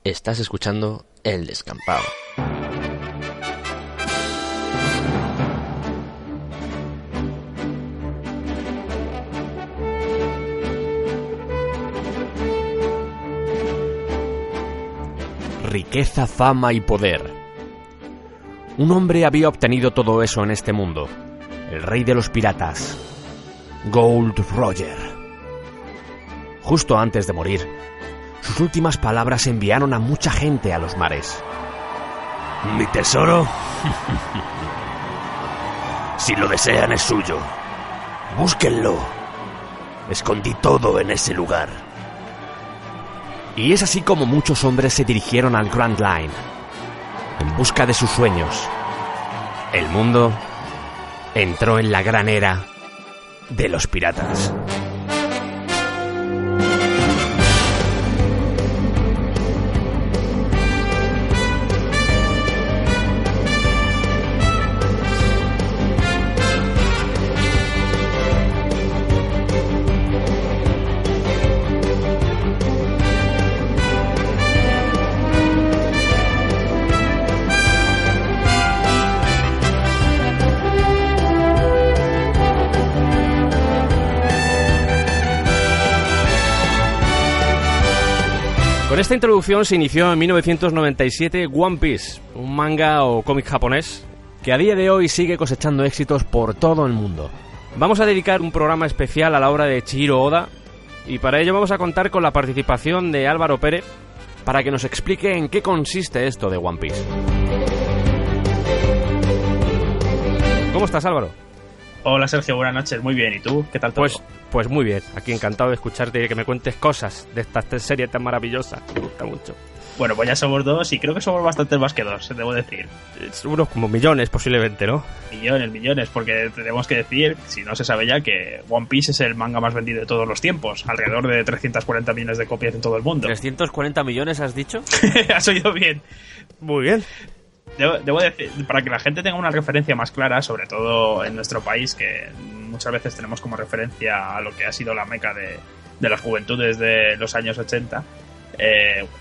Estás escuchando El Descampado. Riqueza, fama y poder. Un hombre había obtenido todo eso en este mundo. El rey de los piratas, Gold Roger. Justo antes de morir, sus últimas palabras enviaron a mucha gente a los mares. ¿Mi tesoro? Si lo desean es suyo. Búsquenlo. Escondí todo en ese lugar. Y es así como muchos hombres se dirigieron al Grand Line, en busca de sus sueños. El mundo entró en la gran era de los piratas. Con esta introducción se inició en 1997 One Piece, un manga o cómic japonés que a día de hoy sigue cosechando éxitos por todo el mundo. Vamos a dedicar un programa especial a la obra de Chihiro Oda y para ello vamos a contar con la participación de Álvaro Pérez para que nos explique en qué consiste esto de One Piece. ¿Cómo estás, Álvaro? Hola, Sergio, buenas noches. Muy bien, ¿y tú? ¿Qué tal todo? Pues muy bien, aquí encantado de escucharte y que me cuentes cosas de esta serie tan maravillosa. Me gusta mucho. Bueno, pues ya somos dos y creo que somos bastantes más que dos, debo decir. Unos como millones posiblemente, ¿no? Millones, porque tenemos que decir, si no se sabe ya, que One Piece es el manga más vendido de todos los tiempos. Alrededor de 340 millones de copias en todo el mundo. ¿340 millones has dicho? Has oído bien. Muy bien. Debo decir, para que la gente tenga una referencia más clara, sobre todo en nuestro país, que muchas veces tenemos como referencia a lo que ha sido la meca de las juventudes de los años 80,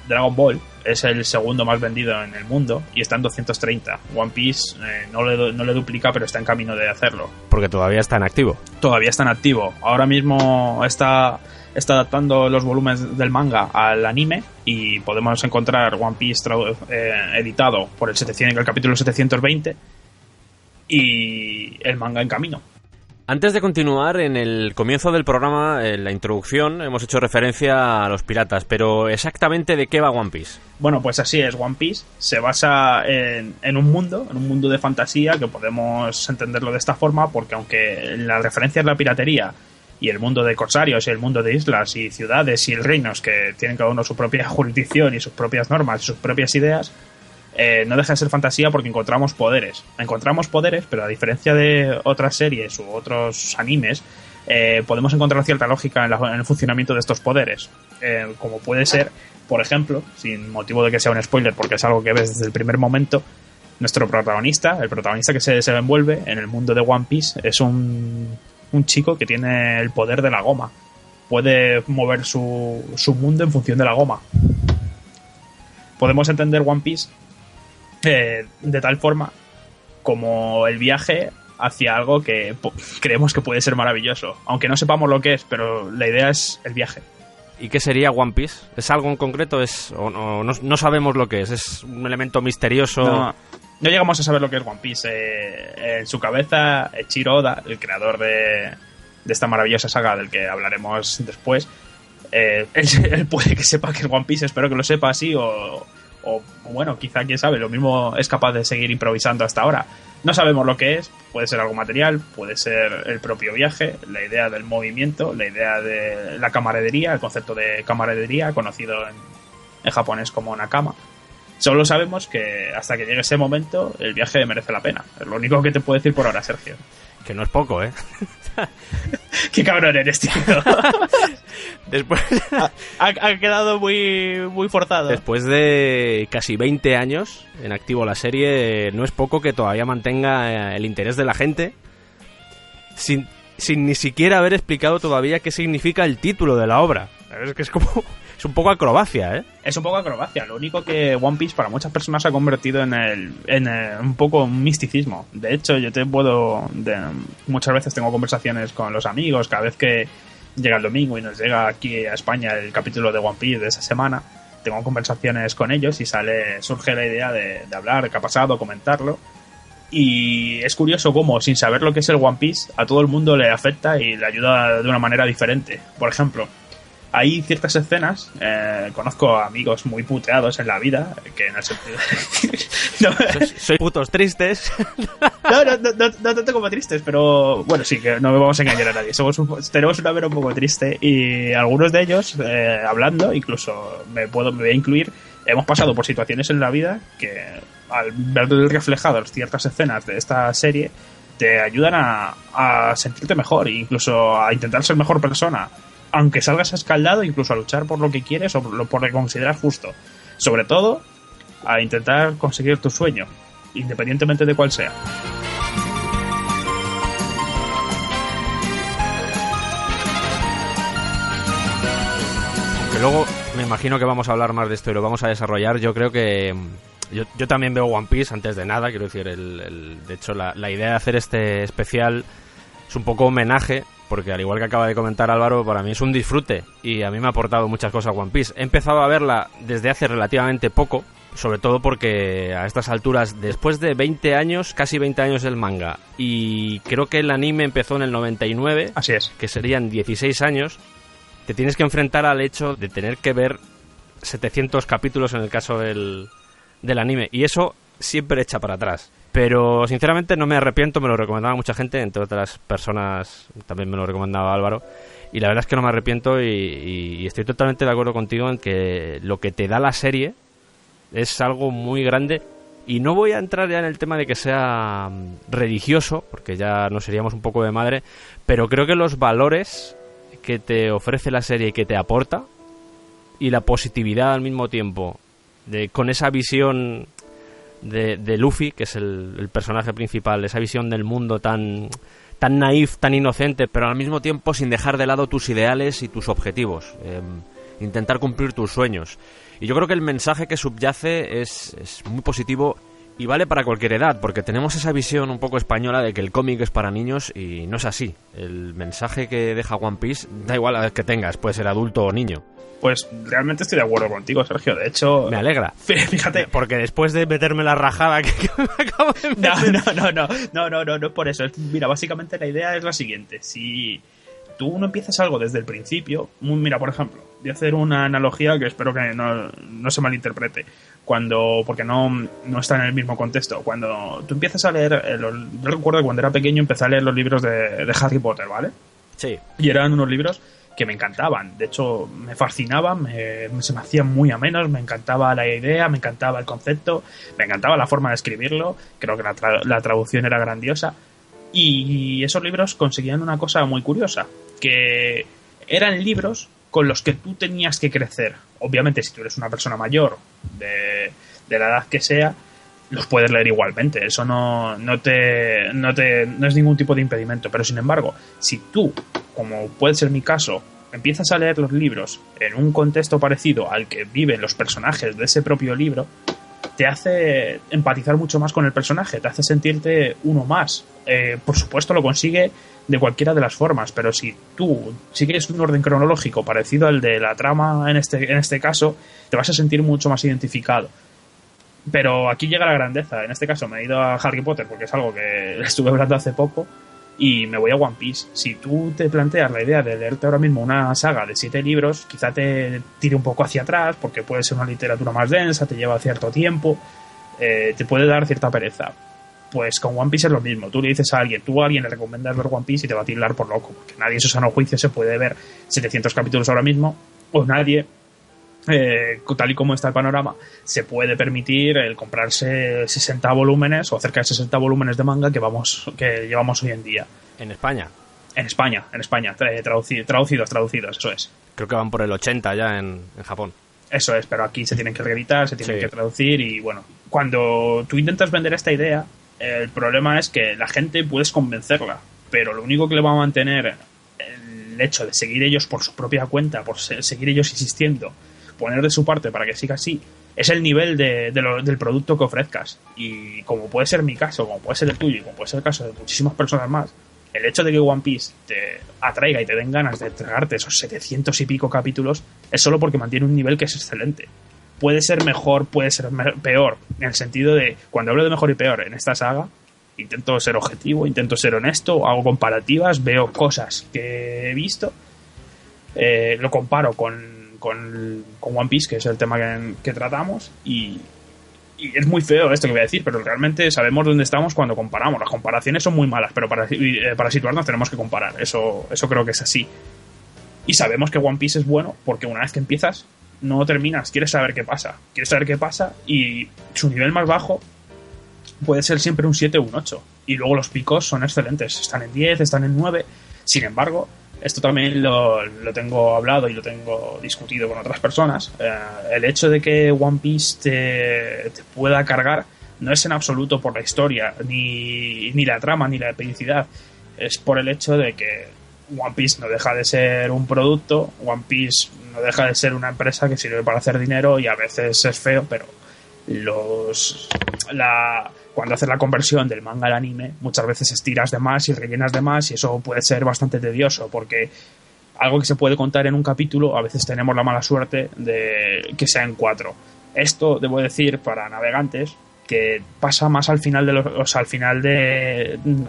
Dragon Ball es el segundo más vendido en el mundo y está en 230. One Piece no le duplica, pero está en camino de hacerlo. Porque todavía está en activo. Todavía está en activo. Ahora mismo está adaptando los volúmenes del manga al anime y podemos encontrar One Piece editado por el capítulo 720 y el manga en camino. Antes de continuar, en el comienzo del programa, en la introducción, hemos hecho referencia a los piratas, pero ¿exactamente de qué va One Piece? Bueno, pues así es, One Piece se basa en un mundo de fantasía, que podemos entenderlo de esta forma, porque aunque la referencia es la piratería y el mundo de corsarios y el mundo de islas y ciudades y reinos que tienen cada uno su propia jurisdicción y sus propias normas y sus propias ideas, no deja de ser fantasía porque encontramos poderes, pero a diferencia de otras series u otros animes, podemos encontrar cierta lógica en el funcionamiento de estos poderes, como puede ser, por ejemplo, sin motivo de que sea un spoiler porque es algo que ves desde el primer momento, nuestro protagonista, el protagonista que se desenvuelve en el mundo de One Piece, es un chico que tiene el poder de la goma, puede mover su mundo en función de la goma. Podemos entender One Piece de tal forma como el viaje hacia algo que creemos que puede ser maravilloso, aunque no sepamos lo que es, pero la idea es el viaje. ¿Y qué sería One Piece? ¿Es algo en concreto? No sabemos lo que es? ¿Es un elemento misterioso? No llegamos a saber lo que es One Piece. En su cabeza, Chihiro Oda, el creador de esta maravillosa saga del que hablaremos después, él puede que sepa que es One Piece, espero que lo sepa así, o bueno, quizá, quién sabe, lo mismo es capaz de seguir improvisando hasta ahora. No sabemos lo que es, puede ser algo material, puede ser el propio viaje, la idea del movimiento, la idea de la camaradería, el concepto de camaradería, conocido en japonés como nakama. Solo sabemos que hasta que llegue ese momento el viaje merece la pena. Es lo único que te puedo decir por ahora, Sergio. Que no es poco, ¿eh? Qué cabrón eres, tío. Después ha quedado muy forzado. Después de casi 20 años en activo la serie, no es poco que todavía mantenga el interés de la gente sin ni siquiera haber explicado todavía qué significa el título de la obra. Es que es como Es un poco acrobacia, ¿eh? Es un poco acrobacia. Lo único que One Piece para muchas personas se ha convertido en un poco un misticismo. De hecho, muchas veces tengo conversaciones con los amigos, cada vez que llega el domingo y nos llega aquí a España el capítulo de One Piece de esa semana, tengo conversaciones con ellos y surge la idea de hablar qué ha pasado, comentarlo. Y es curioso cómo, sin saber lo que es el One Piece, a todo el mundo le afecta y le ayuda de una manera diferente. Por ejemplo, hay ciertas escenas, conozco amigos muy puteados en la vida, que en el sentido... Soy putos tristes. No tanto como tristes, pero bueno, sí, que no vamos a engañar a nadie. Tenemos una vera un poco triste y algunos de ellos, hablando, incluso me voy a incluir, hemos pasado por situaciones en la vida que al ver reflejadas ciertas escenas de esta serie te ayudan a sentirte mejor e incluso a intentar ser mejor persona, aunque salgas escaldado, incluso a luchar por lo que quieres o por lo que consideras justo. Sobre todo, a intentar conseguir tu sueño, independientemente de cuál sea. Aunque luego me imagino que vamos a hablar más de esto y lo vamos a desarrollar. Yo creo que yo también veo One Piece antes de nada. Quiero decir, de hecho la idea de hacer este especial es un poco homenaje, porque al igual que acaba de comentar Álvaro, para mí es un disfrute y a mí me ha aportado muchas cosas One Piece. He empezado a verla desde hace relativamente poco, sobre todo porque a estas alturas, después de 20 años, casi 20 años del manga, y creo que el anime empezó en el 99, así es, que serían 16 años, te tienes que enfrentar al hecho de tener que ver 700 capítulos en el caso del anime, y eso siempre echa para atrás. Pero sinceramente no me arrepiento, me lo recomendaba mucha gente, entre otras personas también me lo recomendaba Álvaro, y la verdad es que no me arrepiento y estoy totalmente de acuerdo contigo en que lo que te da la serie es algo muy grande. Y no voy a entrar ya en el tema de que sea religioso, porque ya nos seríamos un poco de madre, pero creo que los valores que te ofrece la serie y que te aporta, y la positividad al mismo tiempo, con esa visión de Luffy, que es el personaje principal, esa visión del mundo tan naif, tan inocente, pero al mismo tiempo sin dejar de lado tus ideales y tus objetivos, intentar cumplir tus sueños. Y yo creo que el mensaje que subyace es muy positivo y vale para cualquier edad, porque tenemos esa visión un poco española de que el cómic es para niños y no es así. El mensaje que deja One Piece, da igual la edad que tengas, puede ser adulto o niño. Pues realmente estoy de acuerdo contigo, Sergio. De hecho, me alegra. Fíjate, porque después de meterme la rajada que me acabo de meter... No, por eso. Mira, básicamente la idea es la siguiente. Si tú no empiezas algo desde el principio, mira, por ejemplo, voy a hacer una analogía que espero que no se malinterprete, porque no está en el mismo contexto. Cuando tú empiezas a leer, yo recuerdo que cuando era pequeño empecé a leer los libros de Harry Potter, ¿vale? Sí. Y eran unos libros que me encantaban, de hecho me fascinaban, se me hacían muy amenos, me encantaba la idea, me encantaba el concepto, me encantaba la forma de escribirlo, creo que la traducción era grandiosa, y esos libros conseguían una cosa muy curiosa, que eran libros con los que tú tenías que crecer. Obviamente, si tú eres una persona mayor de la edad que sea, los puedes leer igualmente, eso no es ningún tipo de impedimento, pero sin embargo, si tú, como puede ser mi caso, empiezas a leer los libros en un contexto parecido al que viven los personajes de ese propio libro, te hace empatizar mucho más con el personaje, te hace sentirte uno más. Por supuesto lo consigue de cualquiera de las formas, pero si tú sigues un orden cronológico parecido al de la trama en este caso, te vas a sentir mucho más identificado. Pero aquí llega la grandeza. En este caso me he ido a Harry Potter porque es algo que estuve hablando hace poco, y me voy a One Piece. Si tú te planteas la idea de leerte ahora mismo una saga de 7 libros, quizá te tire un poco hacia atrás porque puede ser una literatura más densa, te lleva cierto tiempo, te puede dar cierta pereza. Pues con One Piece es lo mismo. Tú le dices a alguien le recomiendas ver One Piece y te va a tildar por loco, porque nadie en su sano juicio se puede ver 700 capítulos ahora mismo, o nadie, tal y como está el panorama, se puede permitir el comprarse 60 volúmenes o cerca de 60 volúmenes de manga que llevamos hoy en día. ¿En España? En España, traducidos, eso es. Creo que van por el 80 ya en Japón. Eso es, pero aquí se tienen que reeditar, se tienen que traducir, y bueno, cuando tú intentas vender esta idea, el problema es que la gente puedes convencerla, pero lo único que le va a mantener el hecho de seguir ellos por su propia cuenta, por seguir ellos insistiendo, poner de su parte para que siga así, es el nivel del producto que ofrezcas. Y como puede ser mi caso, como puede ser el tuyo y como puede ser el caso de muchísimas personas más, el hecho de que One Piece te atraiga y te den ganas de tragarte esos 700 y pico capítulos es solo porque mantiene un nivel que es excelente. Puede ser mejor, puede ser peor, en el sentido de, cuando hablo de mejor y peor en esta saga, intento ser objetivo, intento ser honesto, hago comparativas, veo cosas que he visto, lo comparo con One Piece, que es el tema que tratamos, y es muy feo esto que voy a decir, pero realmente sabemos dónde estamos cuando comparamos. Las comparaciones son muy malas, pero para situarnos tenemos que comparar, eso creo que es así. Y sabemos que One Piece es bueno porque una vez que empiezas no terminas, quieres saber qué pasa, y su nivel más bajo puede ser siempre un 7 o un 8, y luego los picos son excelentes, están en 10, están en 9. Sin embargo, esto también lo tengo hablado y lo tengo discutido con otras personas, el hecho de que One Piece te pueda cargar no es en absoluto por la historia, ni la trama, ni la epicidad, es por el hecho de que One Piece no deja de ser un producto, One Piece no deja de ser una empresa que sirve para hacer dinero, y a veces es feo, pero cuando haces la conversión del manga al anime, muchas veces estiras de más y rellenas de más, y eso puede ser bastante tedioso, porque algo que se puede contar en un capítulo, a veces tenemos la mala suerte de que sea en 4. Esto, debo decir, para navegantes, que pasa más al final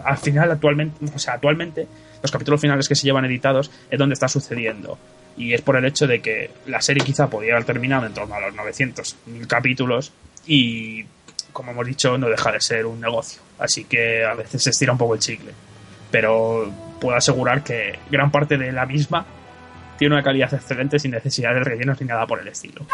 actualmente los capítulos finales que se llevan editados es donde está sucediendo, y es por el hecho de que la serie quizá podía haber terminado en torno a los 900.000 capítulos, y como hemos dicho, no deja de ser un negocio, así que a veces se estira un poco el chicle, pero puedo asegurar que gran parte de la misma tiene una calidad excelente sin necesidad de rellenos ni nada por el estilo.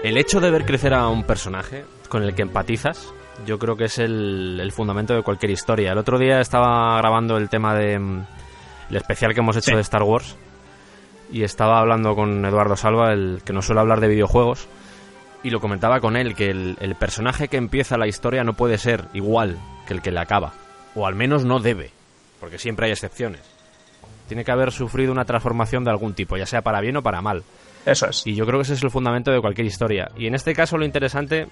El hecho de ver crecer a un personaje con el que empatizas, yo creo que es el fundamento de cualquier historia. El otro día estaba grabando el tema de el especial que hemos hecho de Star Wars, y estaba hablando con Eduardo Salva, el que nos suele hablar de videojuegos, y lo comentaba con él, que el personaje que empieza la historia no puede ser igual que el que la acaba, o al menos no debe, porque siempre hay excepciones. Tiene que haber sufrido una transformación de algún tipo, ya sea para bien o para mal. Eso es. Y yo creo que ese es el fundamento de cualquier historia. Y en este caso lo interesante,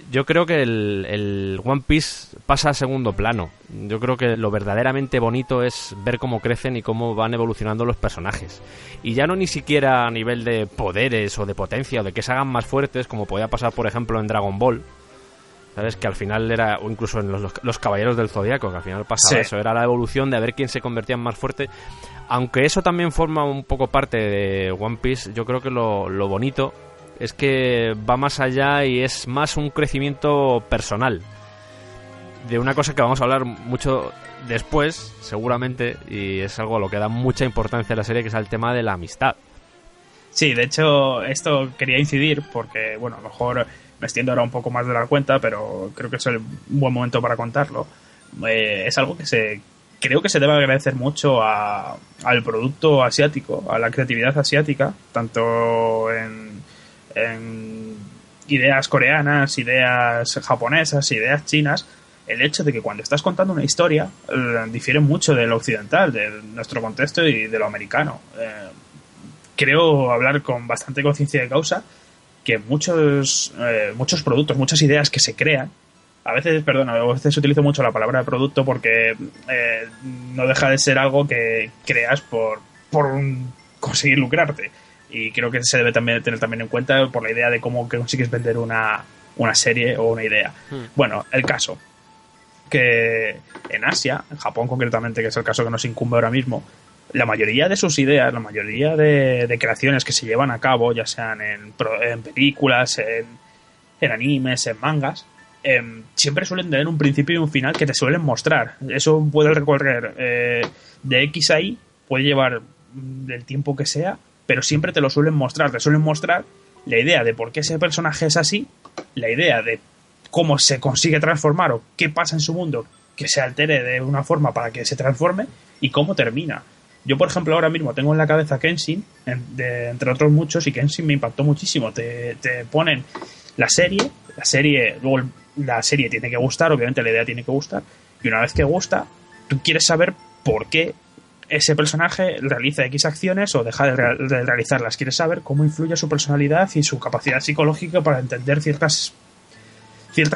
yo creo que el One Piece pasa a segundo plano. Yo creo que lo verdaderamente bonito es ver cómo crecen y cómo van evolucionando los personajes. Y ya no ni siquiera a nivel de poderes o de potencia o de que se hagan más fuertes, como podía pasar por ejemplo en Dragon Ball, ¿sabes? Que al final era, o incluso en los Caballeros del Zodiaco, que al final pasaba eso, era la evolución de a ver quién se convertía en más fuerte. Aunque eso también forma un poco parte de One Piece, yo creo que lo bonito es que va más allá y es más un crecimiento personal de una cosa que vamos a hablar mucho después, seguramente, y es algo a lo que da mucha importancia a la serie, que es el tema de la amistad. Sí, de hecho, esto quería incidir porque, bueno, a lo mejor me extiendo ahora un poco más de la cuenta, pero creo que es un buen momento para contarlo. Es algo que creo que se debe agradecer mucho al producto asiático, a la creatividad asiática, tanto en ideas coreanas, ideas japonesas, ideas chinas. El hecho de que cuando estás contando una historia difiere mucho de lo occidental, de nuestro contexto y de lo americano. Creo hablar con bastante conciencia de causa que muchos productos, muchas ideas que se crean, a veces utilizo mucho la palabra de producto porque no deja de ser algo que creas por conseguir lucrarte, y creo que se debe también tener también en cuenta por la idea de cómo consigues vender una serie o una idea. Bueno, el caso que en Asia, en Japón concretamente, que es el caso que nos incumbe ahora mismo, la mayoría de sus ideas, la mayoría de creaciones que se llevan a cabo, ya sean en películas, en animes, en mangas, siempre suelen tener un principio y un final que te suelen mostrar. Eso puede recorrer de X a Y, puede llevar del tiempo que sea, pero siempre te lo suelen mostrar. Te suelen mostrar la idea de por qué ese personaje es así, la idea de cómo se consigue transformar o qué pasa en su mundo que se altere de una forma para que se transforme y cómo termina. Yo, por ejemplo, ahora mismo tengo en la cabeza Kenshin, entre otros muchos, y Kenshin me impactó muchísimo. Te ponen la serie, luego la serie tiene que gustar, obviamente la idea tiene que gustar, y una vez que gusta, tú quieres saber por qué ese personaje realiza X acciones o deja de realizarlas. Quieres saber cómo influye su personalidad y su capacidad psicológica para entender ciertas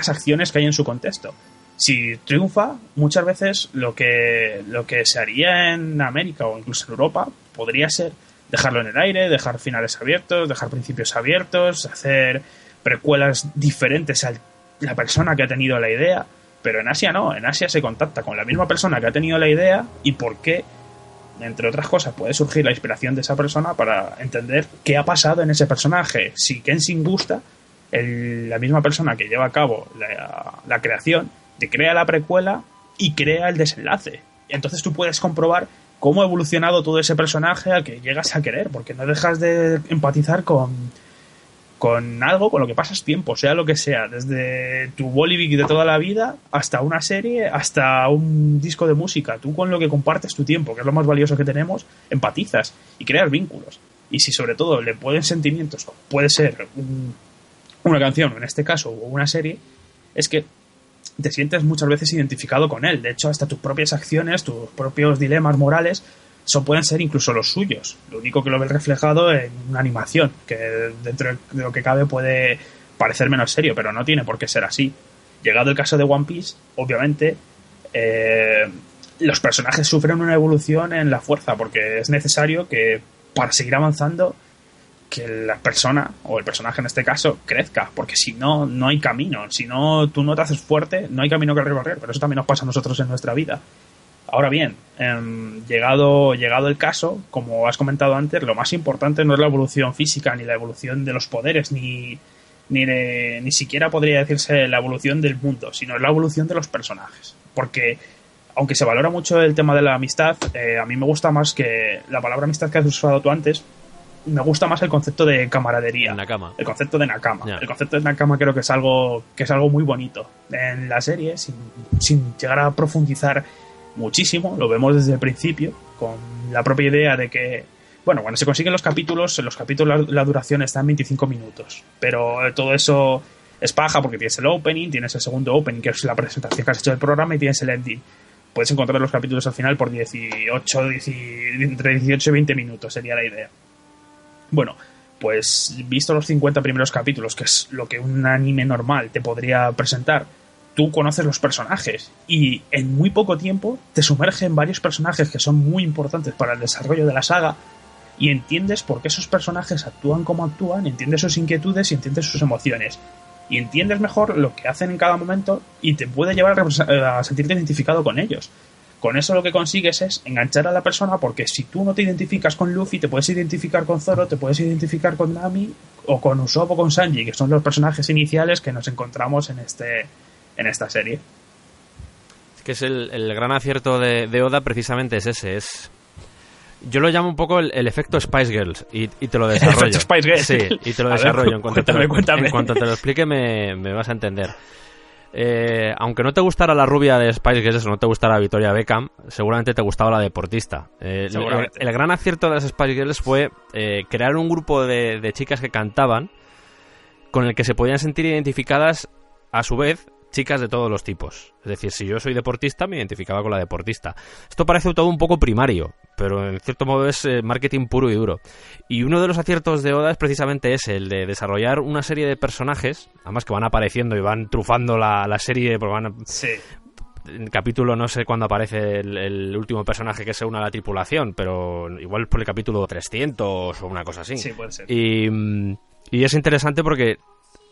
acciones que hay en su contexto. Si triunfa, muchas veces lo que se haría en América o incluso en Europa podría ser dejarlo en el aire, dejar finales abiertos, dejar principios abiertos, hacer precuelas diferentes a la persona que ha tenido la idea. Pero en Asia no, en Asia se contacta con la misma persona que ha tenido la idea y por qué, entre otras cosas, puede surgir la inspiración de esa persona para entender qué ha pasado en ese personaje. Si Kenshin gusta, la misma persona que lleva a cabo la creación te crea la precuela y crea el desenlace. Entonces tú puedes comprobar cómo ha evolucionado todo ese personaje al que llegas a querer, porque no dejas de empatizar con algo, con lo que pasas tiempo, sea lo que sea, desde tu Bollywood de toda la vida hasta una serie, hasta un disco de música. Tú con lo que compartes tu tiempo, que es lo más valioso que tenemos, empatizas y creas vínculos. Y si sobre todo le ponen sentimientos, como puede ser una canción, en este caso, o una serie, es que te sientes muchas veces identificado con él. De hecho, hasta tus propias acciones, tus propios dilemas morales pueden ser incluso los suyos. Lo único que lo ves reflejado en una animación, que dentro de lo que cabe puede parecer menos serio, pero no tiene por qué ser así. Llegado el caso de One Piece, obviamente los personajes sufren una evolución en la fuerza, porque es necesario que para seguir avanzando que la persona, o el personaje en este caso, crezca, porque si no, no hay camino. Si no, tú no te haces fuerte, no hay camino que recorrer, pero eso también nos pasa a nosotros en nuestra vida. Ahora bien, llegado el caso, como has comentado antes, lo más importante no es la evolución física, ni la evolución de los poderes, ni siquiera podría decirse la evolución del mundo, sino la evolución de los personajes. Porque, aunque se valora mucho el tema de la amistad, a mí me gusta más que la palabra amistad que has usado tú antes. Me gusta más el concepto de camaradería. Nakama. El concepto de Nakama. Yeah. El concepto de Nakama creo que es algo muy bonito. En la serie, sin llegar a profundizar muchísimo, lo vemos desde el principio, con la propia idea de que, bueno, cuando se consiguen los capítulos la duración está en 25 minutos. Pero todo eso es paja porque tienes el opening, tienes el segundo opening, que es la presentación que has hecho del programa, y tienes el ending. Puedes encontrar los capítulos al final por entre 18 y 20 minutos, sería la idea. Bueno, pues visto los 50 primeros capítulos, que es lo que un anime normal te podría presentar, tú conoces los personajes y en muy poco tiempo te sumerge en varios personajes que son muy importantes para el desarrollo de la saga y entiendes por qué esos personajes actúan como actúan, entiendes sus inquietudes y entiendes sus emociones. Y entiendes mejor lo que hacen en cada momento y te puede llevar a sentirte identificado con ellos. Con eso lo que consigues es enganchar a la persona, porque si tú no te identificas con Luffy, te puedes identificar con Zoro, te puedes identificar con Nami o con Usopp o con Sanji, que son los personajes iniciales que nos encontramos en esta serie. Es que es el gran acierto de Oda, precisamente es ese. Yo lo llamo un poco el efecto Spice Girls y te lo desarrollo. El efecto Spice Girls. Sí, y te lo desarrollo. En cuanto cuéntame. En cuanto te lo explique me vas a entender. Aunque no te gustara la rubia de Spice Girls o no te gustara Victoria Beckham, seguramente te gustaba la deportista. El gran acierto de las Spice Girls fue crear un grupo de chicas que cantaban con el que se podían sentir identificadas, a su vez, chicas de todos los tipos. Es decir, si yo soy deportista, me identificaba con la deportista. Esto parece todo un poco primario, pero en cierto modo es marketing puro y duro. Y uno de los aciertos de Oda es precisamente ese, el de desarrollar una serie de personajes, además que van apareciendo y van trufando la serie, porque Sí. En el capítulo, no sé cuándo aparece el último personaje que se une a la tripulación, pero igual por el capítulo 300 o una cosa así. Sí, puede ser. Y es interesante porque,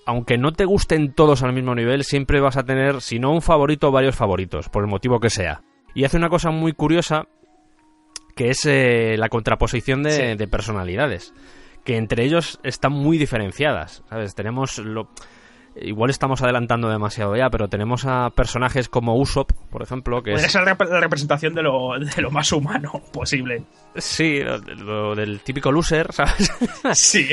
aunque no te gusten todos al mismo nivel, siempre vas a tener, si no un favorito, varios favoritos, por el motivo que sea. Y hace una cosa muy curiosa, que es la contraposición de personalidades, que entre ellos están muy diferenciadas, ¿sabes? Tenemos igual estamos adelantando demasiado ya, pero tenemos a personajes como Usopp, por ejemplo, que es la representación de lo más humano posible. Sí, lo del típico loser, ¿sabes? Sí,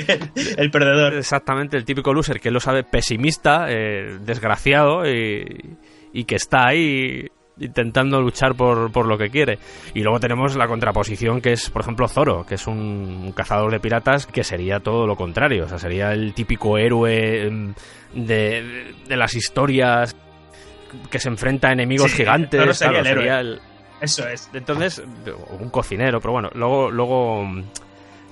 el perdedor. Exactamente, el típico loser que lo sabe, pesimista, desgraciado y que está ahí intentando luchar por lo que quiere. Y luego tenemos la contraposición, que es, por ejemplo, Zoro, que es un cazador de piratas que sería todo lo contrario. O sea, sería el típico héroe de las historias que se enfrenta a enemigos gigantes. Zoro sería claro, el héroe. Eso es. Entonces, un cocinero, pero bueno, luego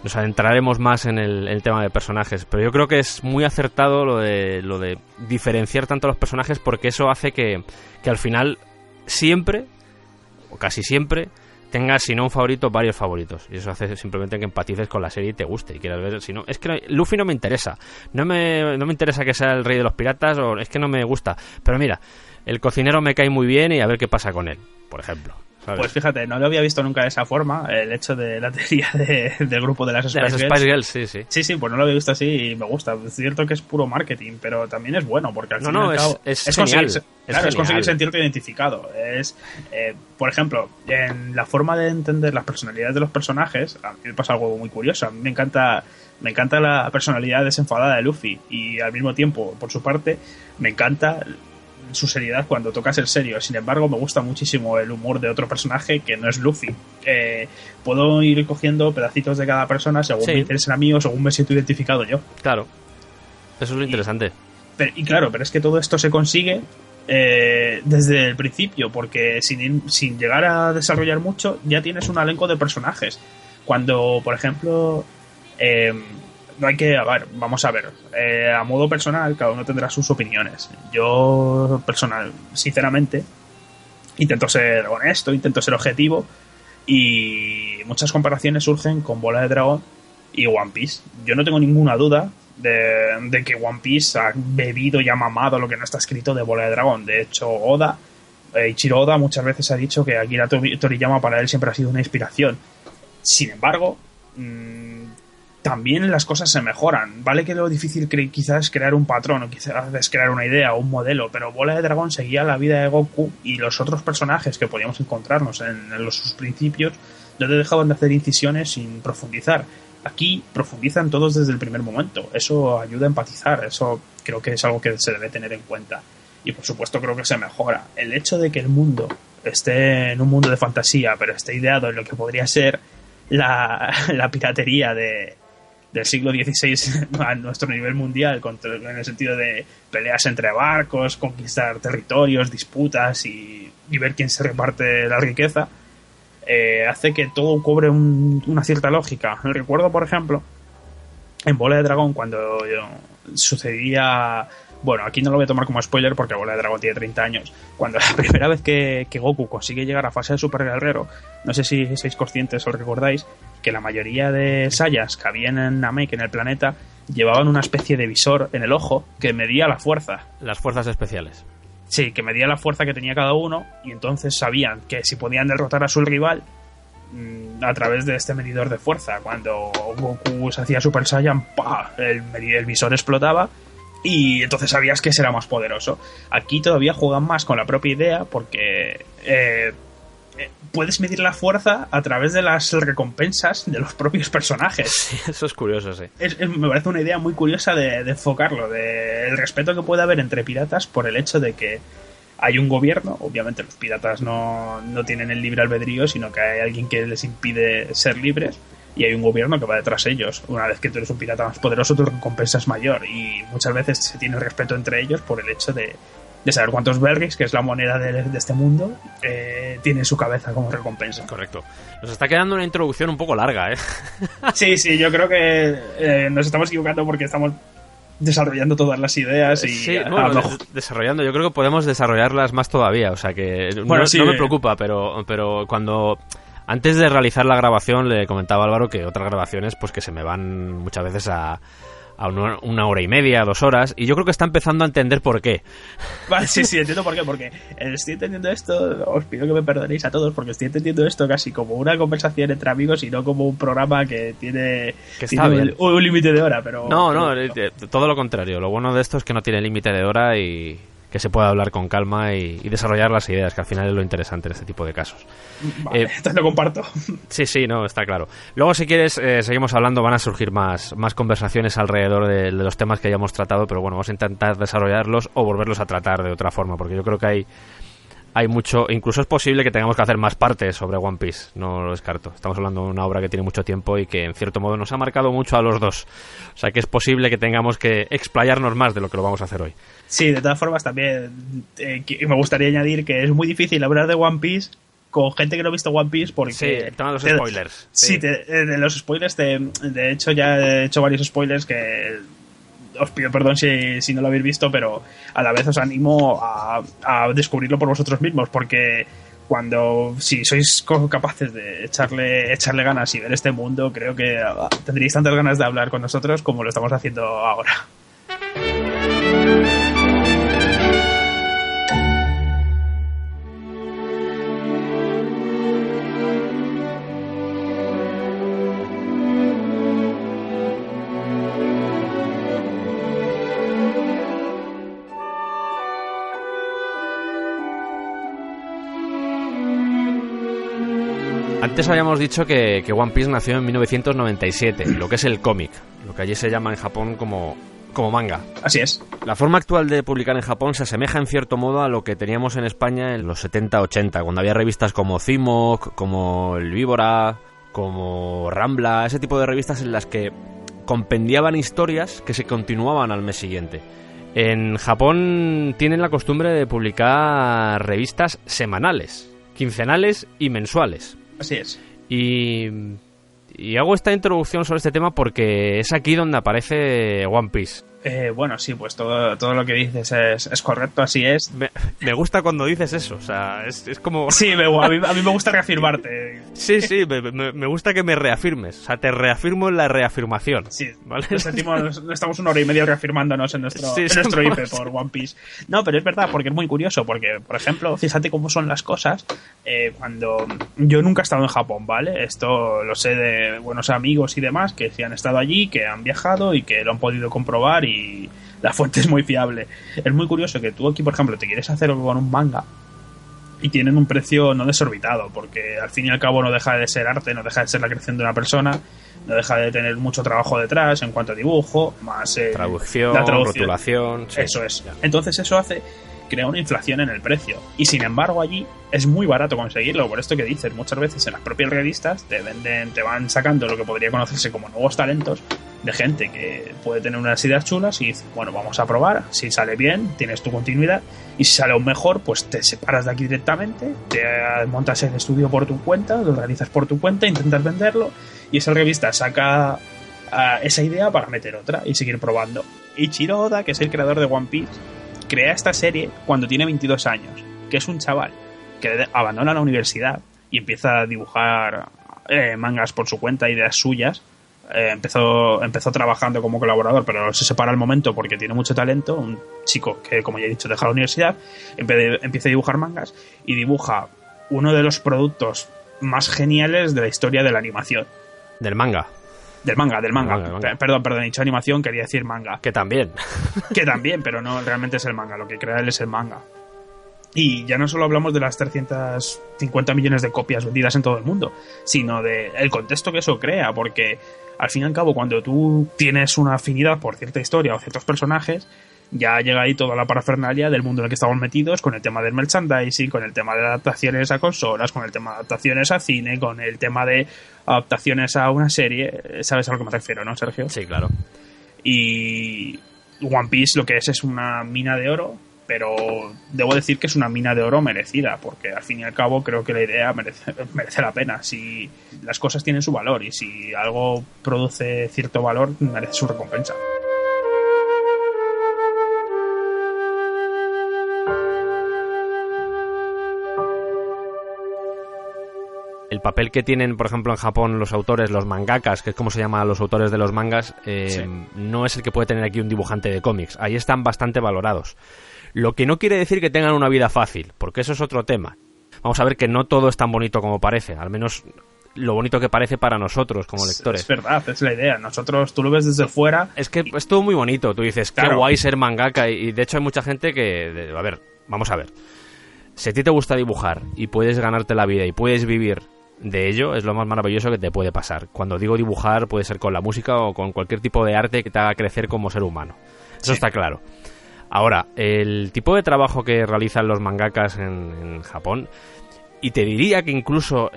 nos adentraremos más en el tema de personajes. Pero yo creo que es muy acertado lo de diferenciar tanto los personajes, porque eso hace que al final siempre, o casi siempre, tengas, si no un favorito, varios favoritos. Y eso hace simplemente que empatices con la serie y te guste y quieras ver. Si no, es que Luffy no me interesa. No me interesa que sea el rey de los piratas, o es que no me gusta. Pero mira, el cocinero me cae muy bien y a ver qué pasa con él, por ejemplo, ¿sabes? Pues fíjate, no lo había visto nunca de esa forma, el hecho de la teoría del grupo de las Spice Girls. Sí, pues no lo había visto así y me gusta. Es cierto que es puro marketing, pero también es bueno, porque al fin y al cabo es genial. Es conseguir sentirte identificado. Por ejemplo, en la forma de entender las personalidades de los personajes, a mí me pasa algo muy curioso. A mí me encanta la personalidad desenfadada de Luffy, y al mismo tiempo, por su parte, me encanta su seriedad cuando toca ser serio. Sin embargo, me gusta muchísimo el humor de otro personaje que no es Luffy. Puedo ir cogiendo pedacitos de cada persona según me interesen a mí o según me siento identificado yo. Claro, eso es lo interesante. Pero es que todo esto se consigue desde el principio, porque sin llegar a desarrollar mucho ya tienes un elenco de personajes. Cuando, por ejemplo, no hay que... vamos a ver. A modo personal, cada uno tendrá sus opiniones. Yo, sinceramente, intento ser honesto, intento ser objetivo, y muchas comparaciones surgen con Bola de Dragón y One Piece. Yo no tengo ninguna duda de que One Piece ha bebido y ha mamado lo que no está escrito de Bola de Dragón. De hecho, Ichiro Oda muchas veces ha dicho que Akira Toriyama para él siempre ha sido una inspiración. Sin embargo, también las cosas se mejoran. Vale que lo difícil quizás es crear un patrón, o quizás es crear una idea o un modelo, pero Bola de Dragón seguía la vida de Goku, y los otros personajes que podíamos encontrarnos en sus principios no te dejaban de hacer incisiones sin profundizar. Aquí profundizan todos desde el primer momento. Eso ayuda a empatizar. Eso creo que es algo que se debe tener en cuenta. Y por supuesto creo que se mejora. El hecho de que el mundo esté en un mundo de fantasía, pero esté ideado en lo que podría ser la piratería del siglo XVI a nuestro nivel mundial, en el sentido de peleas entre barcos, conquistar territorios, disputas y ver quién se reparte la riqueza, hace que todo cobre una cierta lógica. Recuerdo, por ejemplo, en Bola de Dragón, cuando sucedía... Bueno, aquí no lo voy a tomar como spoiler porque Bola de Dragón tiene 30 años. Cuando la primera vez que Goku consigue llegar a fase de Super Guerrero, no sé si sois conscientes o recordáis que la mayoría de Saiyans que habían en Namek, en el planeta, llevaban una especie de visor en el ojo que medía la fuerza. Las fuerzas especiales. Sí, que medía la fuerza que tenía cada uno, y entonces sabían que si podían derrotar a su rival a través de este medidor de fuerza. Cuando Goku se hacía Super Saiyan, ¡pah!, el visor explotaba, y entonces sabías que será más poderoso. Aquí todavía juegan más con la propia idea, porque puedes medir la fuerza a través de las recompensas de los propios personajes. Sí, eso es curioso, sí. Me parece una idea muy curiosa de enfocarlo, del respeto que puede haber entre piratas por el hecho de que hay un gobierno. Obviamente los piratas no tienen el libre albedrío, sino que hay alguien que les impide ser libres, y hay un gobierno que va detrás de ellos. Una vez que tú eres un pirata más poderoso, tu recompensa es mayor, y muchas veces se tiene respeto entre ellos por el hecho de saber cuántos berries, que es la moneda de este mundo, tiene su cabeza como recompensa. Correcto. Nos está quedando una introducción un poco larga, ¿eh? Sí, yo creo que nos estamos equivocando porque estamos desarrollando todas las ideas y... Sí, bueno, desarrollando. Yo creo que podemos desarrollarlas más todavía, o sea que bueno, no me preocupa, pero cuando... Antes de realizar la grabación le comentaba a Álvaro que otras grabaciones pues que se me van muchas veces a a una hora y media, 2 horas, y yo creo que está empezando a entender por qué. Vale, sí, entiendo por qué, porque estoy entendiendo esto, os pido que me perdonéis a todos, porque estoy entendiendo esto casi como una conversación entre amigos y no como un programa que tiene un límite de hora, pero... No, todo lo contrario, lo bueno de esto es que no tiene límite de hora y que se puede hablar con calma y desarrollar las ideas, que al final es lo interesante en este tipo de casos. Vale, entonces lo comparto. Sí, no, está claro. Luego, si quieres, seguimos hablando, van a surgir más conversaciones alrededor de los temas que hayamos tratado, pero bueno, vamos a intentar desarrollarlos o volverlos a tratar de otra forma, porque yo creo que hay mucho, incluso es posible que tengamos que hacer más partes sobre One Piece, no lo descarto. Estamos hablando de una obra que tiene mucho tiempo y que en cierto modo nos ha marcado mucho a los dos. O sea que es posible que tengamos que explayarnos más de lo que lo vamos a hacer hoy. Sí, de todas formas también me gustaría añadir que es muy difícil hablar de One Piece con gente que no ha visto One Piece porque... Sí, el tema de los spoilers. Sí, de los spoilers, de hecho ya he hecho varios spoilers que... Os pido perdón si no lo habéis visto, pero a la vez os animo a descubrirlo por vosotros mismos, porque si sois capaces de echarle ganas y ver este mundo, creo que tendríais tantas ganas de hablar con nosotros como lo estamos haciendo ahora. Antes habíamos dicho que One Piece nació en 1997, lo que es el cómic, lo que allí se llama en Japón como manga. Así es. La forma actual de publicar en Japón se asemeja en cierto modo a lo que teníamos en España en los 70-80, cuando había revistas como Cimoc, como El Víbora, como Rambla, ese tipo de revistas en las que compendiaban historias que se continuaban al mes siguiente. En Japón tienen la costumbre de publicar revistas semanales, quincenales y mensuales. Así es. Y hago esta introducción sobre este tema porque es aquí donde aparece One Piece. Bueno, sí, pues todo lo que dices es correcto, así es. Me gusta cuando dices eso, o sea, es como... Sí, a mí me gusta reafirmarte. Sí, me gusta que me reafirmes, o sea, te reafirmo en la reafirmación. Sí, ¿vale? Estamos 1 hora y media reafirmándonos en nuestro IP por One Piece. No, pero es verdad, porque es muy curioso, porque, por ejemplo, fíjate cómo son las cosas. Cuando yo nunca he estado en Japón, ¿vale? Esto lo sé de buenos amigos y demás que sí han estado allí, que han viajado y que lo han podido comprobar y la fuente es muy fiable. Es muy curioso que tú aquí, por ejemplo, te quieres hacer algo con un manga y tienen un precio no desorbitado, porque al fin y al cabo no deja de ser arte, no deja de ser la creación de una persona, no deja de tener mucho trabajo detrás en cuanto a dibujo, más traducción, rotulación. Sí. Eso es. Entonces eso crea una inflación en el precio. Y sin embargo allí es muy barato conseguirlo. Por esto que dices, muchas veces en las propias revistas te van sacando lo que podría conocerse como nuevos talentos de gente que puede tener unas ideas chulas y dices, bueno, vamos a probar. Si sale bien, tienes tu continuidad. Y si sale aún mejor, pues te separas de aquí directamente, te montas el estudio por tu cuenta, lo realizas por tu cuenta, intentas venderlo y esa revista saca esa idea para meter otra y seguir probando. Ichiro Oda, que es el creador de One Piece, crea esta serie cuando tiene 22 años, que es un chaval que abandona la universidad y empieza a dibujar mangas por su cuenta, ideas suyas. Empezó trabajando como colaborador, pero se separa al momento porque tiene mucho talento. Un chico que, como ya he dicho, deja la universidad, empieza a dibujar mangas y dibuja uno de los productos más geniales de la historia de la animación. Del manga. Del manga. Perdón, he dicho animación, quería decir manga. Que también. Que también, pero no, realmente es el manga. Lo que crea él es el manga. Y ya no solo hablamos de las 350 millones de copias vendidas en todo el mundo, sino de el contexto que eso crea, porque al fin y al cabo, cuando tú tienes una afinidad por cierta historia o ciertos personajes, ya llega ahí toda la parafernalia del mundo en el que estamos metidos, con el tema del merchandising, con el tema de adaptaciones a consolas, con el tema de adaptaciones a cine, con el tema de adaptaciones a una serie. ¿Sabes a lo que me refiero, no, Sergio? Sí, claro. Y One Piece lo que es una mina de oro, pero debo decir que es una mina de oro merecida, porque al fin y al cabo creo que la idea merece la pena. Si las cosas tienen su valor y si algo produce cierto valor, merece su recompensa. el papel que tienen, por ejemplo, en Japón los autores, los mangakas, que es como se llama a los autores de los mangas, no es el que puede tener aquí un dibujante de cómics. Ahí están bastante valorados. Lo que no quiere decir que tengan una vida fácil, porque eso es otro tema. Vamos a ver que no todo es tan bonito como parece, al menos lo bonito que parece para nosotros como lectores. Es verdad, es la idea. Nosotros, tú lo ves desde fuera. Es que es todo muy bonito. Tú dices, claro, qué guay ser mangaka. Y de hecho hay mucha gente que... A ver, vamos a ver. Si a ti te gusta dibujar y puedes ganarte la vida y puedes vivir de ello, es lo más maravilloso que te puede pasar. Cuando digo dibujar, puede ser con la música o con cualquier tipo de arte que te haga crecer como ser humano. Eso está claro. Ahora, el tipo de trabajo que realizan los mangakas en Japón... Y te diría que incluso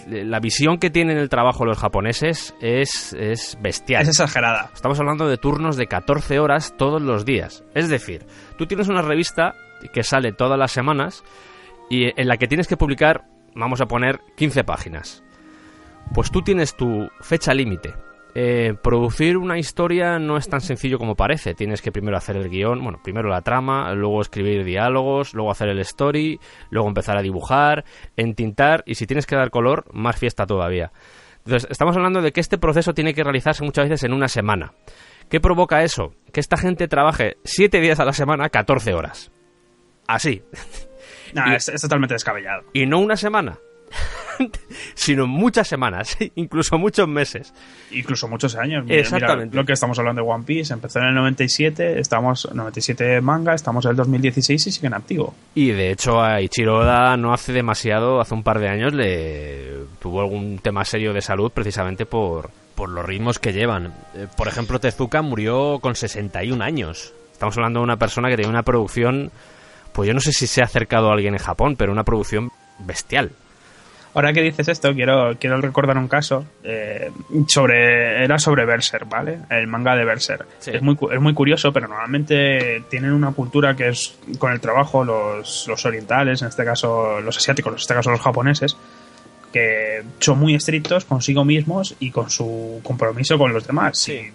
la visión que tienen el trabajo los japoneses es bestial. Es exagerada. Estamos hablando de turnos de 14 horas todos los días. Es decir, tú tienes una revista que sale todas las semanas y en la que tienes que publicar, vamos a poner, 15 páginas. Pues tú tienes tu fecha límite. Producir una historia no es tan sencillo como parece. Tienes que primero hacer el guión, bueno, primero la trama, luego escribir diálogos, luego hacer el story, luego empezar a dibujar, entintar, y si tienes que dar color, más fiesta todavía. Entonces, estamos hablando de que este proceso tiene que realizarse muchas veces en una semana. ¿Qué provoca eso? Que esta gente trabaje 7 días a la semana, 14 horas. Así. No, es totalmente descabellado. Y no una semana, sino muchas semanas, incluso muchos meses. Incluso muchos años. Exactamente. Mira, lo que estamos hablando de One Piece, empezó en el 97, estamos 97 manga, estamos en el 2016 y siguen activo. Y de hecho a Ichiro Oda no hace demasiado, hace un par de años, le tuvo algún tema serio de salud precisamente por los ritmos que llevan. Por ejemplo, Tezuka murió con 61 años. Estamos hablando de una persona que tenía una producción, pues yo no sé si se ha acercado a alguien en Japón, pero una producción bestial. Ahora que dices esto, quiero recordar un caso era sobre Berserk, ¿vale? El manga de Berserk. Sí. Es muy curioso, pero normalmente tienen una cultura que es con el trabajo los orientales, en este caso los asiáticos, en este caso los japoneses, que son muy estrictos consigo mismos y con su compromiso con los demás. Sí.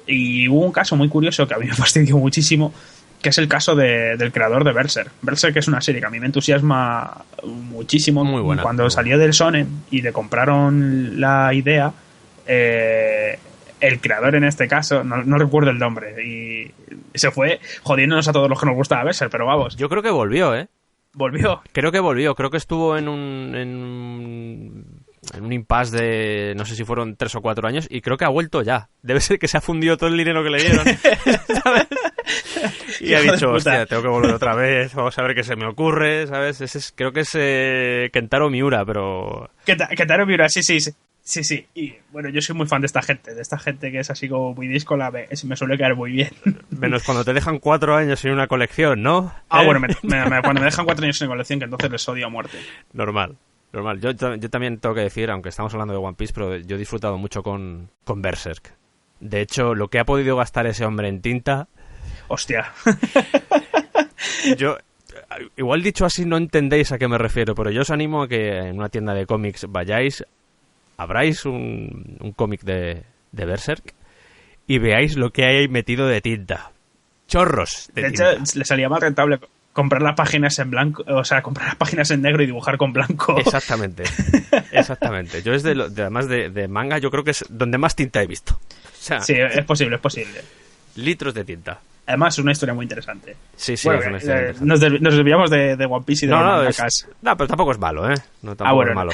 Y hubo un caso muy curioso que a mí me fastidió muchísimo, que es el caso del creador de Berserk. Berserk es una serie que a mí me entusiasma muchísimo. Muy buena. Cuando salió del Shonen y le compraron la idea, el creador en este caso, no recuerdo el nombre, y se fue jodiéndonos a todos los que nos gustaba Berserk, pero vamos. Yo creo que volvió, ¿eh? ¿Volvió? Creo que volvió, creo que estuvo en un impasse de, no sé si fueron 3 o 4 años, y creo que ha vuelto ya. Debe ser que se ha fundido todo el dinero que le dieron, ¿sabes? Y ha dicho, hostia, tengo que volver otra vez, vamos a ver qué se me ocurre, ¿sabes? Creo que es Kentaro Miura, pero... Kentaro Miura, sí. Y bueno, yo soy muy fan de esta gente que es así como muy díscola, me suele caer muy bien. Menos cuando te dejan 4 años en una colección, ¿no? Bueno, cuando me dejan 4 años en colección, que entonces les odio a muerte. Normal. Yo también tengo que decir, aunque estamos hablando de One Piece, pero yo he disfrutado mucho con Berserk. De hecho, lo que ha podido gastar ese hombre en tinta... Hostia. Yo, igual dicho así no entendéis a qué me refiero, pero yo os animo a que en una tienda de cómics vayáis, abráis un cómic de Berserk y veáis lo que hay metido de tinta. Chorros de tinta. Hecho, le salía más rentable comprar las páginas en blanco, o sea, comprar las páginas en negro y dibujar con blanco. Exactamente. Yo es además de manga, yo creo que es donde más tinta he visto. O sea, sí, es posible. Litros de tinta. Además, es una historia muy interesante. Sí, bueno, es una historia interesante. Nos desviamos de One Piece y de los mangakas. No, pero tampoco es malo, ¿eh? No, tampoco es malo.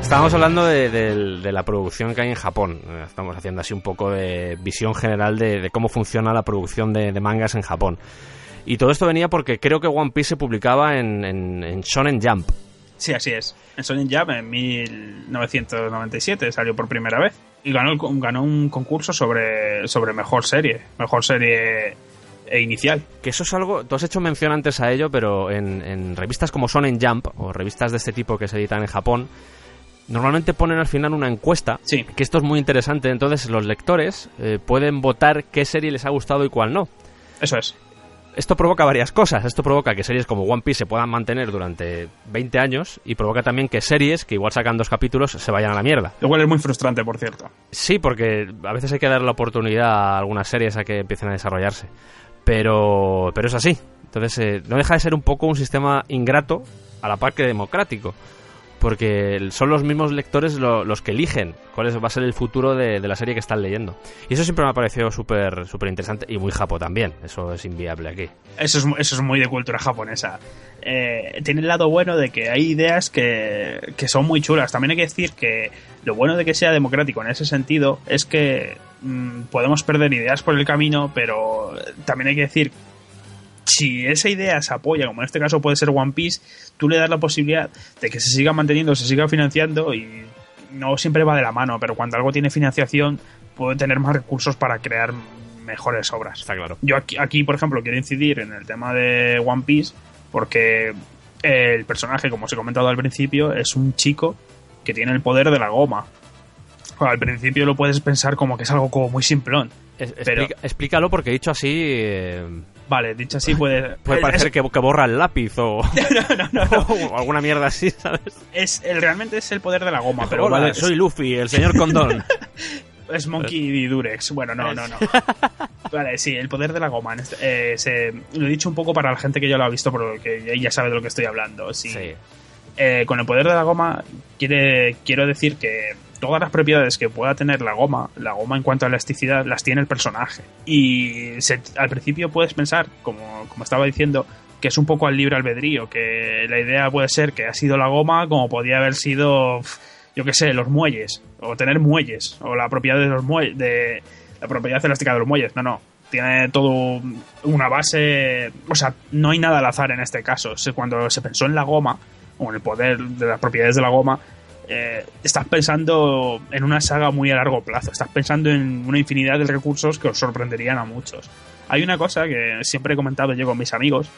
Estábamos hablando de la producción que hay en Japón. Estamos haciendo así un poco de visión general de cómo funciona la producción de mangas en Japón. Y todo esto venía porque creo que One Piece se publicaba en Shonen Jump. Sí, así es. En Shonen Jump en 1997 salió por primera vez. Y ganó un concurso sobre mejor serie inicial. Que eso es algo... Tú has hecho mención antes a ello, pero en revistas como Shonen Jump, o revistas de este tipo que se editan en Japón, normalmente ponen al final una encuesta. Sí. Que esto es muy interesante. Entonces los lectores pueden votar qué serie les ha gustado y cuál no. Eso es. esto provoca varias cosas. Esto provoca que series como One Piece se puedan mantener durante 20 años y provoca también que series que igual sacan 2 capítulos se vayan a la mierda. Lo cual es muy frustrante, por cierto. Sí, porque a veces hay que dar la oportunidad a algunas series a que empiecen a desarrollarse. Pero es así. Entonces no deja de ser un poco un sistema ingrato a la par que democrático. Porque son los mismos lectores los que eligen cuál va a ser el futuro de la serie que están leyendo. Y eso siempre me ha parecido súper interesante y muy japo también. Eso es inviable aquí. Eso es muy de cultura japonesa. Tiene el lado bueno de que hay ideas que son muy chulas. También hay que decir que lo bueno de que sea democrático en ese sentido es que podemos perder ideas por el camino, pero también hay que decir, si esa idea se apoya, como en este caso puede ser One Piece, tú le das la posibilidad de que se siga manteniendo, se siga financiando, y no siempre va de la mano, pero cuando algo tiene financiación puede tener más recursos para crear mejores obras. Está claro. Yo aquí, por ejemplo, quiero incidir en el tema de One Piece porque el personaje, como os he comentado al principio, es un chico que tiene el poder de la goma. Bueno, al principio lo puedes pensar como que es algo como muy simplón. Pero explícalo, porque dicho así... Vale, dicho así puede parecer que borra el lápiz o... no. o alguna mierda así, ¿sabes? Realmente es el poder de la goma, pero hola, vale, soy Luffy, el señor Condón. Es Monkey D. Durex. Bueno, no. Vale, sí, el poder de la goma. Lo he dicho un poco para la gente que ya lo ha visto, porque ya sabe de lo que estoy hablando. Sí. Con el poder de la goma quiero decir que todas las propiedades que pueda tener la goma en cuanto a elasticidad, las tiene el personaje. Y al principio puedes pensar, como estaba diciendo, que es un poco al libre albedrío, que la idea puede ser que ha sido la goma como podía haber sido, yo qué sé, los muelles, o tener muelles, o la propiedad de los muelles, de la propiedad elástica de los muelles. No. Tiene todo una base, o sea, no hay nada al azar en este caso. Cuando se pensó en la goma, o en el poder de las propiedades de la goma, estás pensando en una saga muy a largo plazo. Estás pensando en una infinidad de recursos que os sorprenderían a muchos. Hay una cosa que siempre he comentado yo con mis amigos.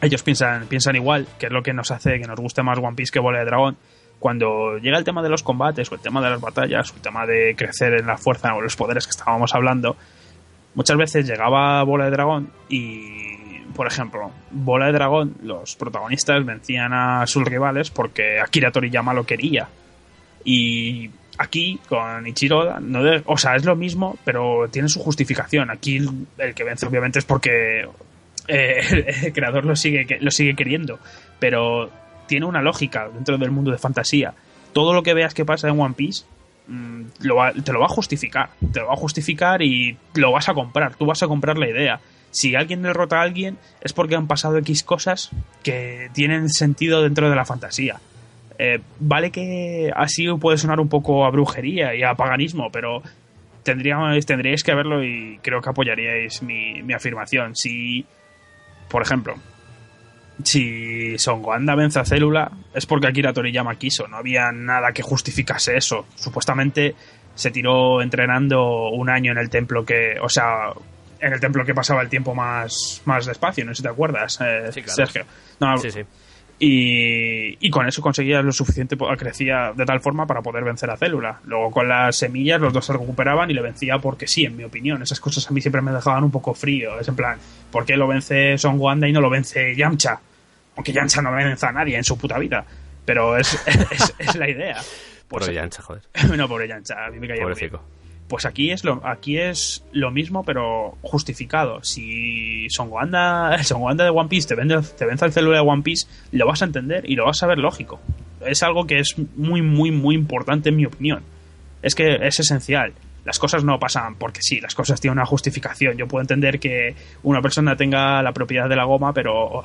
Ellos piensan igual, que es lo que nos hace que nos guste más One Piece que Bola de Dragón. Cuando llega el tema de los combates, o el tema de las batallas, o el tema de crecer en la fuerza o los poderes que estábamos hablando, muchas veces llegaba Bola de Dragón y, por ejemplo, Bola de Dragón, los protagonistas vencían a sus rivales porque Akira Toriyama lo quería. Y aquí, con Ichiro, o sea, es lo mismo, pero tiene su justificación. Aquí el que vence, obviamente, es porque el creador lo sigue queriendo. Pero tiene una lógica dentro del mundo de fantasía. Todo lo que veas que pasa en One Piece te lo va a justificar. Te lo va a justificar y lo vas a comprar. Tú vas a comprar la idea. Si alguien derrota a alguien es porque han pasado X cosas que tienen sentido dentro de la fantasía. Vale que así puede sonar un poco a brujería y a paganismo, pero tendríais que verlo y creo que apoyaríais mi afirmación. Si, por ejemplo, si Son Gohan vence a Célula es porque Akira Toriyama quiso. No había nada que justificase eso. Supuestamente se tiró entrenando un año en el templo en el templo que pasaba el tiempo más despacio, no sé si te acuerdas, sí, claro. Sergio. No, sí. Y con eso conseguía lo suficiente, crecía de tal forma para poder vencer a Célula. Luego con las semillas los dos se recuperaban y le vencía porque sí, en mi opinión. Esas cosas a mí siempre me dejaban un poco frío. Es en plan, ¿por qué lo vence Son Gohan y no lo vence Yamcha? Aunque Yamcha no vence a nadie en su puta vida. Pero es la idea. Pues, pobre Yamcha, joder. No, pobre Yamcha, a mí me caía muy bien. Pues aquí es lo mismo, pero justificado. Si Son Gohan de One Piece te vence al Célula de One Piece, lo vas a entender y lo vas a ver lógico. Es algo que es muy, muy, muy importante en mi opinión. Es que es esencial. Las cosas no pasan porque sí, las cosas tienen una justificación. Yo puedo entender que una persona tenga la propiedad de la goma, pero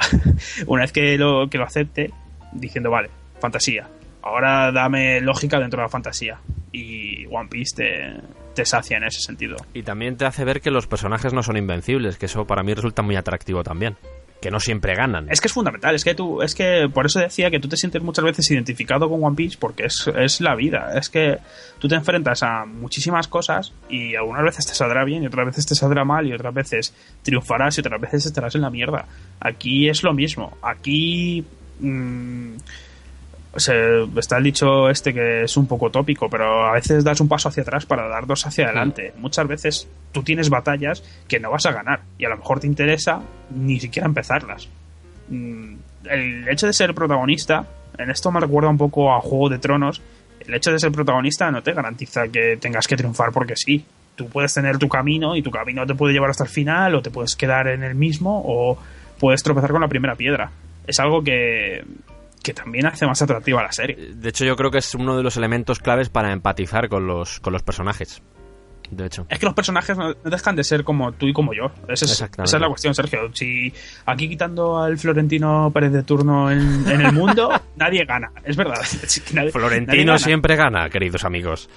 una vez que lo acepte, diciendo, vale, fantasía. Ahora dame lógica dentro de la fantasía. Y One Piece te sacia en ese sentido. Y también te hace ver que los personajes no son invencibles, que eso para mí resulta muy atractivo también. Que no siempre ganan. Es que es fundamental, es que por eso decía que tú te sientes muchas veces identificado con One Piece, porque es la vida. Es que tú te enfrentas a muchísimas cosas y algunas veces te saldrá bien y otras veces te saldrá mal y otras veces triunfarás y otras veces estarás en la mierda. Aquí es lo mismo. Aquí está el dicho este que es un poco tópico, pero a veces das un paso hacia atrás para dar dos hacia adelante. Muchas veces tú tienes batallas que no vas a ganar y a lo mejor te interesa ni siquiera empezarlas. El hecho de ser protagonista, en esto me recuerda un poco a Juego de Tronos. El hecho de ser protagonista no te garantiza que tengas que triunfar porque sí. Tú puedes tener tu camino y tu camino te puede llevar hasta el final, o te puedes quedar en el mismo, o puedes tropezar con la primera piedra. Es algo que también hace más atractiva la serie. De hecho, yo creo que es uno de los elementos claves para empatizar con los personajes. De hecho, es que los personajes no dejan de ser como tú y como yo. Esa es la cuestión, Sergio. Si aquí quitando al Florentino Pérez de turno en el mundo, nadie gana. Es verdad. Florentino nadie gana. Siempre gana, queridos amigos.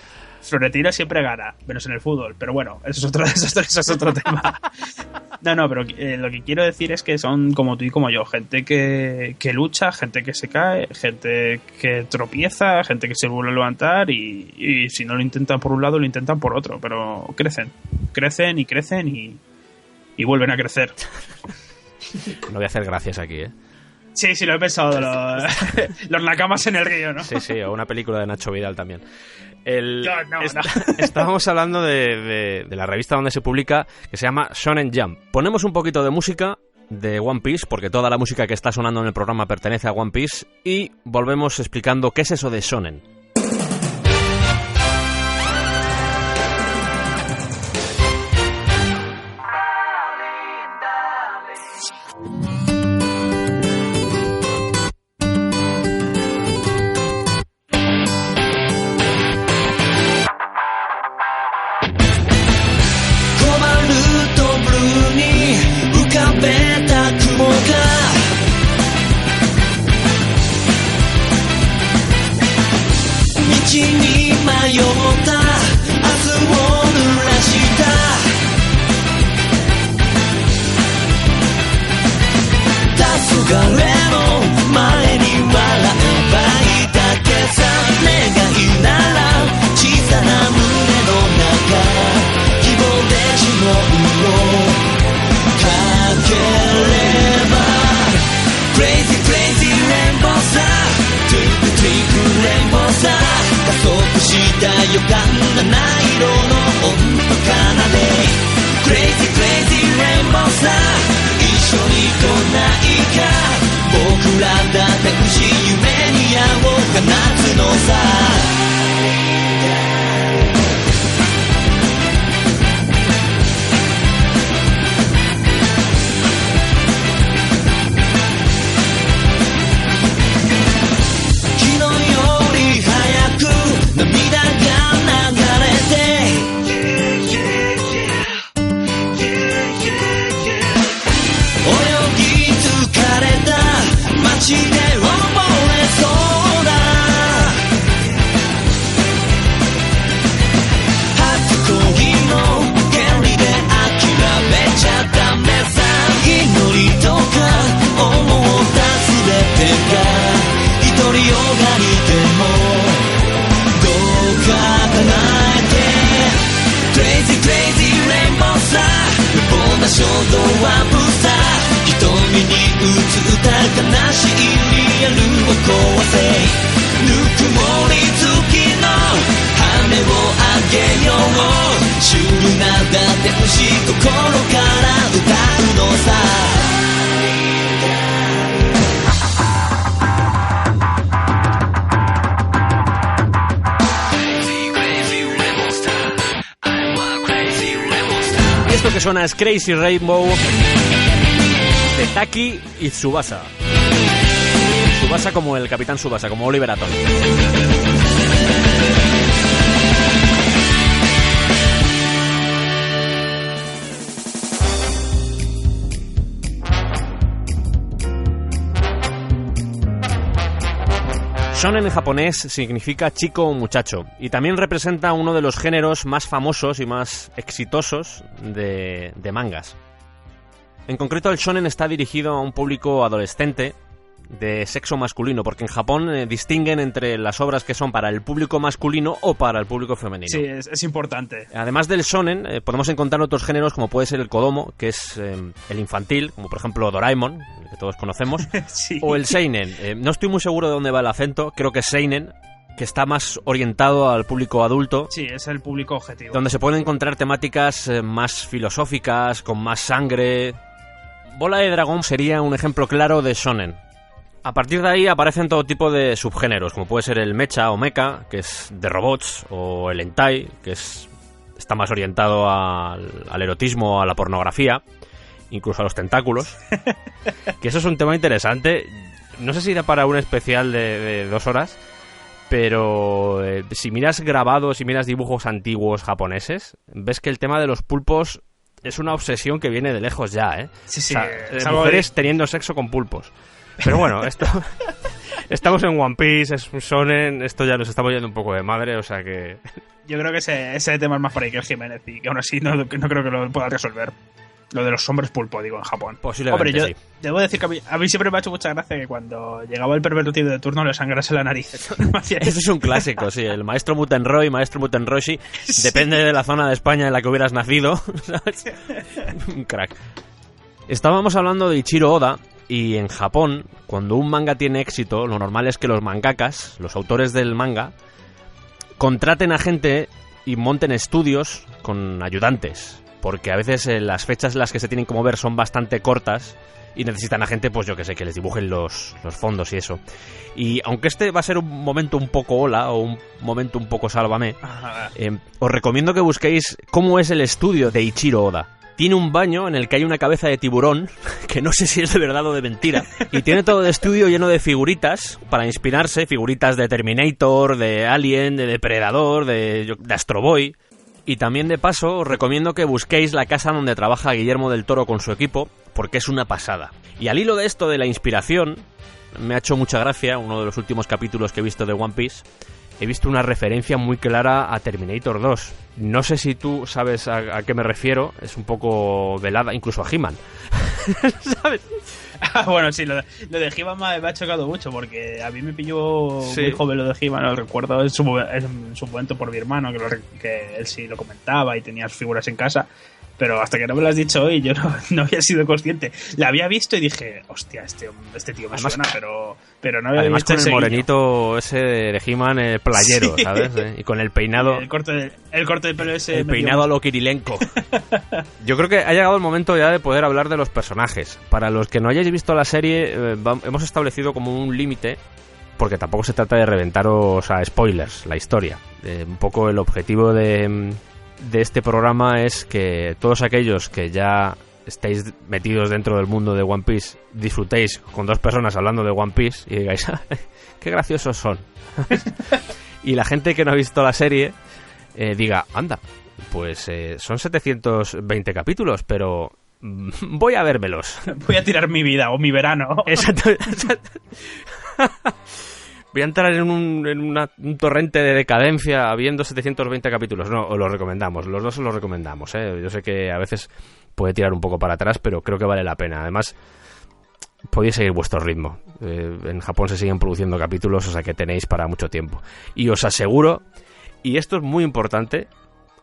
Florentino siempre gana, menos en el fútbol. Pero bueno, eso es otro tema. No, pero lo que quiero decir es que son como tú y como yo. Gente que lucha, gente que se cae, gente que tropieza, gente que se vuelve a levantar y si no lo intentan por un lado, lo intentan por otro. Pero crecen y vuelven a crecer. No voy a hacer gracias aquí, ¿eh? Sí, lo he pensado. Los nakamas en el río, ¿no? Sí, o una película de Nacho Vidal también. No. Estábamos hablando de la revista donde se publica, que se llama Shonen Jump. Ponemos un poquito de música de One Piece, porque toda la música que está sonando en el programa pertenece a One Piece, y volvemos explicando qué es eso de shonen. Esto que suena es Crazy Rainbow de Taki y Tsubasa. Tsubasa como el Capitán Tsubasa, como Oliver Atom. Shonen en japonés significa chico o muchacho y también representa uno de los géneros más famosos y más exitosos de mangas. En concreto, el shonen está dirigido a un público adolescente de sexo masculino, porque en Japón distinguen entre las obras que son para el público masculino o para el público femenino. Sí, es importante. Además del shonen, podemos encontrar otros géneros como puede ser el kodomo, que es el infantil, como por ejemplo Doraemon, que todos conocemos, Sí. o el seinen. No estoy muy seguro de dónde va el acento, creo que es seinen, que está más orientado al público adulto. Sí, es el público objetivo. Donde se pueden encontrar temáticas más filosóficas, con más sangre. Bola de Dragón sería un ejemplo claro de shonen. A partir de ahí aparecen todo tipo de subgéneros, como puede ser el mecha o mecha, que es de robots, o el hentai, que está más orientado al erotismo, a la pornografía, incluso a los tentáculos. Que eso es un tema interesante. No sé si da para un especial de 2 horas, pero si miras grabados, si miras dibujos antiguos japoneses, ves que el tema de los pulpos es una obsesión que viene de lejos ya, ¿eh? Sí, O sea, mujeres teniendo sexo con pulpos. Pero bueno, esto estamos en One Piece, es un shonen, esto ya nos estamos yendo un poco de madre, o sea que... Yo creo que ese tema es más para Iker Jiménez y que aún así no creo que lo pueda resolver. Lo de los hombres pulpo, digo, en Japón. Posiblemente. Hombre, yo sí. debo decir que a mí siempre me ha hecho mucha gracia que cuando llegaba el pervertido de turno le sangrase la nariz. Eso es un clásico, sí. El maestro Mutenroy, maestro Mutenroshi, sí. Depende de la zona de España en la que hubieras nacido, ¿sabes? Un crack. Estábamos hablando de Ichiro Oda, y en Japón, cuando un manga tiene éxito, lo normal es que los mangakas, los autores del manga, contraten a gente y monten estudios con ayudantes. Porque a veces las fechas en las que se tienen que mover son bastante cortas y necesitan a gente, pues yo que sé, que les dibujen los fondos y eso. Y aunque este va a ser un momento un poco hola o un momento un poco sálvame, os recomiendo que busquéis cómo es el estudio de Ichiro Oda. Tiene un baño en el que hay una cabeza de tiburón, que no sé si es de verdad o de mentira, y tiene todo el estudio lleno de figuritas para inspirarse, figuritas de Terminator, de Alien, de Depredador, de Astro Boy. Y también de paso os recomiendo que busquéis la casa donde trabaja Guillermo del Toro con su equipo, porque es una pasada. Y al hilo de esto de la inspiración, me ha hecho mucha gracia, uno de los últimos capítulos que he visto de One Piece, he visto una referencia muy clara a Terminator 2. No sé si tú sabes a qué me refiero, es un poco velada, incluso a He-Man. ¿Sabes? Bueno, sí, lo de He-Man me ha chocado mucho porque a mí me pilló muy joven lo de He-Man, lo recuerdo en su momento por mi hermano, que él sí lo comentaba y tenía sus figuras en casa. Pero hasta que no me lo has dicho hoy, yo no había sido consciente. La había visto y dije, hostia, este tío me además, suena, pero no había además visto con el morenito ese de He-Man playero, sí. ¿Sabes? Y con el peinado... El corte de pelo ese... El peinado a lo Kirilenko. Yo creo que ha llegado el momento ya de poder hablar de los personajes. Para los que no hayáis visto la serie, hemos establecido como un límite, porque tampoco se trata de reventaros a spoilers la historia. Un poco el objetivo de este programa es que todos aquellos que ya estéis metidos dentro del mundo de One Piece disfrutéis con 2 personas hablando de One Piece y digáis, qué graciosos son. Y la gente que no ha visto la serie diga, anda, pues son 720 capítulos, pero voy a vérmelos. Voy a tirar mi vida o mi verano. Exacto. Voy a entrar en un torrente de decadencia viendo 720 capítulos. No, os lo recomendamos. Los dos os lo recomendamos, ¿eh? Yo sé que a veces puede tirar un poco para atrás, pero creo que vale la pena. Además, podéis seguir vuestro ritmo. En Japón se siguen produciendo capítulos, o sea que tenéis para mucho tiempo. Y os aseguro, y esto es muy importante,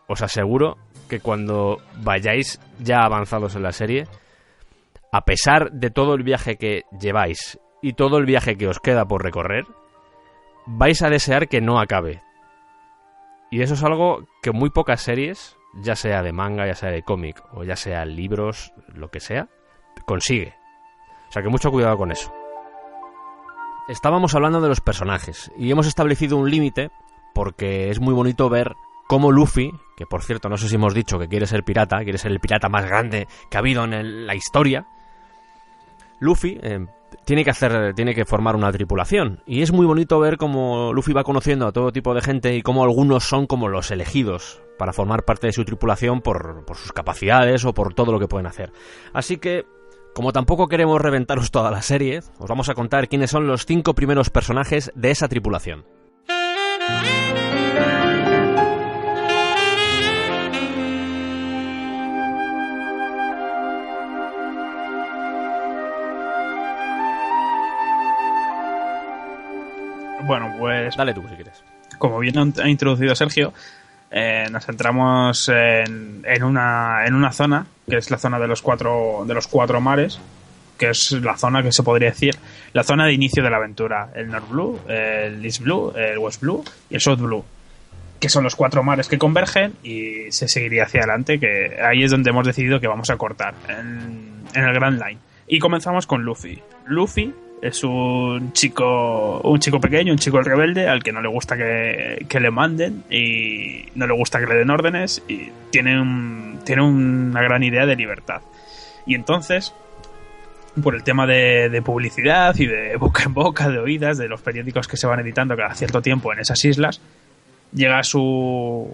os aseguro que cuando vayáis ya avanzados en la serie, a pesar de todo el viaje que lleváis y todo el viaje que os queda por recorrer, vais a desear que no acabe. Y eso es algo que muy pocas series, ya sea de manga, ya sea de cómic, o ya sea libros, lo que sea, consigue. O sea que mucho cuidado con eso. Estábamos hablando de los personajes, y hemos establecido un límite, porque es muy bonito ver cómo Luffy, que por cierto no sé si hemos dicho que quiere ser el pirata más grande que ha habido en la historia, Luffy tiene que formar una tripulación. Y es muy bonito ver cómo Luffy va conociendo a todo tipo de gente y cómo algunos son como los elegidos para formar parte de su tripulación por sus capacidades o por todo lo que pueden hacer. Así que, como tampoco queremos reventaros toda la serie, os vamos a contar quiénes son los 5 primeros personajes de esa tripulación. Bueno, pues... Dale tú, si quieres. Como bien ha introducido Sergio, nos centramos en una zona, que es la zona de los cuatro mares, que es la zona que se podría decir la zona de inicio de la aventura. El North Blue, el East Blue, el West Blue y el South Blue, que son los 4 mares que convergen y se seguiría hacia adelante, que ahí es donde hemos decidido que vamos a cortar, en el Grand Line. Y comenzamos con Luffy. Luffy es un chico pequeño, un chico rebelde al que no le gusta que le manden y no le gusta que le den órdenes, y tiene una gran idea de libertad. Y entonces, por el tema de publicidad y de boca en boca, de oídas, de los periódicos que se van editando cada cierto tiempo en esas islas, llega a su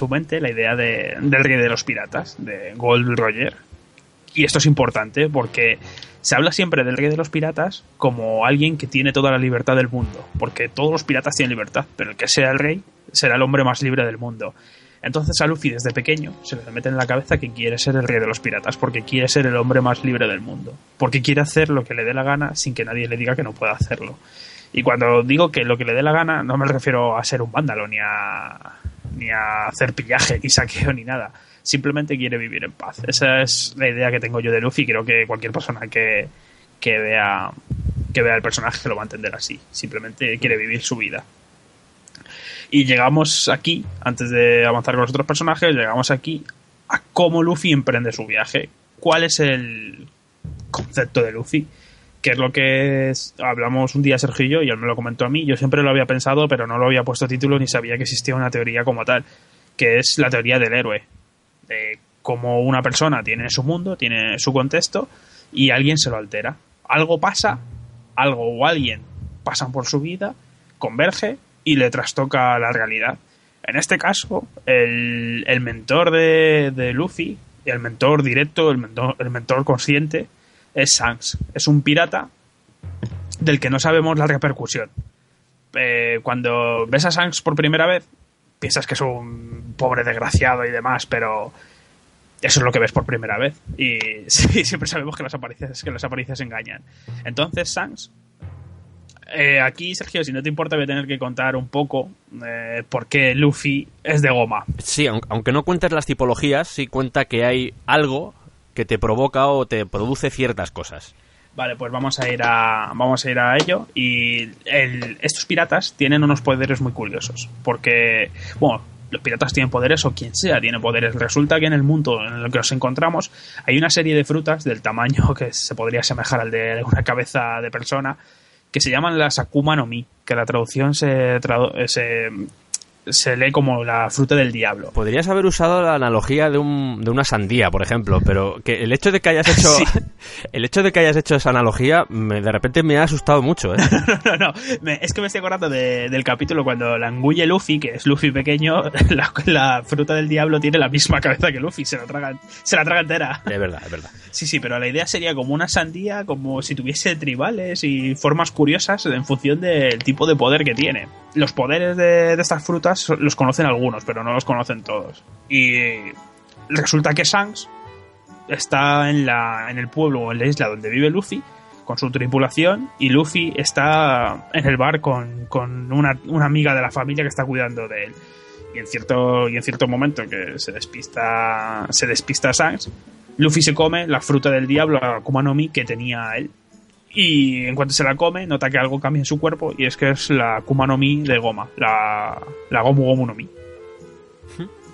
mente la idea del rey de los piratas, de Gold Roger. Y esto es importante porque se habla siempre del rey de los piratas como alguien que tiene toda la libertad del mundo, porque todos los piratas tienen libertad, pero el que sea el rey será el hombre más libre del mundo. Entonces a Luffy desde pequeño se le mete en la cabeza que quiere ser el rey de los piratas, porque quiere ser el hombre más libre del mundo, porque quiere hacer lo que le dé la gana sin que nadie le diga que no pueda hacerlo. Y cuando digo que lo que le dé la gana, no me refiero a ser un vándalo, ni a hacer pillaje, ni saqueo, ni nada. Simplemente quiere vivir en paz. Esa es la idea que tengo yo de Luffy. Creo que cualquier persona que vea el personaje lo va a entender así. Simplemente quiere vivir su vida. Y llegamos aquí, antes de avanzar con los otros personajes, llegamos aquí a cómo Luffy emprende su viaje. ¿Cuál es el concepto de Luffy? Que es lo que hablamos un día Sergio y yo, y él me lo comentó a mí. Yo siempre lo había pensado, pero no lo había puesto título ni sabía que existía una teoría como tal, que es la teoría del héroe. De cómo una persona tiene su mundo, tiene su contexto, y alguien se lo altera. Algo pasa, algo o alguien pasan por su vida, converge y le trastoca la realidad. En este caso, el mentor de Luffy, el mentor directo, el mentor consciente, es Shanks. Es un pirata del que no sabemos la repercusión. Cuando ves a Shanks por primera vez, piensas que es un pobre desgraciado y demás, pero eso es lo que ves por primera vez. Y sí, siempre sabemos que las apariencias engañan. Entonces Shanks, aquí Sergio, si no te importa, voy a tener que contar un poco por qué Luffy es de goma. Sí, aunque no cuentes las tipologías, sí cuenta que hay algo que te provoca o te produce ciertas cosas. Vale, pues vamos a ir a ello. Y estos piratas tienen unos poderes muy curiosos, porque, bueno, los piratas tienen poderes, o quien sea tiene poderes. Resulta que en el mundo en el que nos encontramos hay una serie de frutas del tamaño que se podría asemejar al de una cabeza de persona, que se llaman las Akuma no Mi, que la traducción se lee como la fruta del diablo. Podrías haber usado la analogía de una sandía, por ejemplo, pero que el hecho de que hayas hecho sí. El hecho de que hayas hecho esa analogía de repente me ha asustado mucho, ¿eh? No. Es que me estoy acordando del capítulo cuando la engulle Luffy, que es Luffy pequeño. La fruta del diablo tiene la misma cabeza que Luffy, se la traga entera. Es verdad. Sí, pero la idea sería como una sandía, como si tuviese tribales y formas curiosas en función del tipo de poder que tiene. Los poderes de estas frutas los conocen algunos, pero no los conocen todos. Y resulta que Shanks está en el pueblo o en la isla donde vive Luffy con su tripulación, y Luffy está en el bar con una amiga de la familia que está cuidando de él. Y en cierto momento que se despista Shanks, Luffy se come la fruta del diablo, la Akuma no Mi, que tenía él. Y en cuanto se la come, nota que algo cambia en su cuerpo, y es que es la Akuma no Mi de goma, la Gomu Gomu no Mi.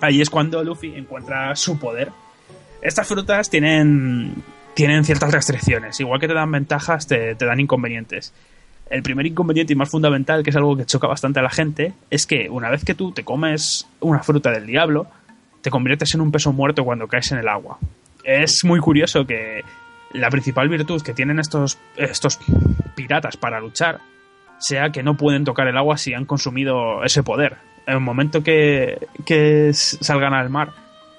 Ahí es cuando Luffy encuentra su poder. Estas frutas tienen ciertas restricciones. Igual que te dan ventajas, te dan inconvenientes. El primer inconveniente y más fundamental, que es algo que choca bastante a la gente, es que una vez que tú te comes una fruta del diablo, te conviertes en un peso muerto cuando caes en el agua. Es muy curioso que la principal virtud que tienen estos piratas para luchar sea que no pueden tocar el agua si han consumido ese poder. En el momento que salgan al mar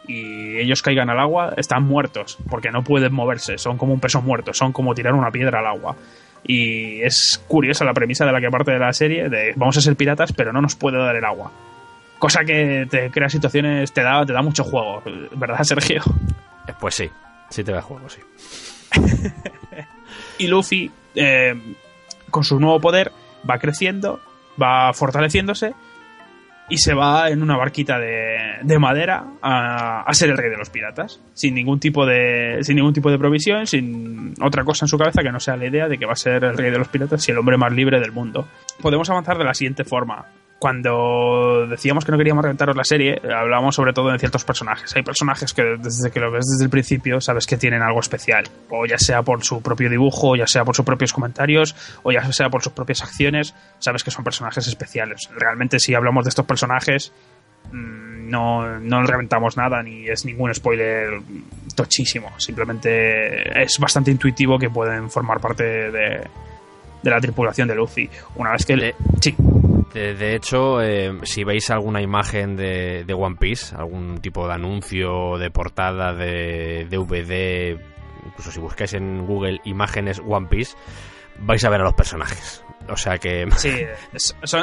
y ellos caigan al agua, están muertos, porque no pueden moverse, son como un peso muerto, son como tirar una piedra al agua. Y es curiosa la premisa de la que parte de la serie, de vamos a ser piratas, pero no nos puede dar el agua. Cosa que te crea situaciones, te da mucho juego, ¿verdad, Sergio? Pues sí te da juego, sí. Y Luffy, con su nuevo poder, va creciendo, va fortaleciéndose y se va en una barquita de madera a ser el rey de los piratas, sin ningún tipo de provisión, sin otra cosa en su cabeza que no sea la idea de que va a ser el rey de los piratas y el hombre más libre del mundo. Podemos avanzar de la siguiente forma. Cuando decíamos que no queríamos reventaros la serie, hablábamos sobre todo de ciertos personajes. Hay personajes que desde que lo ves desde el principio sabes que tienen algo especial, o ya sea por su propio dibujo, o ya sea por sus propios comentarios, o ya sea por sus propias acciones, sabes que son personajes especiales. Realmente, si hablamos de estos personajes, no reventamos nada, ni es ningún spoiler tochísimo. Simplemente es bastante intuitivo que pueden formar parte de la tripulación de Luffy. Una vez que... Sí. De hecho, si veis alguna imagen de One Piece, algún tipo de anuncio, de portada, de DVD, incluso si buscáis en Google imágenes One Piece, vais a ver a los personajes. O sea que... Sí,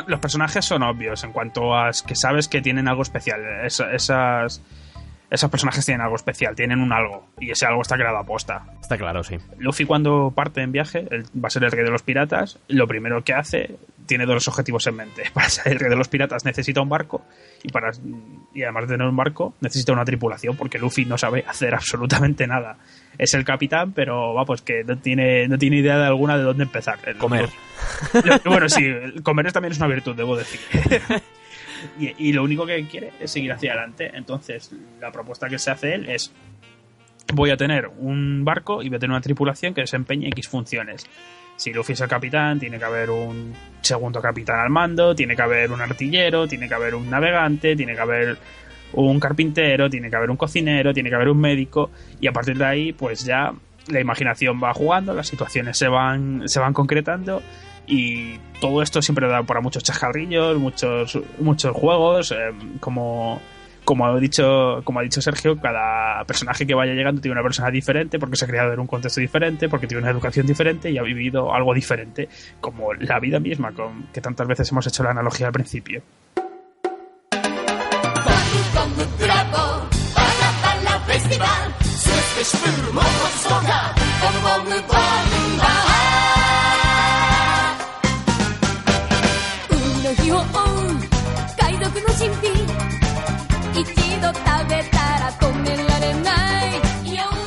los personajes son obvios en cuanto a que sabes que tienen algo especial. Esos personajes tienen algo especial, tienen un algo, y ese algo está creado a posta. Está claro, sí. Luffy, cuando parte en viaje, él va a ser el rey de los piratas. Lo primero que hace, tiene dos objetivos en mente. Para ser el rey de los piratas necesita un barco, y además de tener un barco, necesita una tripulación, porque Luffy no sabe hacer absolutamente nada. Es el capitán, pero pues que no tiene idea de alguna de dónde empezar. Comer. Bueno, sí, comer también es una virtud, debo decir. Y lo único que quiere es seguir hacia adelante. Entonces, la propuesta que se hace él es: voy a tener un barco y voy a tener una tripulación que desempeñe X funciones. Si Luffy es el capitán, tiene que haber un segundo capitán al mando, tiene que haber un artillero, tiene que haber un navegante, tiene que haber un carpintero, tiene que haber un cocinero, tiene que haber un médico, y a partir de ahí pues ya la imaginación va jugando, las situaciones se van concretando, y todo esto siempre da para muchos chascarrillos, muchos juegos. Como ha dicho Sergio, cada personaje que vaya llegando tiene una persona diferente, porque se ha criado en un contexto diferente, porque tiene una educación diferente y ha vivido algo diferente, como la vida misma, que tantas veces hemos hecho la analogía al principio.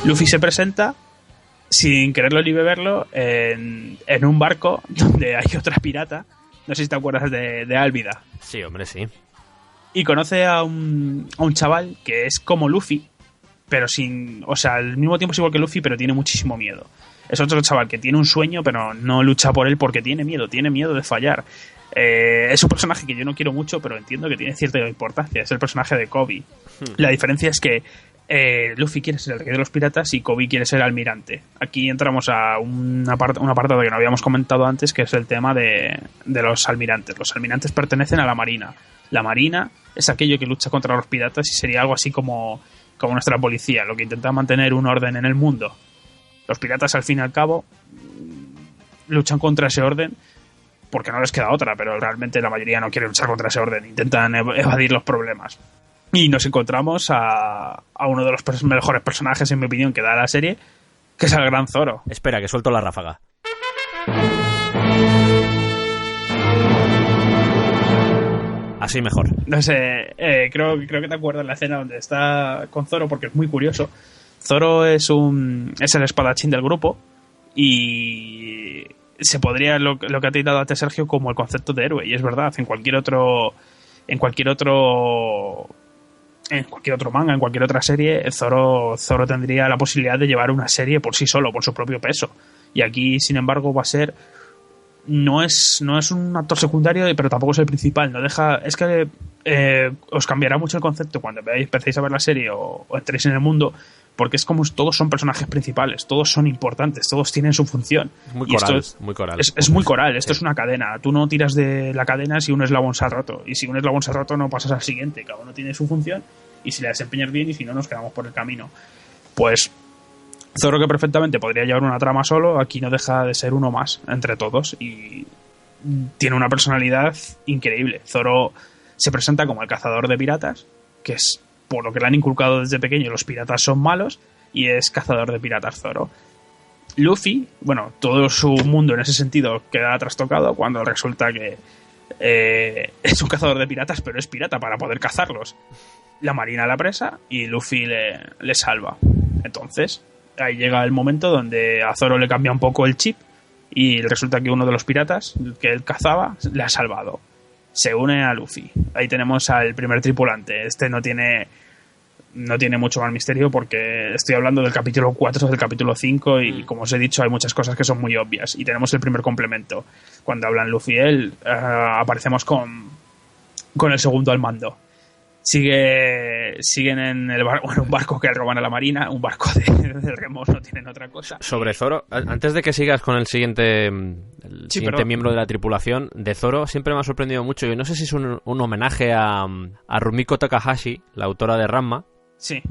Luffy se presenta, sin quererlo ni beberlo, en un barco donde hay otra pirata. No sé si te acuerdas de Álvida. Sí, hombre, sí. Y conoce a un chaval que es como Luffy, pero al mismo tiempo es igual que Luffy, pero tiene muchísimo miedo. Es otro chaval que tiene un sueño, pero no lucha por él porque tiene miedo de fallar. Es un personaje que yo no quiero mucho, pero entiendo que tiene cierta importancia. Es el personaje de Kobe. La diferencia es que Luffy quiere ser el rey de los piratas y Kobe quiere ser almirante. Aquí entramos a un apartado que no habíamos comentado antes, que es el tema de los almirantes. Los almirantes pertenecen a la marina. La marina es aquello que lucha contra los piratas y sería algo así como nuestra policía, lo que intenta mantener un orden en el mundo. Los piratas, al fin y al cabo, luchan contra ese orden porque no les queda otra, pero realmente la mayoría no quiere luchar contra ese orden, intentan evadir los problemas. Y nos encontramos a uno de los mejores personajes, en mi opinión, que da la serie, que es el Gran Zoro. Espera, que suelto la ráfaga. Así mejor. No sé, creo que te acuerdas de la escena donde está con Zoro, porque es muy curioso. Zoro es el espadachín del grupo, y se podría, lo que ha dado antes Sergio, como el concepto de héroe, y es verdad. En cualquier otro manga, en cualquier otra serie, Zoro tendría la posibilidad de llevar una serie por sí solo, por su propio peso. Y aquí, sin embargo, va a ser... No es un actor secundario, pero tampoco es el principal. Es que os cambiará mucho el concepto cuando empecéis a ver la serie o entréis en el mundo, porque es como todos son personajes principales, todos son importantes, todos tienen su función. Es muy coral, muy coral. Es muy coral, esto es una cadena. Tú no tiras de la cadena si un eslabón se ha roto, y si un eslabón se ha roto no pasas al siguiente. Cada uno tiene su función, y si la desempeñas bien, y si no, nos quedamos por el camino. Pues Zoro, que perfectamente podría llevar una trama solo, aquí no deja de ser uno más entre todos, y tiene una personalidad increíble. Zoro se presenta como el cazador de piratas, que es por lo que le han inculcado desde pequeño: los piratas son malos, y es cazador de piratas Zoro. Luffy, bueno, todo su mundo en ese sentido queda trastocado cuando resulta que es un cazador de piratas, pero es pirata para poder cazarlos. La marina la presa y Luffy le salva. Entonces, ahí llega el momento donde a Zoro le cambia un poco el chip y resulta que uno de los piratas que él cazaba le ha salvado. Se une a Luffy. Ahí tenemos al primer tripulante. Este no tiene mucho más misterio porque estoy hablando del capítulo 4 del capítulo 5 y como os he dicho hay muchas cosas que son muy obvias y tenemos el primer complemento. Cuando hablan Luffy y él aparecemos con el segundo al mando. Siguen en un barco que roban a la marina, un barco de remos, no tienen otra cosa. Sobre Zoro, antes de que sigas con el siguiente miembro de la tripulación, de Zoro siempre me ha sorprendido mucho. Yo no sé si es un homenaje a Rumiko Takahashi, la autora de Ranma. Sí.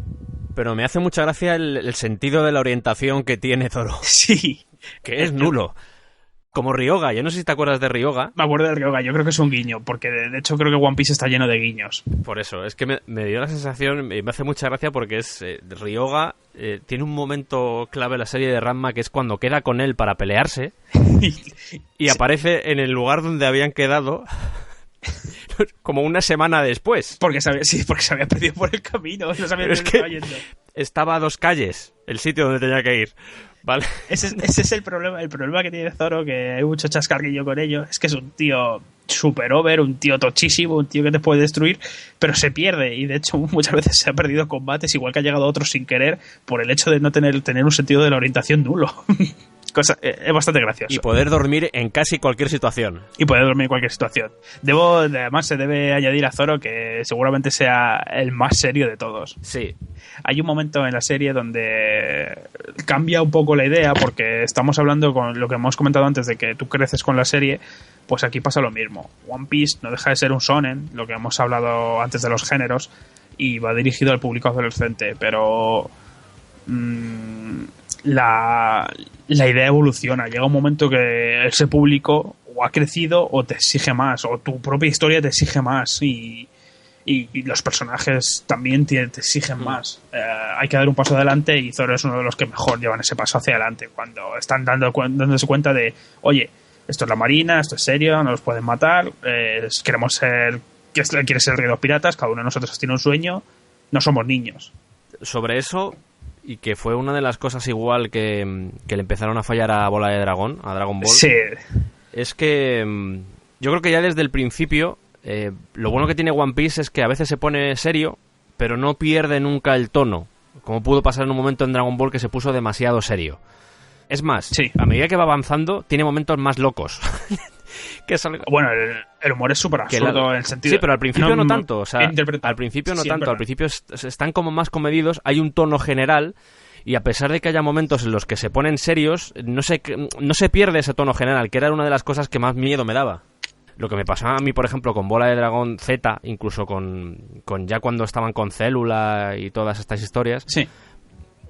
Pero me hace mucha gracia el sentido de la orientación que tiene Zoro. Sí. Que es nulo. Como Ryoga, yo no sé si te acuerdas de Ryoga. Me acuerdo de Ryoga, yo creo que es un guiño, porque de hecho creo que One Piece está lleno de guiños. Por eso, es que me dio la sensación, y me hace mucha gracia porque es Ryoga tiene un momento clave en la serie de Ranma que es cuando queda con él para pelearse y aparece en el lugar donde habían quedado como una semana después. Porque se había perdido por el camino, no sabía dónde estaba yendo. Estaba a 2 calles, el sitio donde tenía que ir. ¿Vale? Ese es el problema que tiene Zoro, que hay mucho chascarrillo con ello, es que es un tío super over, un tío tochísimo, un tío que te puede destruir, pero se pierde y de hecho muchas veces se ha perdido combates, igual que ha llegado otros sin querer por el hecho de no tener un sentido de la orientación nulo. Es bastante gracioso. Y poder dormir en casi cualquier situación. Además se debe añadir a Zoro que seguramente sea el más serio de todos. Sí. Hay un momento en la serie donde cambia un poco la idea, porque estamos hablando con lo que hemos comentado antes de que tú creces con la serie, pues aquí pasa lo mismo. One Piece no deja de ser un shonen, lo que hemos hablado antes de los géneros, y va dirigido al público adolescente, pero la idea evoluciona. Llega un momento que ese público o ha crecido o te exige más, o tu propia historia te exige más y los personajes también te exigen más. Hay que dar un paso adelante y Zoro es uno de los que mejor llevan ese paso hacia adelante cuando están dándose cuenta de, oye, esto es la marina, esto es serio, no los pueden matar, queremos ser, quiere ser el rey de los piratas, cada uno de nosotros tiene un sueño, no somos niños. Sobre eso, y que fue una de las cosas igual que le empezaron a fallar a Bola de Dragón, a Dragon Ball, sí, es que yo creo que ya desde el principio lo bueno que tiene One Piece es que a veces se pone serio, pero no pierde nunca el tono, como pudo pasar en un momento en Dragon Ball que se puso demasiado serio. Es más, sí, a medida que va avanzando tiene momentos más locos. Bueno, el humor es súper absurdo en el sentido... Sí, pero al principio no tanto, o sea, al principio no sí, tanto, al principio están como más comedidos, hay un tono general y a pesar de que haya momentos en los que se ponen serios, no se pierde ese tono general, que era una de las cosas que más miedo me daba. Lo que me pasaba a mí, por ejemplo, con Bola de Dragón Z, incluso con ya cuando estaban con Célula y todas estas historias, sí,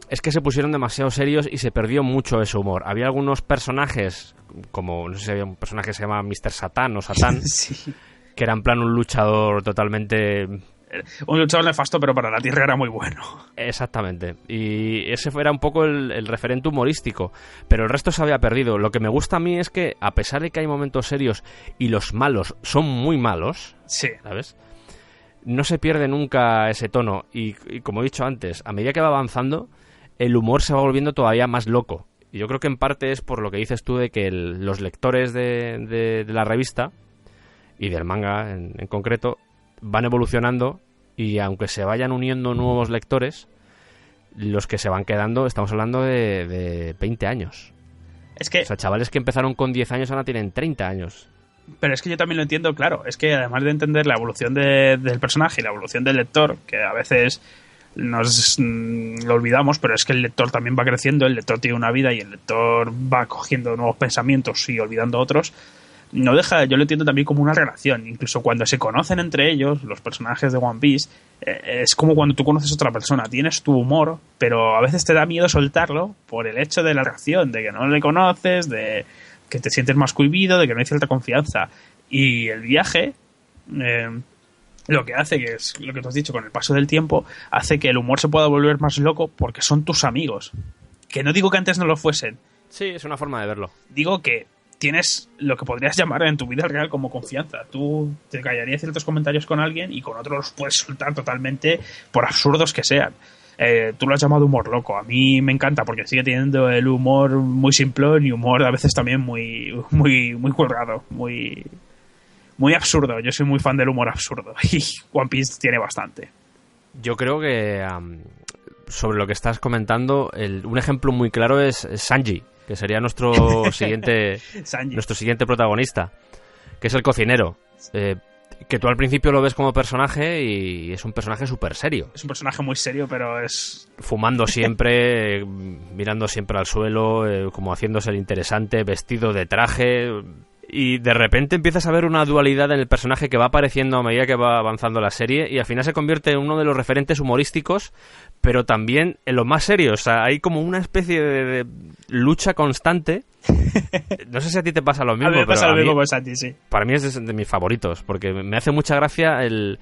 es que se pusieron demasiado serios y se perdió mucho ese humor. Había algunos personajes, como, no sé si había un personaje que se llama Mr. Satán o Satán, sí, que era en plan un luchador totalmente... Un luchador nefasto, pero para la Tierra era muy bueno. Exactamente. Y ese era un poco el referente humorístico. Pero el resto se había perdido. Lo que me gusta a mí es que, a pesar de que hay momentos serios y los malos son muy malos, sí, ¿sabes? No se pierde nunca ese tono. Y como he dicho antes, a medida que va avanzando, el humor se va volviendo todavía más loco. Y yo creo que en parte es por lo que dices tú de que los lectores de la revista y del manga en concreto van evolucionando y aunque se vayan uniendo nuevos lectores, los que se van quedando, estamos hablando de 20 años. Es que... O sea, chavales que empezaron con 10 años ahora tienen 30 años. Pero es que yo también lo entiendo, claro. Es que además de entender la evolución del personaje y la evolución del lector, que a veces lo olvidamos, pero es que el lector también va creciendo, el lector tiene una vida y el lector va cogiendo nuevos pensamientos y olvidando otros. No deja, yo lo entiendo también como una relación. Incluso cuando se conocen entre ellos, los personajes de One Piece, es como cuando tú conoces a otra persona. Tienes tu humor, pero a veces te da miedo soltarlo por el hecho de la reacción, de que no le conoces, de que te sientes más cohibido, de que no hay cierta confianza. Y el viaje, lo que hace, que es lo que tú has dicho, con el paso del tiempo, hace que el humor se pueda volver más loco porque son tus amigos. Que no digo que antes no lo fuesen. Sí, es una forma de verlo. Digo que tienes lo que podrías llamar en tu vida real como confianza. Tú te callarías ciertos comentarios con alguien y con otros los puedes soltar totalmente, por absurdos que sean. Tú lo has llamado humor loco. A mí me encanta porque sigue teniendo el humor muy simplón y humor a veces también muy currado, muy absurdo. Yo soy muy fan del humor absurdo y One Piece tiene bastante. Yo creo que sobre lo que estás comentando, un ejemplo muy claro es Sanji, que sería nuestro siguiente protagonista, que es el cocinero. Que tú al principio lo ves como personaje y es un personaje súper serio. Es un personaje muy serio, pero es... Fumando siempre, mirando siempre al suelo, como haciéndose el interesante, vestido de traje... Y de repente empiezas a ver una dualidad en el personaje que va apareciendo a medida que va avanzando la serie y al final se convierte en uno de los referentes humorísticos, pero también en lo más serio. O sea, hay como una especie de lucha constante. No sé si a ti te pasa lo mismo. A mí me pasa pero lo mismo con Sanji, sí. Para mí es de mis favoritos, porque me hace mucha gracia el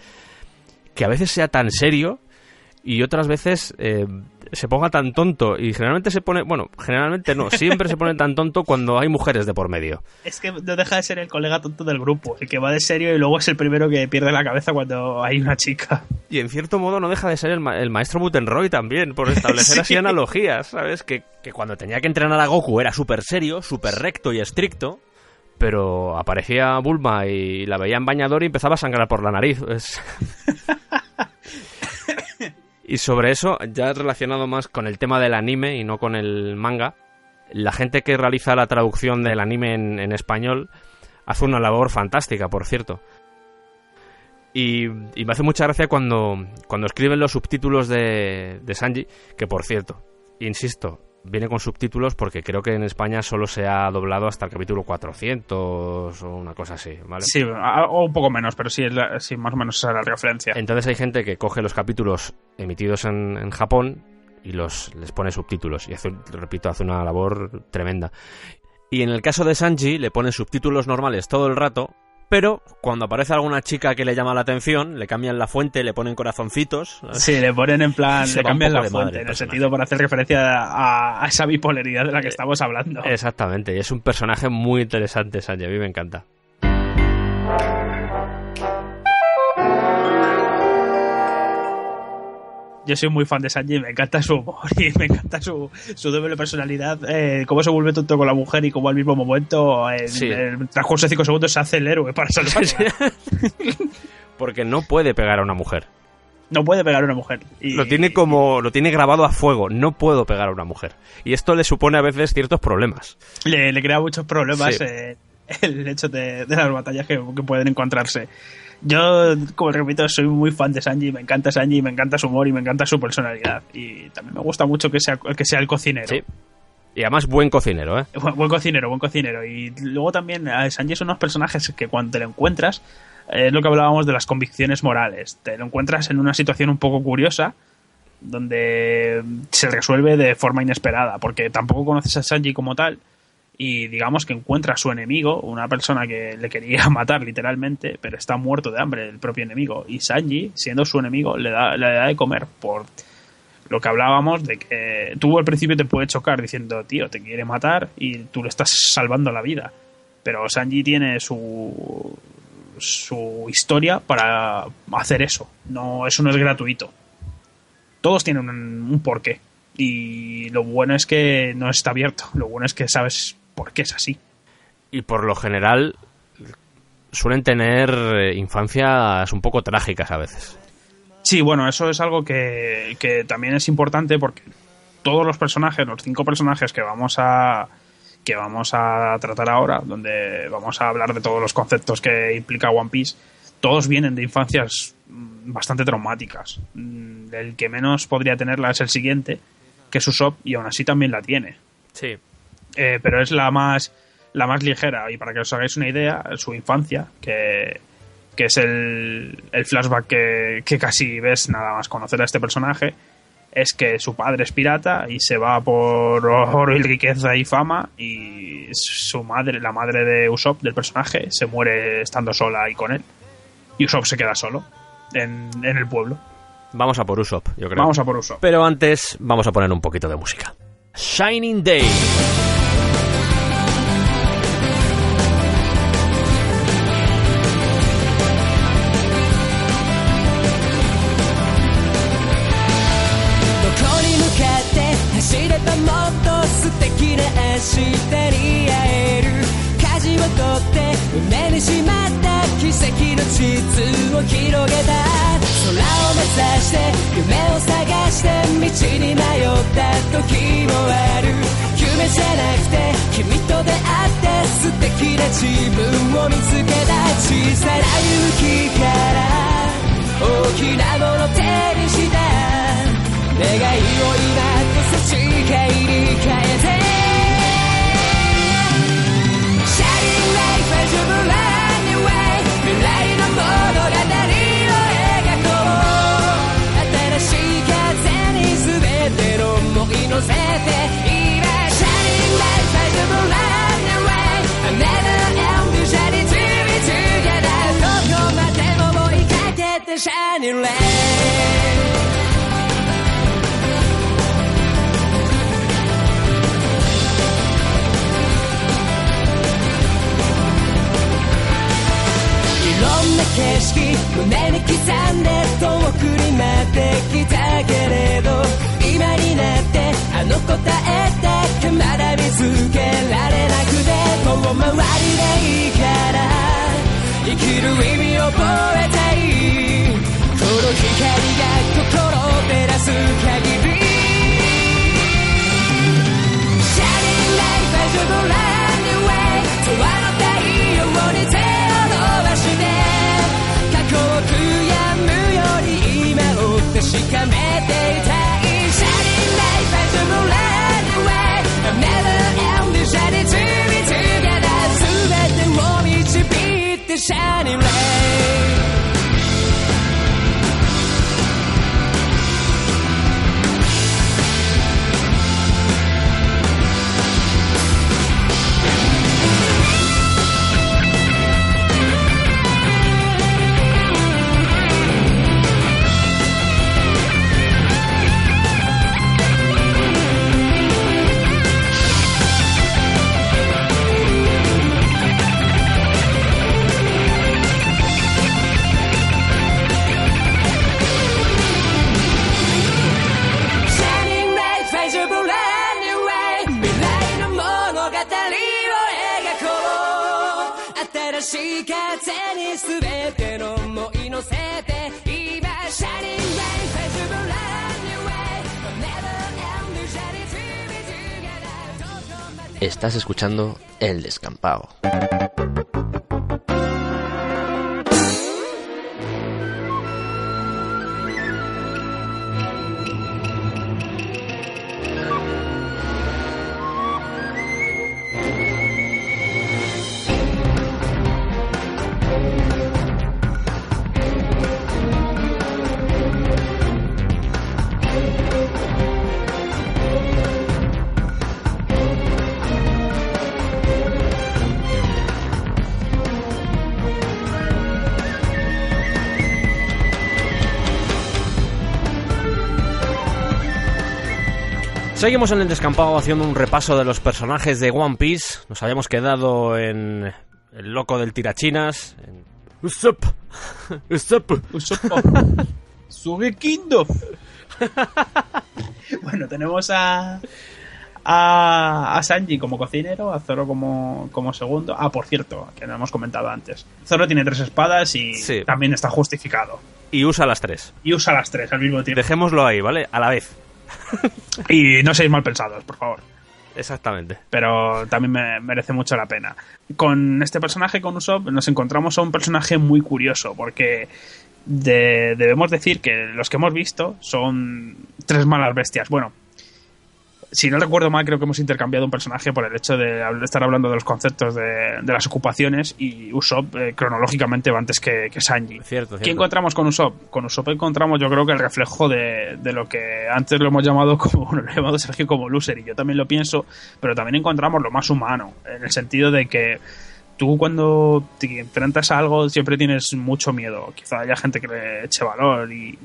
que a veces sea tan serio y otras veces se ponga tan tonto. Y generalmente se pone... Bueno, generalmente no. Siempre se pone tan tonto cuando hay mujeres de por medio. Es que no deja de ser el colega tonto del grupo. El que va de serio y luego es el primero que pierde la cabeza cuando hay una chica. Y en cierto modo no deja de ser el maestro Butenroy también, por establecer Sí. así analogías, ¿sabes? Que cuando tenía que entrenar a Goku era súper serio, súper recto y estricto, pero aparecía Bulma y la veía en bañador y empezaba a sangrar por la nariz. Y sobre eso, ya relacionado más con el tema del anime y no con el manga, la gente que realiza la traducción del anime en español hace una labor fantástica, por cierto. Y me hace mucha gracia cuando escriben los subtítulos de Sanji, que por cierto, insisto, viene con subtítulos porque creo que en España solo se ha doblado hasta el capítulo 400 o una cosa así, ¿vale? Sí, o un poco menos, pero sí, sí más o menos esa es la referencia. Entonces hay gente que coge los capítulos emitidos en Japón y les pone subtítulos y hace una labor tremenda. Y en el caso de Sanji le ponen subtítulos normales todo el rato, pero cuando aparece alguna chica que le llama la atención, le cambian la fuente, le ponen corazoncitos. Sí, le ponen en plan, Se le va un cambian poco la de madre fuente, el en el personaje. sentido para hacer referencia a esa bipolaridad de la que estamos hablando. Exactamente, y es un personaje muy interesante, Sanji, a mí me encanta. Yo soy muy fan de Sanji, me encanta su humor y me encanta su doble personalidad, cómo se vuelve tonto con la mujer y cómo al mismo momento, Sí. en el transcurso de 5 segundos, se hace el héroe para salvarla. Porque no puede pegar a una mujer. No puede pegar a una mujer. Y, Lo tiene grabado a fuego. No puedo pegar a una mujer. Y esto le supone a veces ciertos problemas. le crea muchos problemas Sí. el hecho de las batallas que pueden encontrarse. Yo, como repito, soy muy fan de Sanji, me encanta su humor y me encanta su personalidad. Y también me gusta mucho que sea el cocinero. Sí. Y además buen cocinero, ¿eh? Buen cocinero. Y luego también Sanji es unos personajes que cuando te lo encuentras, es lo que hablábamos de las convicciones morales. Te lo encuentras en una situación un poco curiosa, donde se resuelve de forma inesperada, porque tampoco conoces a Sanji como tal, y digamos que encuentra a su enemigo, una persona que le quería matar literalmente, pero está muerto de hambre el propio enemigo, y Sanji, siendo su enemigo, le da de comer por lo que hablábamos de que tú al principio te puede chocar diciendo, tío, te quiere matar y tú le estás salvando la vida, pero Sanji tiene su historia para hacer eso. Eso no es gratuito. Todos tienen un porqué. Y lo bueno es que no está abierto. Lo bueno es que sabes por qué es así. Y por lo general suelen tener infancias un poco trágicas a veces. Sí, bueno, eso es algo que también es importante porque todos los personajes, los 5 personajes que vamos a tratar ahora, donde vamos a hablar de todos los conceptos que implica One Piece, todos vienen de infancias bastante traumáticas. El que menos podría tenerla es el siguiente, que es Usopp, y aún así también la tiene. Sí. Pero es la más ligera, y para que os hagáis una idea, su infancia, que es el flashback que casi ves nada más conocer a este personaje, es que su padre es pirata y se va por oro y riqueza y fama, y su madre, la madre de Usopp, del personaje, se muere estando sola ahí con él, y Usopp se queda solo en el pueblo. Vamos a por Usopp, yo creo. Vamos a por Usopp. Pero antes vamos a poner un poquito de música. Shining Day. 明日に会える舵を取って胸にしまった奇跡の地図を広げた空を目指して夢を探して道に迷った時もある夢じゃなくて君と出会って素敵な自分を見つけた小さな勇気から大きなもの手にした願いを今こそ誓いに変えて Shining light as you run away 未来の物語を描こう新しい風に全ての想い乗せて今 Shining light as you run away I never end the journey to be together どこまでも追いかけて Shining lightいろんな景色胸に刻んで遠くになってきたけれど今になってあの答えだけまだ見つけられなくて遠回りでいいから生きる意味を覚えたいこの光が心を照らす限り Shining light as you run away 永遠の太陽に手を伸ばして過去を悔やむより今を確かめていたい Shining light as you run away I never end the journey to be together 全てを導いて Shining light新しい風に全ての想い乗せて今 Shining light as you run away never end the journey to be together Estás escuchando El Descampado. Seguimos en El Descampado haciendo un repaso de los personajes de One Piece. Nos habíamos quedado en el loco del tirachinas, en Usopp. Sugekindo. Bueno, tenemos a Sanji como cocinero, a Zoro como segundo. Ah, por cierto, que no hemos comentado antes. Zoro tiene 3 espadas y sí, también está justificado. Y usa las 3. Y usa las 3 al mismo tiempo. Dejémoslo ahí, ¿vale? A la vez. Y no seáis mal pensados, por favor. Exactamente. Pero también me merece mucho la pena. Con este personaje, con Usopp, nos encontramos a un personaje muy curioso, porque debemos decir que los que hemos visto son 3 malas bestias. Bueno, si no recuerdo mal, creo que hemos intercambiado un personaje por el hecho de estar hablando de los conceptos de las ocupaciones, y Usopp cronológicamente va antes que Sanji. Cierto. ¿Qué encontramos con Usopp? Con Usopp encontramos, yo creo, que el reflejo de lo que antes lo hemos llamado Sergio como loser, y yo también lo pienso, pero también encontramos lo más humano, en el sentido de que tú cuando te enfrentas a algo siempre tienes mucho miedo. Quizá haya gente que le eche valor y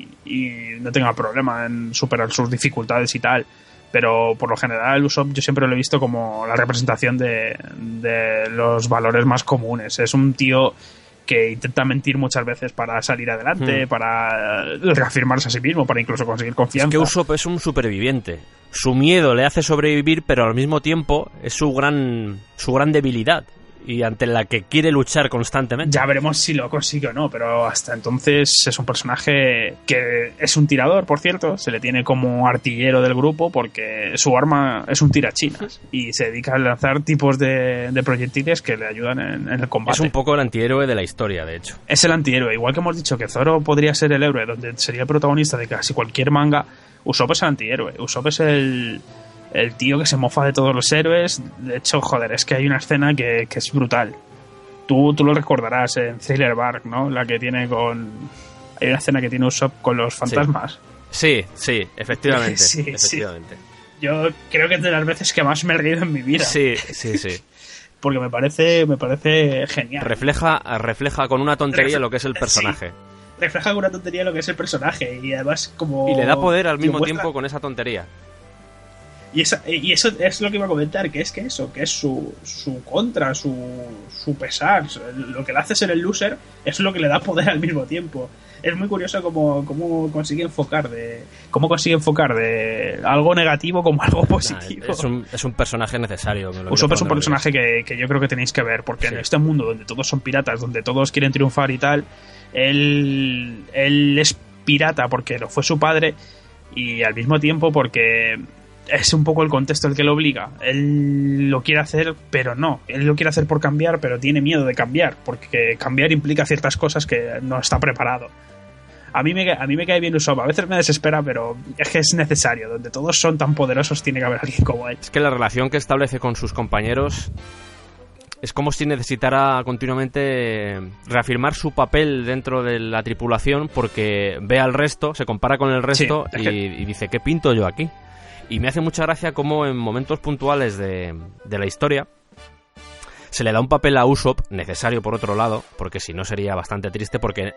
no tenga problema en superar sus dificultades y tal, pero por lo general Usopp yo siempre lo he visto como la representación de los valores más comunes. Es un tío que intenta mentir muchas veces para salir adelante, para reafirmarse a sí mismo, para incluso conseguir confianza. Es que Usopp es un superviviente. Su miedo le hace sobrevivir, pero al mismo tiempo es su gran debilidad y ante la que quiere luchar constantemente. Ya veremos si lo consigue o no, pero hasta entonces es un personaje que es un tirador, por cierto, se le tiene como artillero del grupo porque su arma es un tirachinas y se dedica a lanzar tipos de proyectiles que le ayudan en el combate. Es un poco el antihéroe de la historia, de hecho. Es el antihéroe, igual que hemos dicho que Zoro podría ser el héroe, donde sería el protagonista de casi cualquier manga. Usopp es el antihéroe, Usopp es el tío que se mofa de todos los héroes. De hecho, joder, es que hay una escena que es brutal. Tú lo recordarás en Thriller Bark, ¿no? La que tiene con... Hay una escena que tiene Usopp con los fantasmas. Sí, efectivamente. Sí. efectivamente. Yo creo que es de las veces que más me he reído en mi vida. Sí. Porque me parece genial. Refleja con una tontería lo que es el personaje. Sí. Refleja con una tontería lo que es el personaje y además como... Y le da poder al mismo tiempo con esa tontería. Y eso es lo que iba a comentar, que es su contra, su pesar. Lo que le haces en el loser es lo que le da poder al mismo tiempo. Es muy curioso cómo consigue enfocar de algo negativo como algo positivo. Es un personaje necesario. Usopp es un personaje que yo creo que tenéis que ver, porque en este mundo donde todos son piratas, donde todos quieren triunfar y tal, él es pirata porque lo fue su padre y al mismo tiempo porque es un poco el contexto el que lo obliga. Él lo quiere hacer, pero no. Él lo quiere hacer por cambiar, pero tiene miedo de cambiar, porque cambiar implica ciertas cosas que no está preparado. A mí me cae bien Usopp. A veces me desespera, pero es que es necesario. Donde todos son tan poderosos, tiene que haber alguien como él. Es que la relación que establece con sus compañeros es como si necesitara continuamente reafirmar su papel dentro de la tripulación, porque ve al resto, se compara con el resto y dice, ¿qué pinto yo aquí? Y me hace mucha gracia cómo en momentos puntuales de la historia se le da un papel a Usopp, necesario por otro lado, porque si no sería bastante triste, porque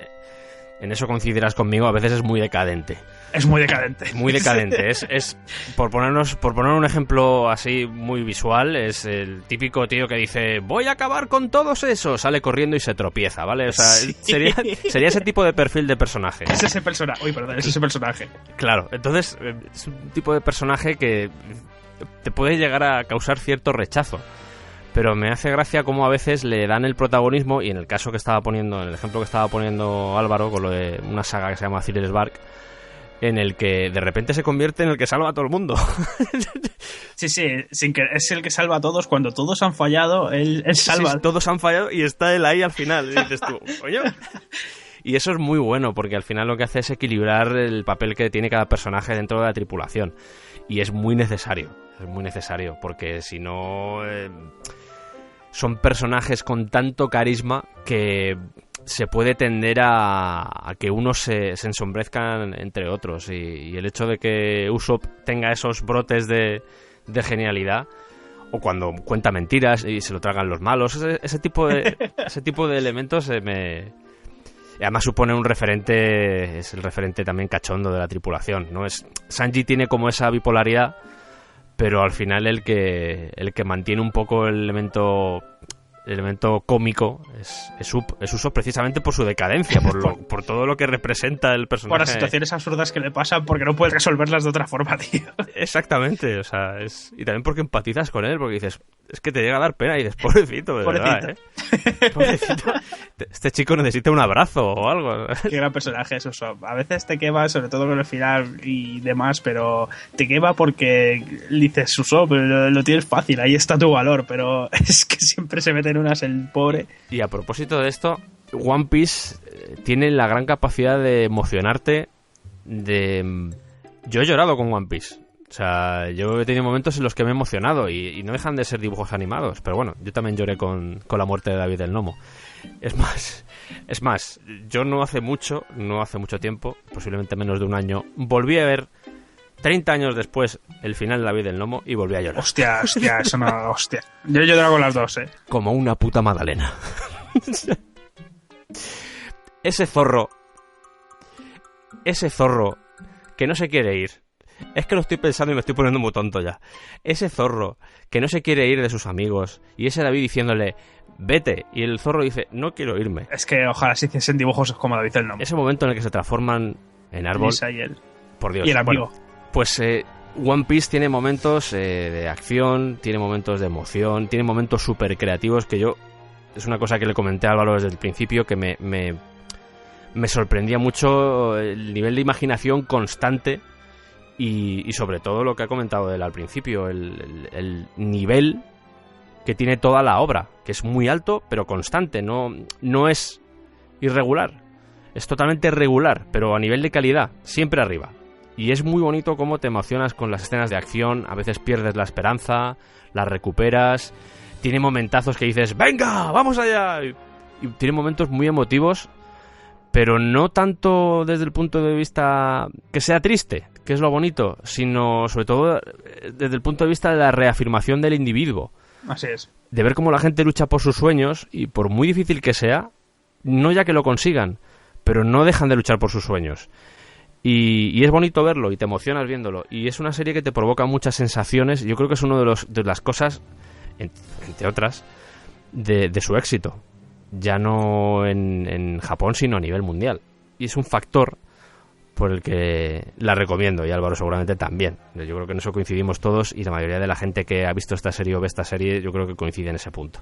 en eso coincidirás conmigo, a veces es muy decadente. Es muy decadente. Muy decadente. Es por poner un ejemplo así muy visual, es el típico tío que dice, voy a acabar con todos esos, sale corriendo y se tropieza, ¿vale? O sea, sí. sería ese tipo de perfil de personaje. Es ese personaje. Uy, perdón, es ese personaje. Claro, entonces es un tipo de personaje que te puede llegar a causar cierto rechazo. Pero me hace gracia cómo a veces le dan el protagonismo, y en el ejemplo que estaba poniendo Álvaro con lo de una saga que se llama Thriller Bark, en el que de repente se convierte en el que salva a todo el mundo. Sí, sin que es el que salva a todos. Cuando todos han fallado, él salva. Sí, todos han fallado y está él ahí al final. Y dices tú, oye. Y eso es muy bueno, porque al final lo que hace es equilibrar el papel que tiene cada personaje dentro de la tripulación. Y es muy necesario, porque si no... son personajes con tanto carisma que se puede tender a que unos se ensombrezcan entre otros, y el hecho de que Usopp tenga esos brotes de genialidad, o cuando cuenta mentiras y se lo tragan los malos, ese tipo de elementos además supone un referente, es el referente también cachondo de la tripulación, ¿no? Sanji tiene como esa bipolaridad, pero al final el que mantiene un poco el elemento cómico es Usopp, precisamente por su decadencia, por todo lo que representa el personaje. Por las situaciones absurdas que le pasan, porque no puedes resolverlas de otra forma, tío. Exactamente, o sea, y también porque empatizas con él, porque dices, es que te llega a dar pena y dices, pobrecito, de verdad, pobrecito. Este chico necesita un abrazo o algo. Qué gran personaje es Usopp. A veces te quema, sobre todo con el final y demás, pero te quema porque dices, Usopp, lo tienes fácil, ahí está tu valor, pero es que siempre se mete en unas el pobre. Y a propósito de esto, One Piece tiene la gran capacidad de emocionarte. Yo he llorado con One Piece. O sea, yo he tenido momentos en los que me he emocionado y no dejan de ser dibujos animados. Pero bueno, yo también lloré con la muerte de David el Nomo. Es más, yo no hace mucho tiempo, posiblemente menos de un año, volví a ver 30 años después el final de David el Nomo y volví a llorar. Hostia, eso no, hostia. Yo he llorado con las dos, Como una puta magdalena. Ese zorro que no se quiere ir, Es que lo estoy pensando y me estoy poniendo muy tonto ya. Ese zorro que no se quiere ir de sus amigos y ese David diciéndole, vete, y el zorro dice, no quiero irme. Es que ojalá se hiciesen dibujos como David el Gnomo. Ese momento en el que se transforman en árbol... Lisa y él. Por Dios. Y el amigo. Bueno, pues One Piece tiene momentos de acción, tiene momentos de emoción, tiene momentos súper creativos que yo... Es una cosa que le comenté a Álvaro desde el principio, que me sorprendía mucho el nivel de imaginación constante y sobre todo lo que ha comentado él al principio, el nivel que tiene toda la obra, que es muy alto pero constante, no es irregular, es totalmente regular, pero a nivel de calidad, siempre arriba. Y es muy bonito cómo te emocionas con las escenas de acción, a veces pierdes la esperanza, la recuperas, tiene momentazos que dices, ¡venga, vamos allá! Y tiene momentos muy emotivos, pero no tanto desde el punto de vista que sea triste, que es lo bonito, sino sobre todo desde el punto de vista de la reafirmación del individuo. Así es. De ver cómo la gente lucha por sus sueños y por muy difícil que sea, no ya que lo consigan, pero no dejan de luchar por sus sueños. Y es bonito verlo y te emocionas viéndolo. Y es una serie que te provoca muchas sensaciones. Yo creo que es una de las cosas, entre otras, de su éxito. Ya no en Japón, sino a nivel mundial. Y es un factor por el que la recomiendo, y Álvaro seguramente también. Yo creo que en eso coincidimos todos, y la mayoría de la gente que ha visto esta serie o ve esta serie, yo creo que coincide en ese punto.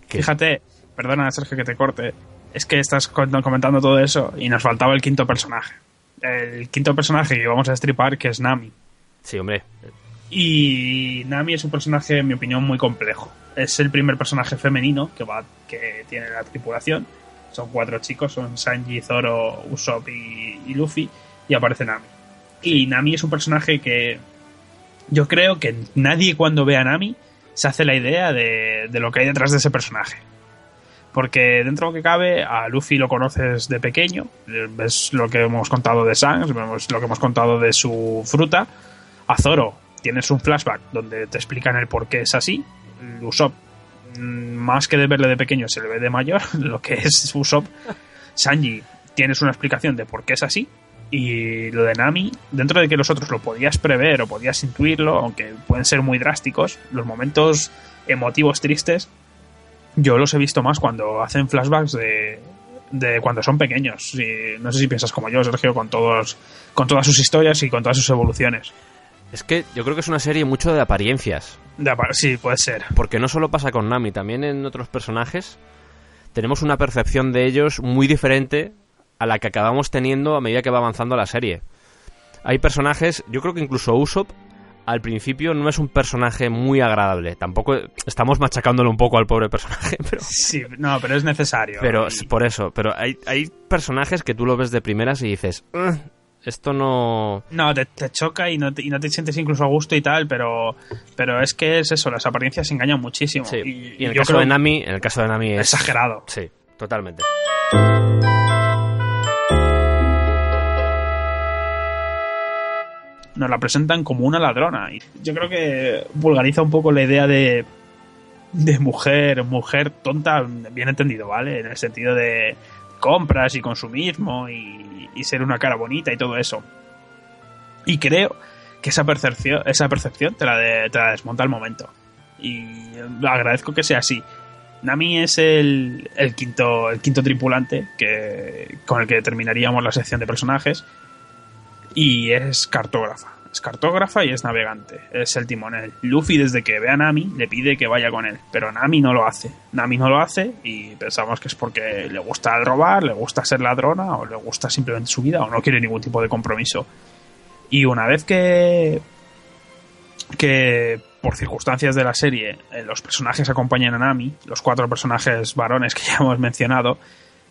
Fíjate, perdona Sergio que te corte, es que estás comentando todo eso y nos faltaba el quinto personaje. El quinto personaje que vamos a destripar, que es Nami. Sí, hombre. Y Nami es un personaje, en mi opinión, muy complejo. Es el primer personaje femenino que tiene la tripulación. Son 4 chicos, son Sanji, Zoro, Usopp y Luffy, y aparece Nami. Y Nami es un personaje que yo creo que nadie cuando ve a Nami se hace la idea de lo que hay detrás de ese personaje. Porque dentro de lo que cabe, a Luffy lo conoces de pequeño, ves lo que hemos contado de Shanks, vemos lo que hemos contado de su fruta. A Zoro tienes un flashback donde te explican el por qué es así. Usopp, más que de verle de pequeño, se le ve de mayor, lo que es Usopp. Sanji, tienes una explicación de por qué es así. Y lo de Nami, dentro de que los otros lo podías prever o podías intuirlo, aunque pueden ser muy drásticos, los momentos emotivos tristes, yo los he visto más cuando hacen flashbacks de cuando son pequeños. Y no sé si piensas como yo, Sergio, con todas sus historias y con todas sus evoluciones. Es que yo creo que es una serie mucho de apariencias. Sí, puede ser. Porque no solo pasa con Nami, también en otros personajes tenemos una percepción de ellos muy diferente a la que acabamos teniendo a medida que va avanzando la serie. Hay personajes, yo creo que incluso Usopp al principio no es un personaje muy agradable. Tampoco estamos machacándolo un poco al pobre personaje, pero... Sí, no, pero es necesario. Pero por eso, pero hay personajes que tú lo ves de primeras y dices, esto no... No, te choca y no te sientes incluso a gusto y tal, pero es que es eso, las apariencias engañan muchísimo. Sí. Y en el caso de Nami es... exagerado. Sí, totalmente. Nos la presentan como una ladrona. Y yo creo que vulgariza un poco la idea de mujer tonta, bien entendido, ¿vale? En el sentido de compras y consumismo y ser una cara bonita y todo eso. Y creo que esa percepción te la desmonta al momento. Y agradezco que sea así. Nami es el quinto tripulante con el que terminaríamos la sección de personajes. Y es cartógrafa. Es cartógrafa y es navegante. Es el timonel. Luffy, desde que ve a Nami, le pide que vaya con él. Pero Nami no lo hace. Nami no lo hace y pensamos que es porque le gusta robar, le gusta ser ladrona o le gusta simplemente su vida o no quiere ningún tipo de compromiso. Y una vez que por circunstancias de la serie los personajes acompañan a Nami, los 4 personajes varones que ya hemos mencionado,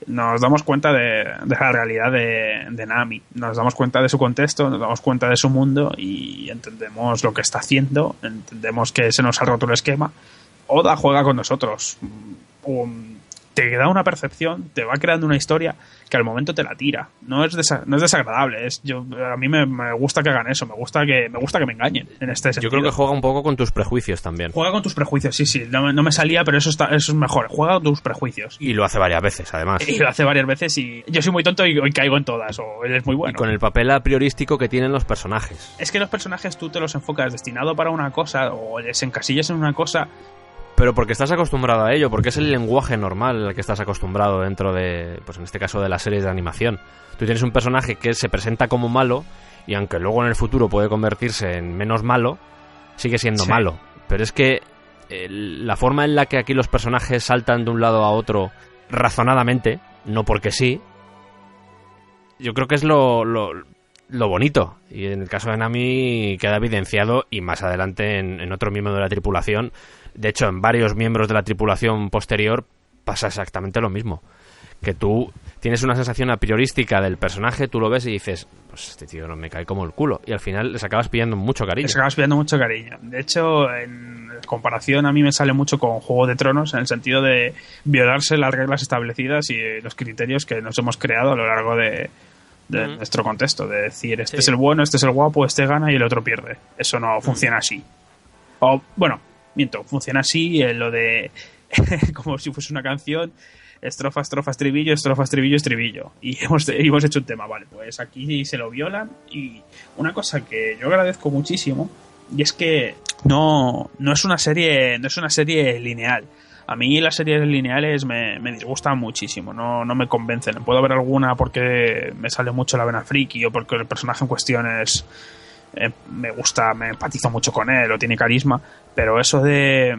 nos damos cuenta de la realidad de Nami, nos damos cuenta de su contexto, nos damos cuenta de su mundo y entendemos lo que está haciendo, entendemos que se nos ha roto el esquema. Oda juega con nosotros, te da una percepción, te va creando una historia que al momento te la tira. No es desagradable. A mí me gusta que hagan eso, me gusta que me engañen en este sentido. Yo creo que juega un poco con tus prejuicios también. Juega con tus prejuicios, sí. No me salía, pero eso es mejor. Juega con tus prejuicios. Y lo hace varias veces, además. Y lo hace varias veces y yo soy muy tonto y caigo en todas, o él es muy bueno. Y con el papel a priorístico que tienen los personajes. Es que los personajes tú te los enfocas destinado para una cosa o les encasillas en una cosa. Pero porque estás acostumbrado a ello, porque es el lenguaje normal al que estás acostumbrado dentro de, pues en este caso, de las series de animación. Tú tienes un personaje que se presenta como malo y aunque luego en el futuro puede convertirse en menos malo, sigue siendo malo. Pero es que la forma en la que aquí los personajes saltan de un lado a otro razonadamente, no porque sí, yo creo que es lo bonito. Y en el caso de Nami queda evidenciado, y más adelante en otro miembro de la tripulación. De hecho, en varios miembros de la tripulación posterior pasa exactamente lo mismo. Que tú tienes una sensación a priorística del personaje, tú lo ves y dices, pues este tío no me cae como el culo. Y al final les acabas pillando mucho cariño. De hecho, en comparación a mí me sale mucho con Juego de Tronos, en el sentido de violarse las reglas establecidas y los criterios que nos hemos creado a lo largo de nuestro contexto. De decir, este es el bueno, este es el guapo, este gana y el otro pierde. Eso no funciona así. O, bueno... Miento, funciona así, lo de como si fuese una canción, estrofa, estrofa, estribillo, estrofa, estribillo, estribillo. Y hemos hecho un tema, vale, pues aquí se lo violan. Y una cosa que yo agradezco muchísimo, y es que no es una serie lineal. A mí las series lineales me disgustan muchísimo, no me convencen. Puedo ver alguna porque me sale mucho la vena friki o porque el personaje en cuestión es... me gusta, me empatizo mucho con él o tiene carisma, pero eso de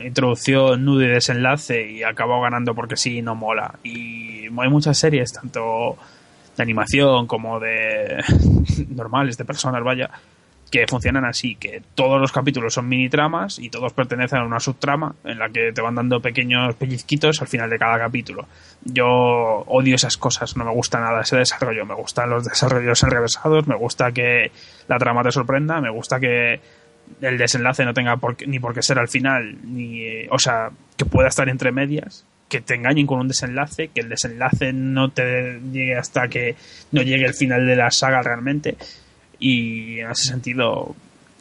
introducción, nudo y desenlace y acabo ganando porque sí, no mola. Y hay muchas series, tanto de animación como de normales, de personas, vaya, que funcionan así, que todos los capítulos son mini tramas y todos pertenecen a una subtrama en la que te van dando pequeños pellizquitos al final de cada capítulo. Yo odio esas cosas, no me gusta nada ese desarrollo, me gustan los desarrollos enrevesados, me gusta que la trama te sorprenda, me gusta que el desenlace no tenga ni por qué ser al final, o sea, que pueda estar entre medias, que te engañen con un desenlace, que el desenlace no te llegue hasta que no llegue el final de la saga realmente. Y en ese sentido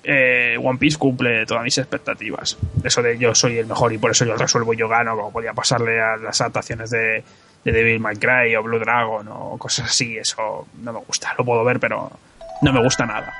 One Piece cumple todas mis expectativas. Eso de yo soy el mejor y por eso yo resuelvo y yo gano, como podía pasarle a las adaptaciones de Devil May Cry o Blue Dragon o cosas así. Eso no me gusta, lo puedo ver pero no me gusta nada.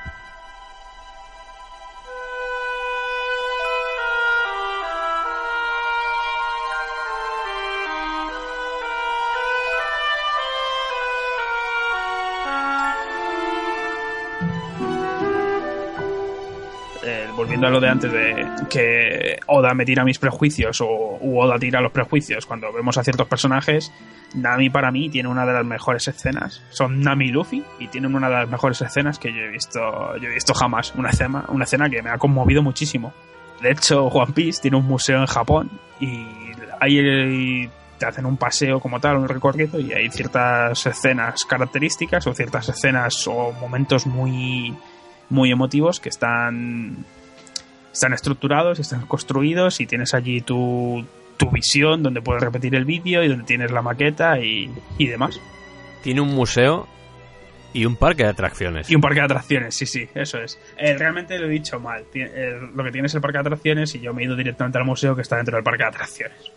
Volviendo a lo de antes de que Oda me tira mis prejuicios o Oda tira los prejuicios cuando vemos a ciertos personajes, Nami para mí tiene una de las mejores escenas. Son Nami y Luffy y tienen una de las mejores escenas que yo he visto jamás. Una escena que me ha conmovido muchísimo. De hecho, One Piece tiene un museo en Japón y ahí te hacen un paseo como tal, un recorrido, y hay ciertas escenas características o ciertas escenas o momentos muy, muy emotivos que están estructurados, están construidos y tienes allí tu visión donde puedes repetir el vídeo y donde tienes la maqueta y demás. Tiene un museo y un parque de atracciones. Y un parque de atracciones, sí, eso es. Realmente lo he dicho mal. Lo que tiene es el parque de atracciones y yo me he ido directamente al museo que está dentro del parque de atracciones.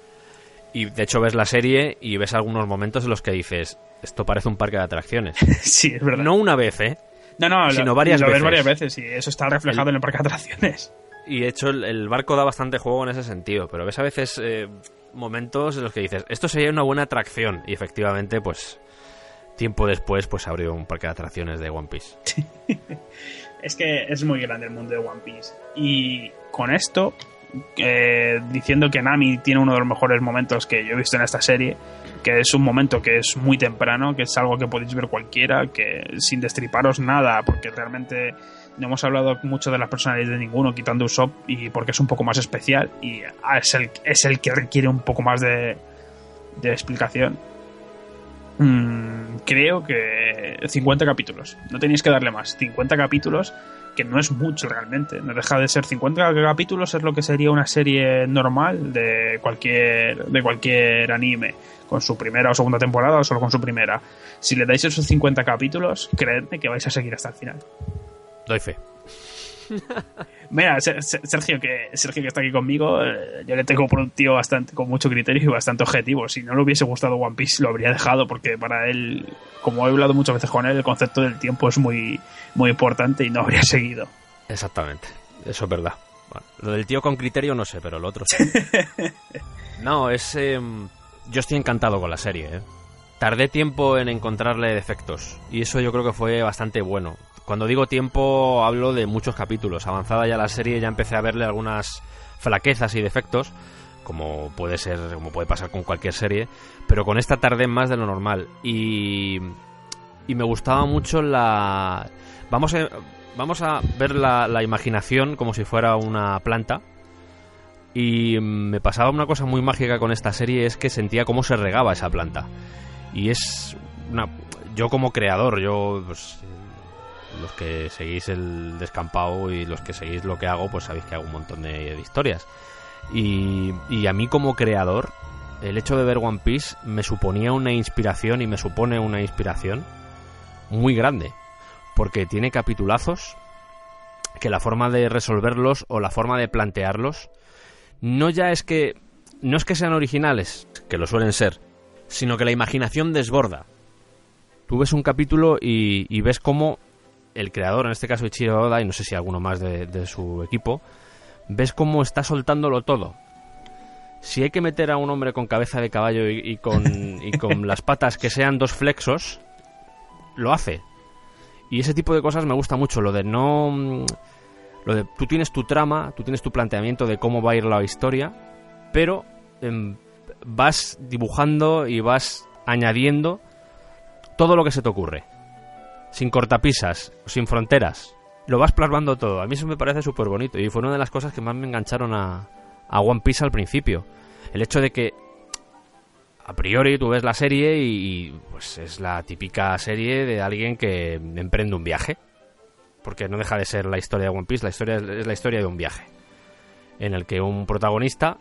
Y de hecho ves la serie y ves algunos momentos en los que dices, esto parece un parque de atracciones. Sí, es verdad. No una vez, sino varias veces. Lo veces. ves varias veces y eso está reflejado en el parque de atracciones. Y de hecho el barco da bastante juego en ese sentido, pero ves a veces momentos en los que dices, esto sería una buena atracción, y efectivamente, pues tiempo después pues abrió un parque de atracciones de One Piece. Es que es muy grande el mundo de One Piece, y con esto diciendo que Nami tiene uno de los mejores momentos que yo he visto en esta serie, que es un momento que es muy temprano, que es algo que podéis ver cualquiera, que sin destriparos nada, porque realmente no hemos hablado mucho de las personalidades de ninguno, quitando Usopp, y porque es un poco más especial y es el que requiere un poco más de explicación. Creo que 50 capítulos, no tenéis que darle más, 50 capítulos que no es mucho realmente, no deja de ser 50 capítulos, es lo que sería una serie normal de cualquier anime, con su primera o segunda temporada o solo con su primera. Si le dais esos 50 capítulos, creedme que vais a seguir hasta el final. Doy fe. Mira, Sergio que está aquí conmigo, yo le tengo por un tío con mucho criterio y bastante objetivo. Si no le hubiese gustado One Piece, lo habría dejado, porque para él, como he hablado muchas veces con él, el concepto del tiempo es muy, muy importante y no habría seguido. Exactamente, eso es verdad. Bueno, lo del tío con criterio no sé, pero lo otro sí. No, yo estoy encantado con la serie, ¿eh? Tardé tiempo en encontrarle defectos y eso yo creo que fue bastante bueno. Cuando digo tiempo hablo de muchos capítulos. Avanzada ya la serie ya empecé a verle algunas flaquezas y defectos, como puede pasar con cualquier serie, pero con esta tardé más de lo normal y me gustaba mucho vamos a ver la imaginación como si fuera una planta. Y me pasaba una cosa muy mágica con esta serie, es que sentía cómo se regaba esa planta. Y yo como creador, pues, los que seguís el Descampado y los que seguís lo que hago, pues sabéis que hago un montón de historias. Y a mí como creador, el hecho de ver One Piece me suponía una inspiración y me supone una inspiración muy grande. Porque tiene capitulazos que la forma de resolverlos o la forma de plantearlos no es que sean originales, que lo suelen ser, sino que la imaginación desborda. Tú ves un capítulo y ves cómo el creador, en este caso Ichiro Oda, y no sé si alguno más de su equipo, ves cómo está soltándolo todo. Si hay que meter a un hombre con cabeza de caballo y con las patas que sean dos flexos, lo hace. Y ese tipo de cosas me gusta mucho, lo de tú tienes tu trama, tú tienes tu planteamiento de cómo va a ir la historia, pero vas dibujando y vas añadiendo todo lo que se te ocurre, sin cortapisas, sin fronteras, lo vas plasmando todo. A mí eso me parece súper bonito y fue una de las cosas que más me engancharon a One Piece al principio, el hecho de que a priori tú ves la serie y pues es la típica serie de alguien que emprende un viaje, porque no deja de ser la historia de One Piece. La historia es la historia de un viaje en el que un protagonista,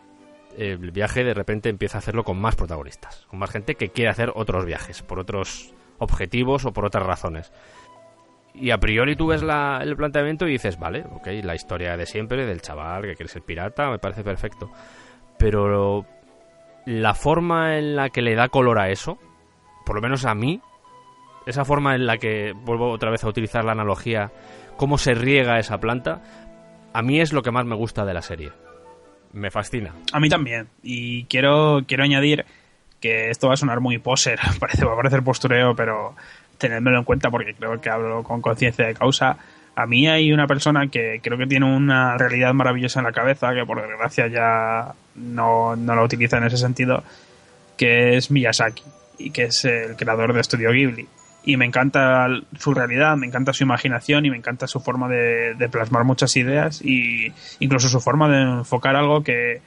el viaje de repente empieza a hacerlo con más protagonistas, con más gente que quiere hacer otros viajes por otros objetivos o por otras razones. Y a priori tú ves el planteamiento y dices, vale, ok, la historia de siempre del chaval que quiere ser pirata, me parece perfecto, pero la forma en la que le da color a eso, por lo menos a mí, esa forma en la que, vuelvo otra vez a utilizar la analogía, cómo se riega esa planta, a mí es lo que más me gusta de la serie. Me fascina. A mí también. Y quiero añadir que esto va a sonar muy poser, va a parecer postureo, pero tenedmelo en cuenta porque creo que hablo con conciencia de causa. A mí hay una persona que creo que tiene una realidad maravillosa en la cabeza, que por desgracia ya no la utiliza en ese sentido, que es Miyazaki, y que es el creador de Estudio Ghibli. Y me encanta su realidad, me encanta su imaginación y me encanta su forma de plasmar muchas ideas y incluso su forma de enfocar algo que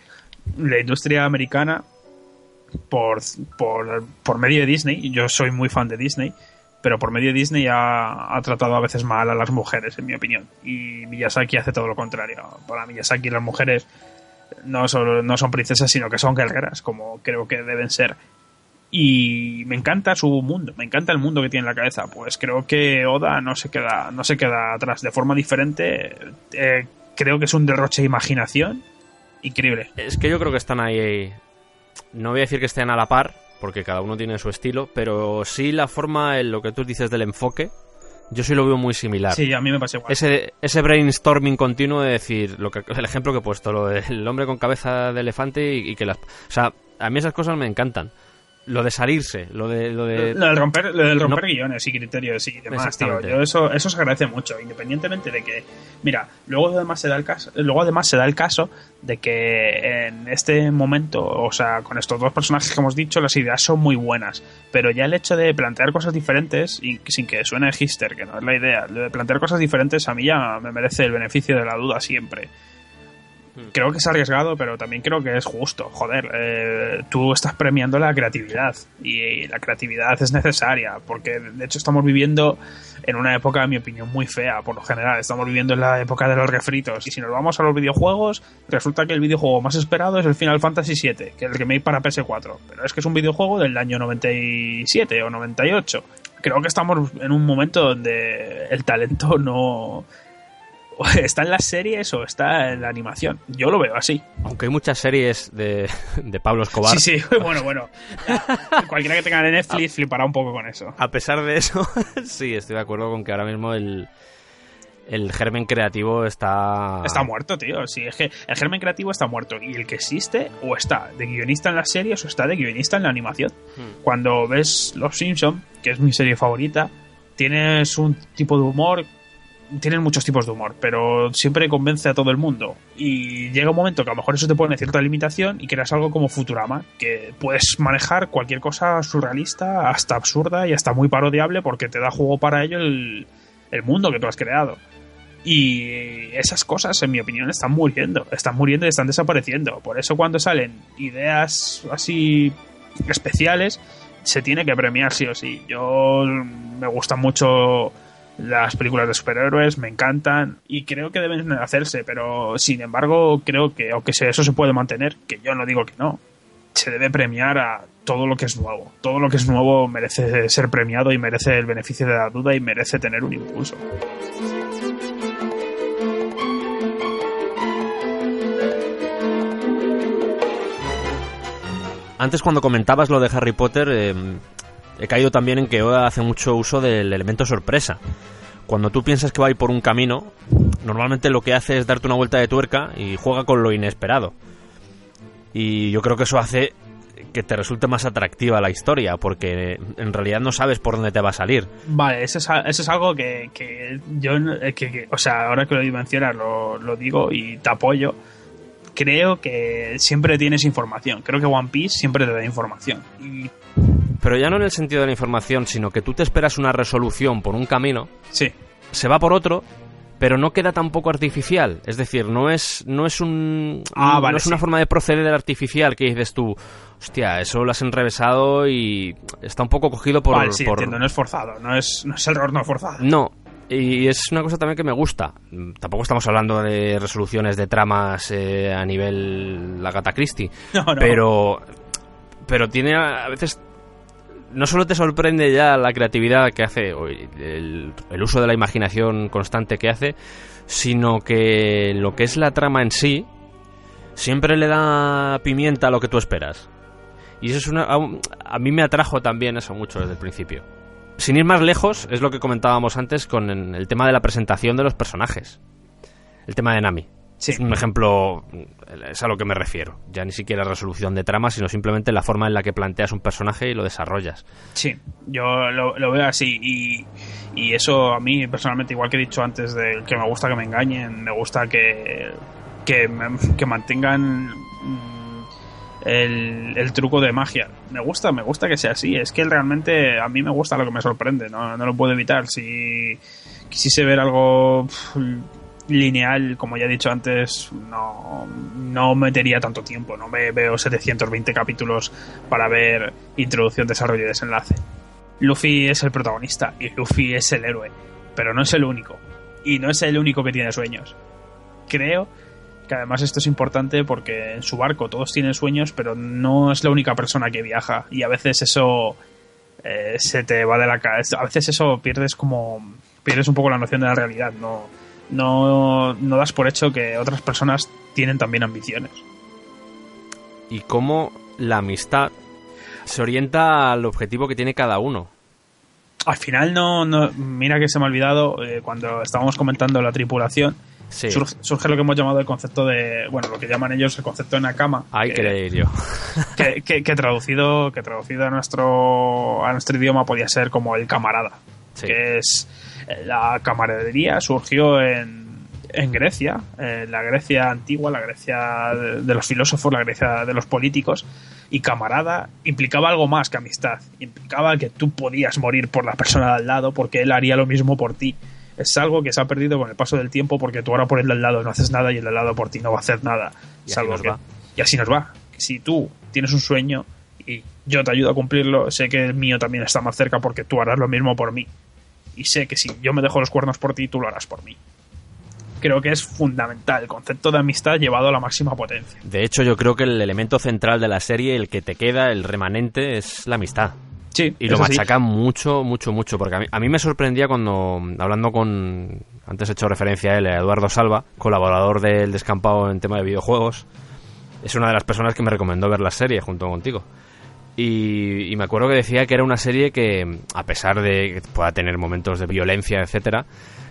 la industria americana, por medio de Disney, yo soy muy fan de Disney, pero por medio de Disney ha tratado a veces mal a las mujeres, en mi opinión. Y Miyazaki hace todo lo contrario. Para Miyazaki las mujeres no son princesas, sino que son guerreras, como creo que deben ser. Y me encanta su mundo, me encanta el mundo que tiene en la cabeza. Pues creo que Oda no se queda atrás. De forma diferente, creo que es un derroche de imaginación increíble. Es que yo creo que están ahí. No voy a decir que estén a la par, porque cada uno tiene su estilo, pero sí la forma, en lo que tú dices del enfoque, yo sí lo veo muy similar. Sí, a mí me pasa igual. Ese brainstorming continuo de decir, el ejemplo que he puesto, lo del hombre con cabeza de elefante y que o sea, a mí esas cosas me encantan. Lo de salirse, lo del romper guiones y criterios y demás, tío. Eso se agradece mucho, independientemente de que, mira, luego además se da el caso de que en este momento, o sea, con estos dos personajes que hemos dicho, las ideas son muy buenas, pero ya el hecho de plantear cosas diferentes, y sin que suene hipster, que no es la idea, de plantear cosas diferentes a mí ya me merece el beneficio de la duda siempre. Creo que es arriesgado, pero también creo que es justo. Joder, tú estás premiando la creatividad y la creatividad es necesaria porque de hecho estamos viviendo en una época, en mi opinión, muy fea. Por lo general, estamos viviendo en la época de los refritos. Y si nos vamos a los videojuegos, resulta que el videojuego más esperado es el Final Fantasy VII, que es el remake para PS4. Pero es que es un videojuego del año 97 o 98. Creo que estamos en un momento donde el talento no... ¿Está en las series o está en la animación? Yo lo veo así. Aunque hay muchas series de Pablo Escobar. Sí, bueno. Cualquiera que tenga en Netflix flipará un poco con eso. A pesar de eso, sí, estoy de acuerdo con que ahora mismo el germen creativo está... Está muerto, tío. Sí, es que el germen creativo está muerto. Y el que existe, o está de guionista en las series o está de guionista en la animación. Cuando ves Los Simpson, que es mi serie favorita, tienes un tipo de humor... Tienen muchos tipos de humor, pero siempre convence a todo el mundo. Y llega un momento que a lo mejor eso te pone cierta limitación y creas algo como Futurama, que puedes manejar cualquier cosa surrealista, hasta absurda y hasta muy parodiable, porque te da juego para ello el mundo que tú has creado. Y esas cosas, en mi opinión, están muriendo y están desapareciendo. Por eso cuando salen ideas así especiales, se tiene que premiar sí o sí. Me gustan mucho... Las películas de superhéroes me encantan y creo que deben hacerse, pero sin embargo creo que aunque eso se puede mantener, que yo no digo que no, se debe premiar a todo lo que es nuevo. Todo lo que es nuevo merece ser premiado y merece el beneficio de la duda y merece tener un impulso. Antes, cuando comentabas lo de Harry Potter, he caído también en que Oda hace mucho uso del elemento sorpresa. Cuando tú piensas que va a ir por un camino, normalmente lo que hace es darte una vuelta de tuerca y juega con lo inesperado. Y yo creo que eso hace que te resulte más atractiva la historia, porque en realidad no sabes por dónde te va a salir. Vale, eso es algo que yo... o sea, ahora que lo mencionas, lo digo y te apoyo. Creo que siempre tienes información. Creo que One Piece siempre te da información. Pero ya no en el sentido de la información, sino que tú te esperas una resolución por un camino, sí, se va por otro, pero no queda tampoco artificial. Es decir, no es una forma de proceder artificial que dices tú, hostia, eso lo has enrevesado y está un poco cogido por... Vale, sí, entiendo, no es forzado, no es error no forzado. No, y es una cosa también que me gusta. Tampoco estamos hablando de resoluciones de tramas a nivel Agatha Christie, no. Pero tiene a veces... No solo te sorprende ya la creatividad que hace, el uso de la imaginación constante que hace, sino que lo que es la trama en sí siempre le da pimienta a lo que tú esperas. Y eso a mí me atrajo también eso mucho desde el principio. Sin ir más lejos, es lo que comentábamos antes con el tema de la presentación de los personajes. El tema de Nami. Sí. Es un ejemplo, es a lo que me refiero. Ya ni siquiera resolución de trama, sino simplemente la forma en la que planteas un personaje y lo desarrollas. Sí, yo lo veo así. Y eso a mí, personalmente, igual que he dicho antes, de que me gusta que me engañen, me gusta que mantengan el truco de magia. Me gusta que sea así. Es que realmente a mí me gusta lo que me sorprende. No lo puedo evitar. Si quisiese ver algo lineal, como ya he dicho antes, no metería tanto tiempo. No me veo 720 capítulos para ver introducción, desarrollo y desenlace. Luffy es el protagonista y Luffy es el héroe, pero no es el único, y no es el único que tiene sueños. Creo que además esto es importante porque en su barco todos tienen sueños, pero no es la única persona que viaja, y a veces eso se te va de la cabeza. A veces eso pierdes un poco la noción de la realidad. No das por hecho que otras personas tienen también ambiciones. Y cómo la amistad se orienta al objetivo que tiene cada uno. Al final no mira que se me ha olvidado, cuando estábamos comentando la tripulación, sí, surge lo que hemos llamado el concepto de, bueno, lo que llaman ellos el concepto de Nakama. Ahí quería ir yo. que traducido a nuestro idioma podía ser como el camarada. Sí. Que es la camaradería. Surgió en Grecia, la Grecia antigua, la Grecia de los filósofos, la Grecia de los políticos, y camarada implicaba algo más que amistad. Implicaba que tú podías morir por la persona de al lado porque él haría lo mismo por ti. Es algo que se ha perdido con el paso del tiempo, porque tú ahora por el de al lado no haces nada y el de al lado por ti no va a hacer nada. Y así nos va. Si tú tienes un sueño y yo te ayudo a cumplirlo, sé que el mío también está más cerca porque tú harás lo mismo por mí. y sé que si yo me dejo los cuernos por ti, tú lo harás por mí. Creo que es fundamental el concepto de amistad llevado a la máxima potencia. De hecho, yo creo que el elemento central de la serie, el que te queda, el remanente, es la amistad. Sí, y lo machacan mucho, porque a mí me sorprendía cuando, hablando con, antes he hecho referencia a él, a Eduardo Salva, colaborador del Descampado en tema de videojuegos, es una de las personas que me recomendó ver la serie junto contigo. Y me acuerdo que decía que era una serie que, a pesar de que pueda tener momentos de violencia, etcétera,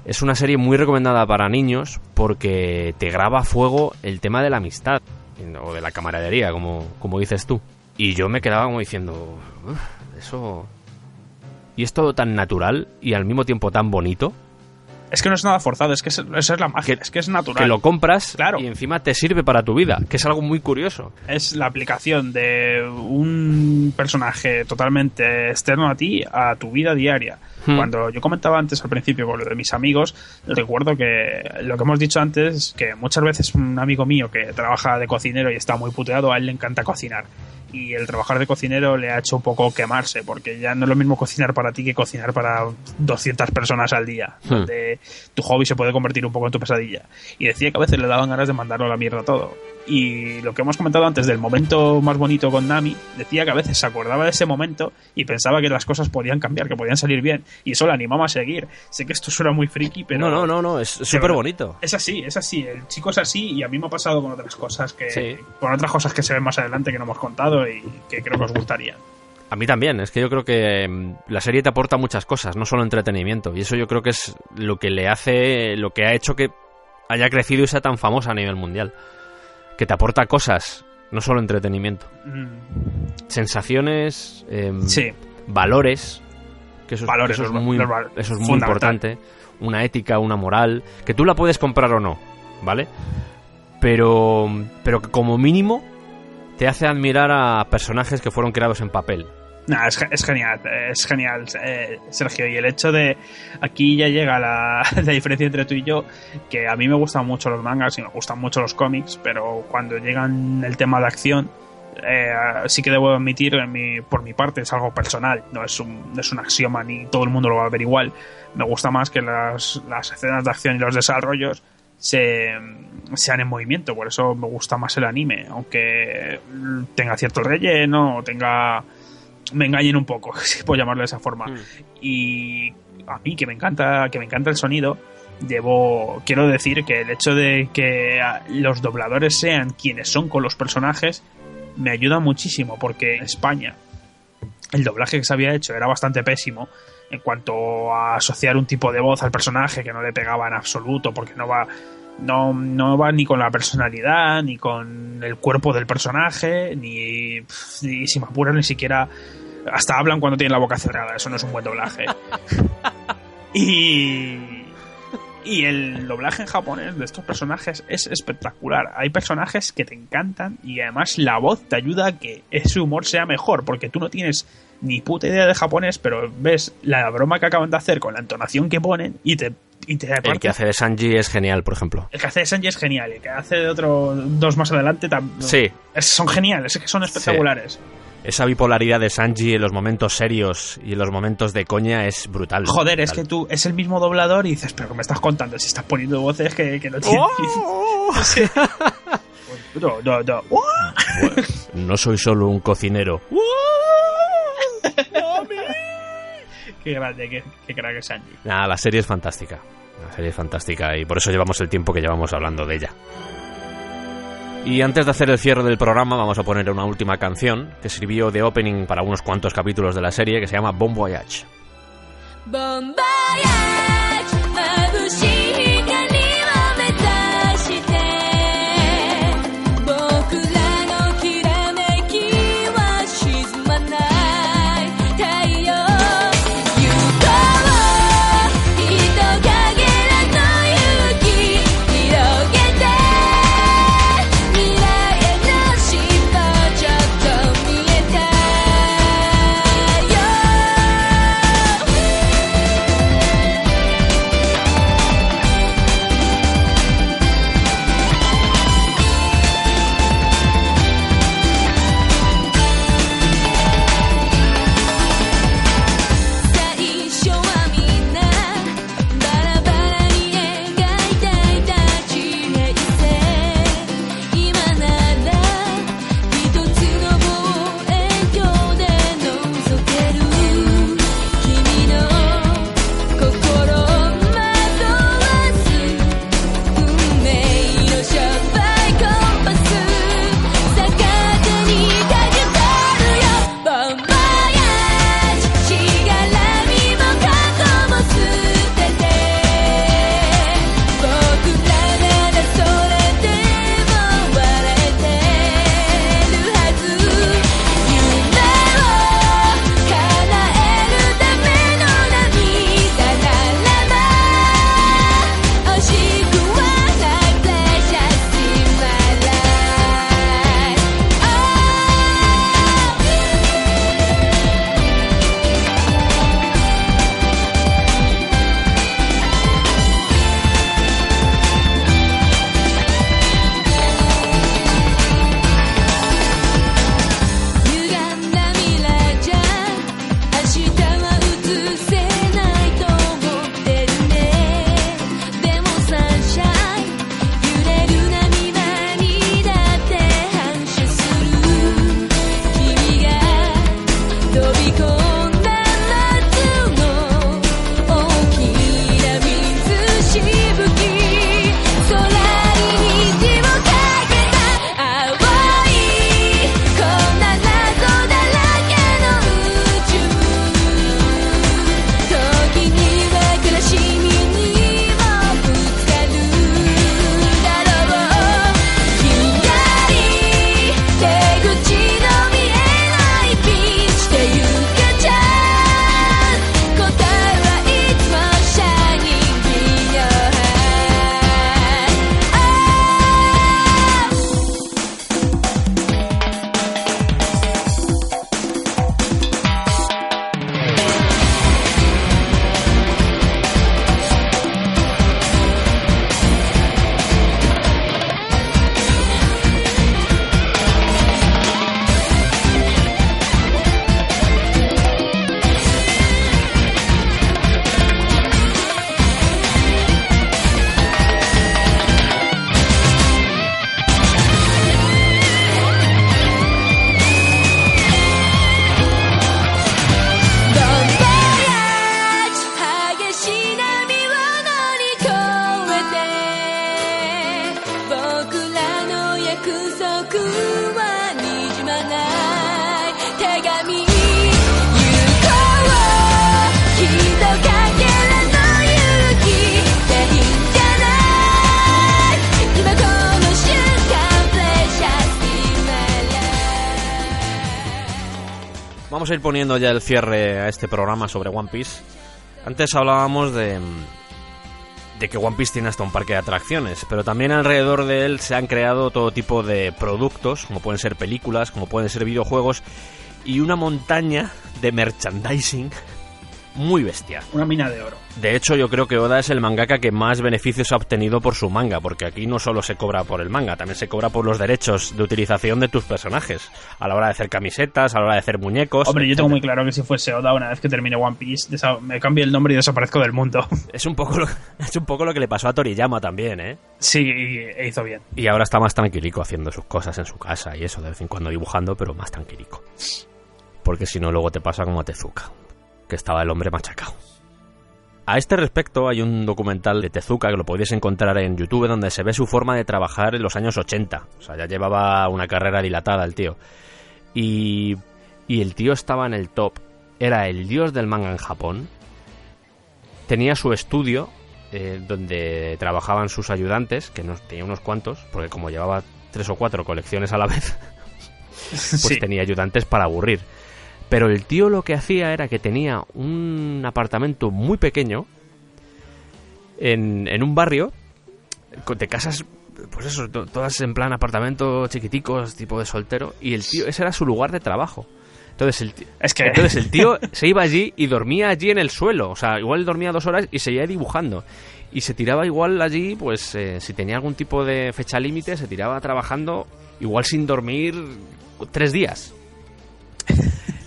es una serie muy recomendada para niños porque te graba a fuego el tema de la amistad o de la camaradería, como dices tú. Y yo me quedaba como diciendo, eso... Y es todo tan natural y al mismo tiempo tan bonito. Es que no es nada forzado, es que esa es la magia, es que es natural. Que lo compras, claro, y encima te sirve para tu vida, que es algo muy curioso. Es la aplicación de un personaje totalmente externo a ti, a tu vida diaria. Cuando yo comentaba antes al principio con lo de mis amigos, recuerdo que lo que hemos dicho antes es que muchas veces un amigo mío que trabaja de cocinero y está muy puteado, a él le encanta cocinar. Y el trabajar de cocinero le ha hecho un poco quemarse, porque ya no es lo mismo cocinar para ti que cocinar para 200 personas al día, donde tu hobby se puede convertir un poco en tu pesadilla. Y decía que a veces le daban ganas de mandarlo a la mierda todo. Y lo que hemos comentado antes del momento más bonito con Nami, decía que a veces se acordaba de ese momento y pensaba que las cosas podían cambiar, que podían salir bien, y eso le animaba a seguir. Sé que esto suena muy friki, pero... No, es súper bonito. Es así, el chico es así, y a mí me ha pasado con otras cosas con otras cosas que se ven más adelante que no hemos contado y que creo que os gustaría. A mí también, es que yo creo que la serie te aporta muchas cosas, no solo entretenimiento, y eso yo creo que es lo que ha hecho que haya crecido y sea tan famosa a nivel mundial. Que te aporta cosas, no solo entretenimiento. Sensaciones, valores, que eso es muy importante. Una ética, una moral, que tú la puedes comprar o no, ¿vale? Pero que como mínimo te hace admirar a personajes que fueron creados en papel. Es genial, Sergio. Y el hecho de... Aquí ya llega la diferencia entre tú y yo, que a mí me gustan mucho los mangas y me gustan mucho los cómics, pero cuando llegan el tema de acción, sí que debo admitir, por mi parte, es algo personal, no es un axioma ni todo el mundo lo va a ver igual. Me gusta más que las escenas de acción y los desarrollos sean en movimiento, por eso me gusta más el anime, aunque tenga cierto relleno o me engañen un poco, si puedo llamarlo de esa forma. Y a mí, que me encanta el sonido, quiero decir que el hecho de que los dobladores sean quienes son con los personajes me ayuda muchísimo, porque en España el doblaje que se había hecho era bastante pésimo en cuanto a asociar un tipo de voz al personaje que no le pegaba en absoluto, porque no va ni con la personalidad, ni con el cuerpo del personaje, ni si me apuran, ni siquiera hasta hablan cuando tienen la boca cerrada. Eso no es un buen doblaje. Y el doblaje en japonés de estos personajes es espectacular. Hay personajes que te encantan y además la voz te ayuda a que ese humor sea mejor, porque tú no tienes ni puta idea de japonés, pero ves la broma que acaban de hacer con la entonación que ponen y te el que hace de Sanji es genial, por ejemplo. El que hace de Sanji es genial. El que hace de dos más adelante sí. Son geniales, es que son espectaculares. Sí. Esa bipolaridad de Sanji en los momentos serios y en los momentos de coña es brutal. Joder, brutal. Es que tú es el mismo doblador y dices, pero ¿qué me estás contando? Si estás poniendo voces que no tienen... Sí. No soy solo un cocinero. Qué grande, qué crack es Sanji. Nada, la serie es fantástica. La serie es fantástica y por eso llevamos el tiempo que llevamos hablando de ella. Y antes de hacer el cierre del programa vamos a poner una última canción que sirvió de opening para unos cuantos capítulos de la serie, que se llama Bon Voyage. Bon Voyage, mabushii hikari wo metashite, bokura no kirameki wa shizumanai taiyou, yuko wo hitokagera no yuki hirogete, mirai no shimpo chotto mieta yo. 束はにじまない手紙有効ひとかけらの勇気でいいんじゃない今この瞬間 Pleasure in my life. Vamos a ir poniendo ya el cierre a este programa sobre One Piece. Antes hablábamos de que One Piece tiene hasta un parque de atracciones, pero también alrededor de él se han creado todo tipo de productos, como pueden ser películas, como pueden ser videojuegos, y una montaña de merchandising muy bestia. Una mina de oro. De hecho, yo creo que Oda es el mangaka que más beneficios ha obtenido por su manga, porque aquí no solo se cobra por el manga, también se cobra por los derechos de utilización de tus personajes, a la hora de hacer camisetas, a la hora de hacer muñecos. Hombre, yo tengo muy claro que si fuese Oda, una vez que termine One Piece, me cambio el nombre y desaparezco del mundo. Es un poco lo que le pasó a Toriyama también, ¿eh? Sí, e hizo bien. Y ahora está más tranquilico haciendo sus cosas en su casa y eso, de vez en cuando dibujando, pero más tranquilico. Porque si no, luego te pasa como a Tezuka, que estaba el hombre machacado. A este respecto hay un documental de Tezuka que lo podéis encontrar en YouTube donde se ve su forma de trabajar en los años 80. O sea, ya llevaba una carrera dilatada el tío. Y el tío estaba en el top. Era el dios del manga en Japón. Tenía su estudio donde trabajaban sus ayudantes, que tenía unos cuantos, porque como llevaba 3 o 4 colecciones a la vez, pues sí, tenía ayudantes para aburrir. Pero el tío lo que hacía era que tenía un apartamento muy pequeño en un barrio de casas, pues eso, todas en plan apartamento chiquiticos, tipo de soltero, y el tío, ese era su lugar de trabajo. Entonces el tío se iba allí y dormía allí en el suelo. O sea, igual dormía 2 horas y seguía dibujando. Y se tiraba igual allí, pues si tenía algún tipo de fecha límite, se tiraba trabajando igual sin dormir 3 días.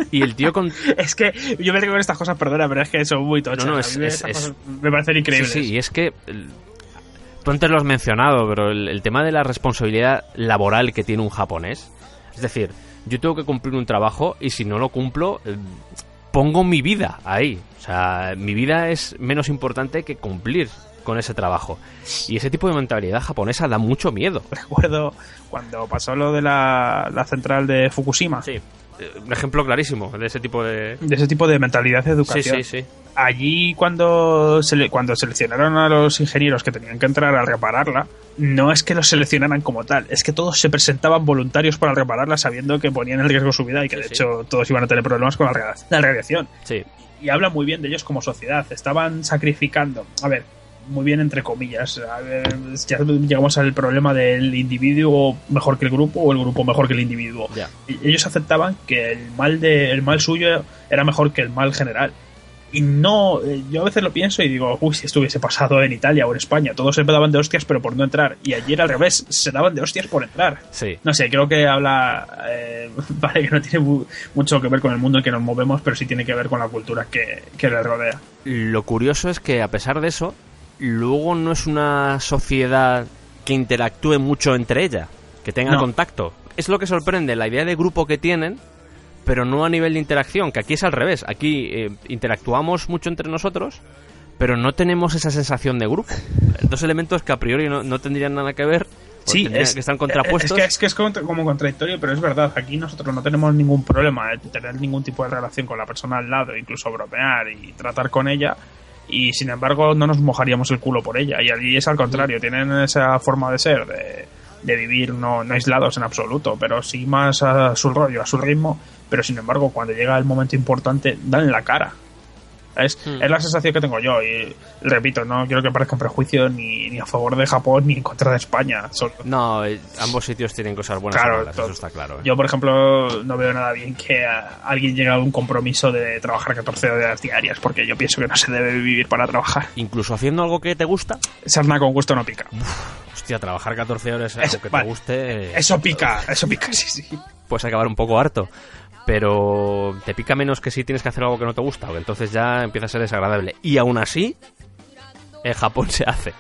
Y el tío con... Es que yo me digo estas cosas, perdona, pero es que son muy tochas. No, me parecen increíbles. Sí, y es que... Tú antes lo has mencionado, pero el tema de la responsabilidad laboral que tiene un japonés. Es decir, yo tengo que cumplir un trabajo y si no lo cumplo, pongo mi vida ahí. O sea, mi vida es menos importante que cumplir con ese trabajo. Y ese tipo de mentalidad japonesa da mucho miedo. Recuerdo cuando pasó lo de la central de Fukushima. Sí. Un ejemplo clarísimo de ese tipo de mentalidad de educación. Sí. Allí cuando seleccionaron a los ingenieros que tenían que entrar a repararla, no es que los seleccionaran como tal, es que todos se presentaban voluntarios para repararla sabiendo que ponían en riesgo su vida y que de hecho todos iban a tener problemas con la radiación. Sí. Y habla muy bien de ellos como sociedad, estaban sacrificando, a ver, muy bien entre comillas, a ver, ya llegamos al problema del individuo mejor que el grupo o el grupo mejor que el individuo. Ya. Ellos aceptaban que el mal suyo era mejor que el mal general. Y no, yo a veces lo pienso y digo, uy, si esto hubiese pasado en Italia o en España, todos se daban de hostias pero por no entrar, y allí era al revés, se daban de hostias por entrar. Sí. No sé, creo que habla, vale, que no tiene mucho que ver con el mundo en que nos movemos, pero sí tiene que ver con la cultura que le rodea. Lo curioso es que a pesar de eso, luego no es una sociedad que interactúe mucho entre ella, que tenga contacto. Es lo que sorprende, la idea de grupo que tienen, pero no a nivel de interacción, que aquí es al revés. Aquí interactuamos mucho entre nosotros, pero no tenemos esa sensación de grupo. 2 elementos que a priori no tendrían nada que ver, sí, que están contrapuestos. Es que es como contradictorio, pero es verdad. Aquí nosotros no tenemos ningún problema de tener ningún tipo de relación con la persona al lado, incluso bromear y tratar con ella, y sin embargo no nos mojaríamos el culo por ella. Y allí es al contrario, tienen esa forma de ser, de vivir no aislados en absoluto, pero sí más a su rollo, a su ritmo, pero sin embargo cuando llega el momento importante dan la cara. Es la sensación que tengo yo, y repito, no quiero que parezca un prejuicio ni a favor de Japón ni en contra de España. No, ambos sitios tienen cosas buenas, claro, y malas, eso está claro. Yo, por ejemplo, no veo nada bien que alguien llegue a un compromiso de trabajar 14 horas diarias, porque yo pienso que no se debe vivir para trabajar. Incluso haciendo algo que te gusta. Sarna con gusto no pica. Hostia, trabajar 14 horas en algo que te guste... Eso pica, sí. Puedes acabar un poco harto. Pero te pica menos que si tienes que hacer algo que no te gusta, porque entonces ya empieza a ser desagradable. Y aún así, en Japón se hace.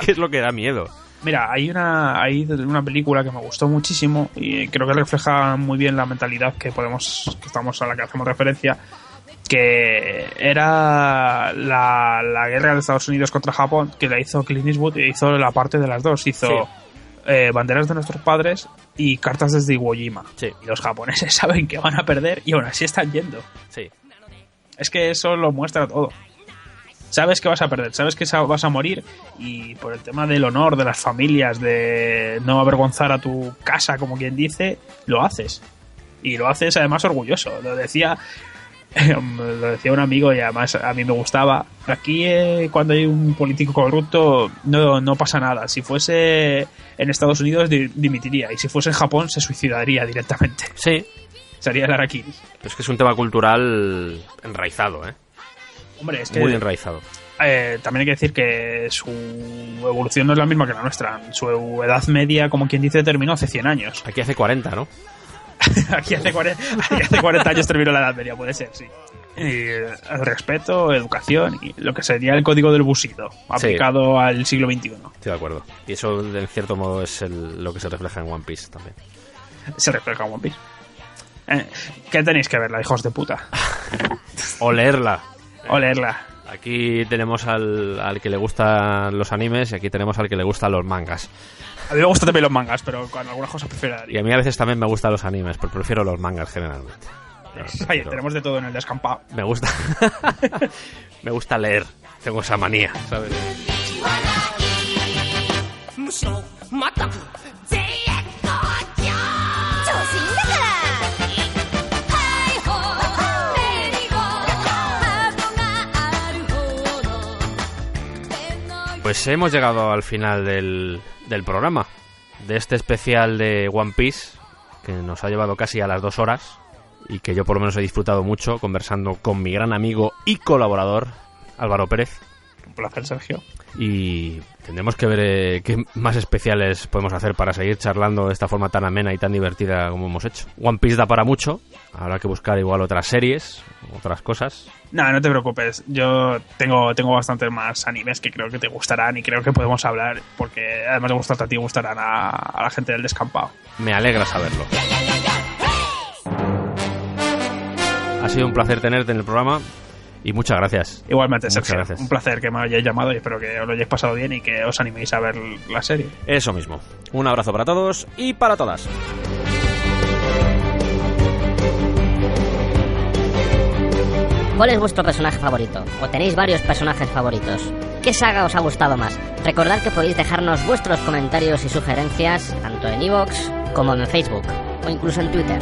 ¿Qué es lo que da miedo? Mira, hay una película que me gustó muchísimo y creo que refleja muy bien la mentalidad que estamos a la que hacemos referencia, que era la guerra de Estados Unidos contra Japón, que la hizo Clint Eastwood y hizo la parte de las dos. Hizo banderas de nuestros padres y cartas desde Iwo Jima. Sí. Y los japoneses saben que van a perder y aún así están yendo. Sí. Es que eso lo muestra todo. Sabes que vas a perder, sabes que vas a morir, y por el tema del honor de las familias, de no avergonzar a tu casa, como quien dice, lo haces. Y lo haces además orgulloso. Lo decía un amigo y además a mí me gustaba. Aquí cuando hay un político corrupto no pasa nada. Si fuese en Estados Unidos dimitiría, y si fuese en Japón se suicidaría directamente. Sí. Sería el harakiri. Pero es que es un tema cultural enraizado, ¿eh? Hombre, es que Muy enraizado. también hay que decir que su evolución no es la misma que la nuestra. Su edad media, como quien dice, terminó hace 100 años. Aquí hace 40, ¿no? Aquí hace 40 años terminó la edad media, puede ser, sí. Y el respeto, educación y lo que sería el código del Bushido, aplicado al siglo XXI. Estoy de acuerdo. Y eso, en cierto modo, es lo que se refleja en One Piece también. Se refleja en One Piece. ¿Qué tenéis que verla, hijos de puta? O leerla. O leerla. Aquí tenemos al que le gustan los animes y aquí tenemos al que le gustan los mangas. A mí me gustan también los mangas, pero con algunas cosas prefiero la Y a mí a veces también me gustan los animes, pero prefiero los mangas generalmente. Oye, tenemos de todo en el descampado. Me gusta. Me gusta leer. Tengo esa manía, ¿sabes? Pues hemos llegado al final del programa, de este especial de One Piece, que nos ha llevado casi a las 2 horas y que yo por lo menos he disfrutado mucho conversando con mi gran amigo y colaborador Álvaro Pérez. Un placer, Sergio. Y tendremos que ver qué más especiales podemos hacer para seguir charlando de esta forma tan amena y tan divertida como hemos hecho. One Piece da para mucho, habrá que buscar igual otras series, otras cosas. No te preocupes, yo tengo bastantes más animes que creo que te gustarán y creo que podemos hablar, porque además de gustarte a ti, gustarán a la gente del descampado. Me alegra saberlo. Ha sido un placer tenerte en el programa. Y muchas gracias. Igualmente, Sergio. Gracias. Un placer que me hayáis llamado y espero que os lo hayáis pasado bien y que os animéis a ver la serie. Eso mismo. Un abrazo para todos y para todas. ¿Cuál es vuestro personaje favorito? ¿O tenéis varios personajes favoritos? ¿Qué saga os ha gustado más? Recordad que podéis dejarnos vuestros comentarios y sugerencias tanto en iVoox como en Facebook o incluso en Twitter.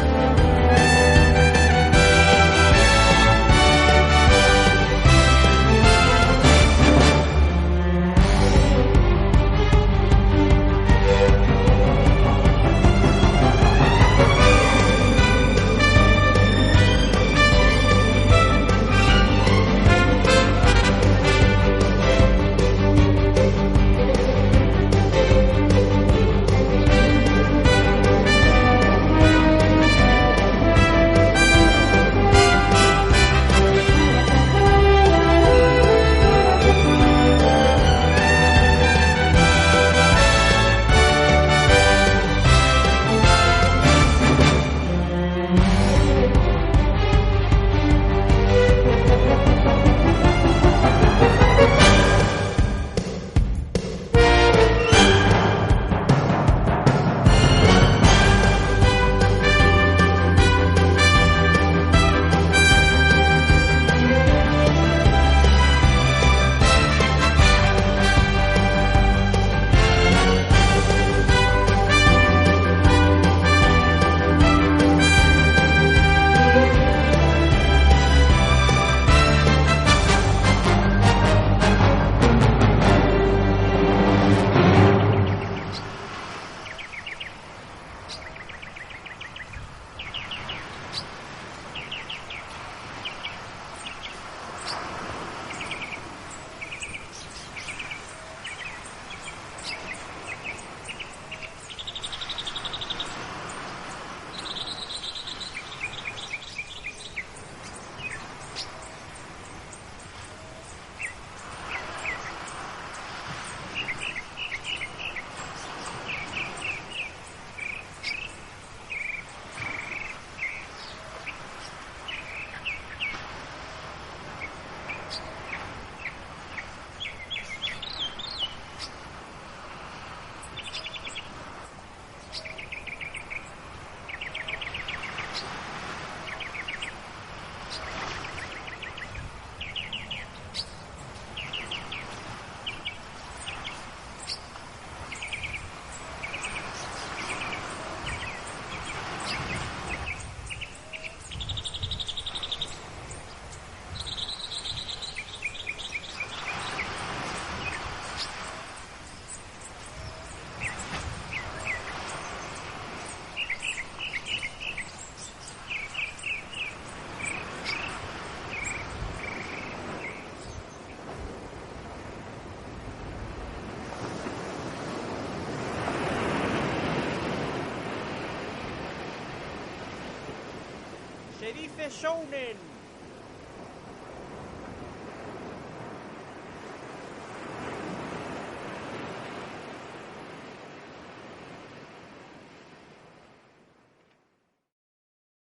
se dice shounen.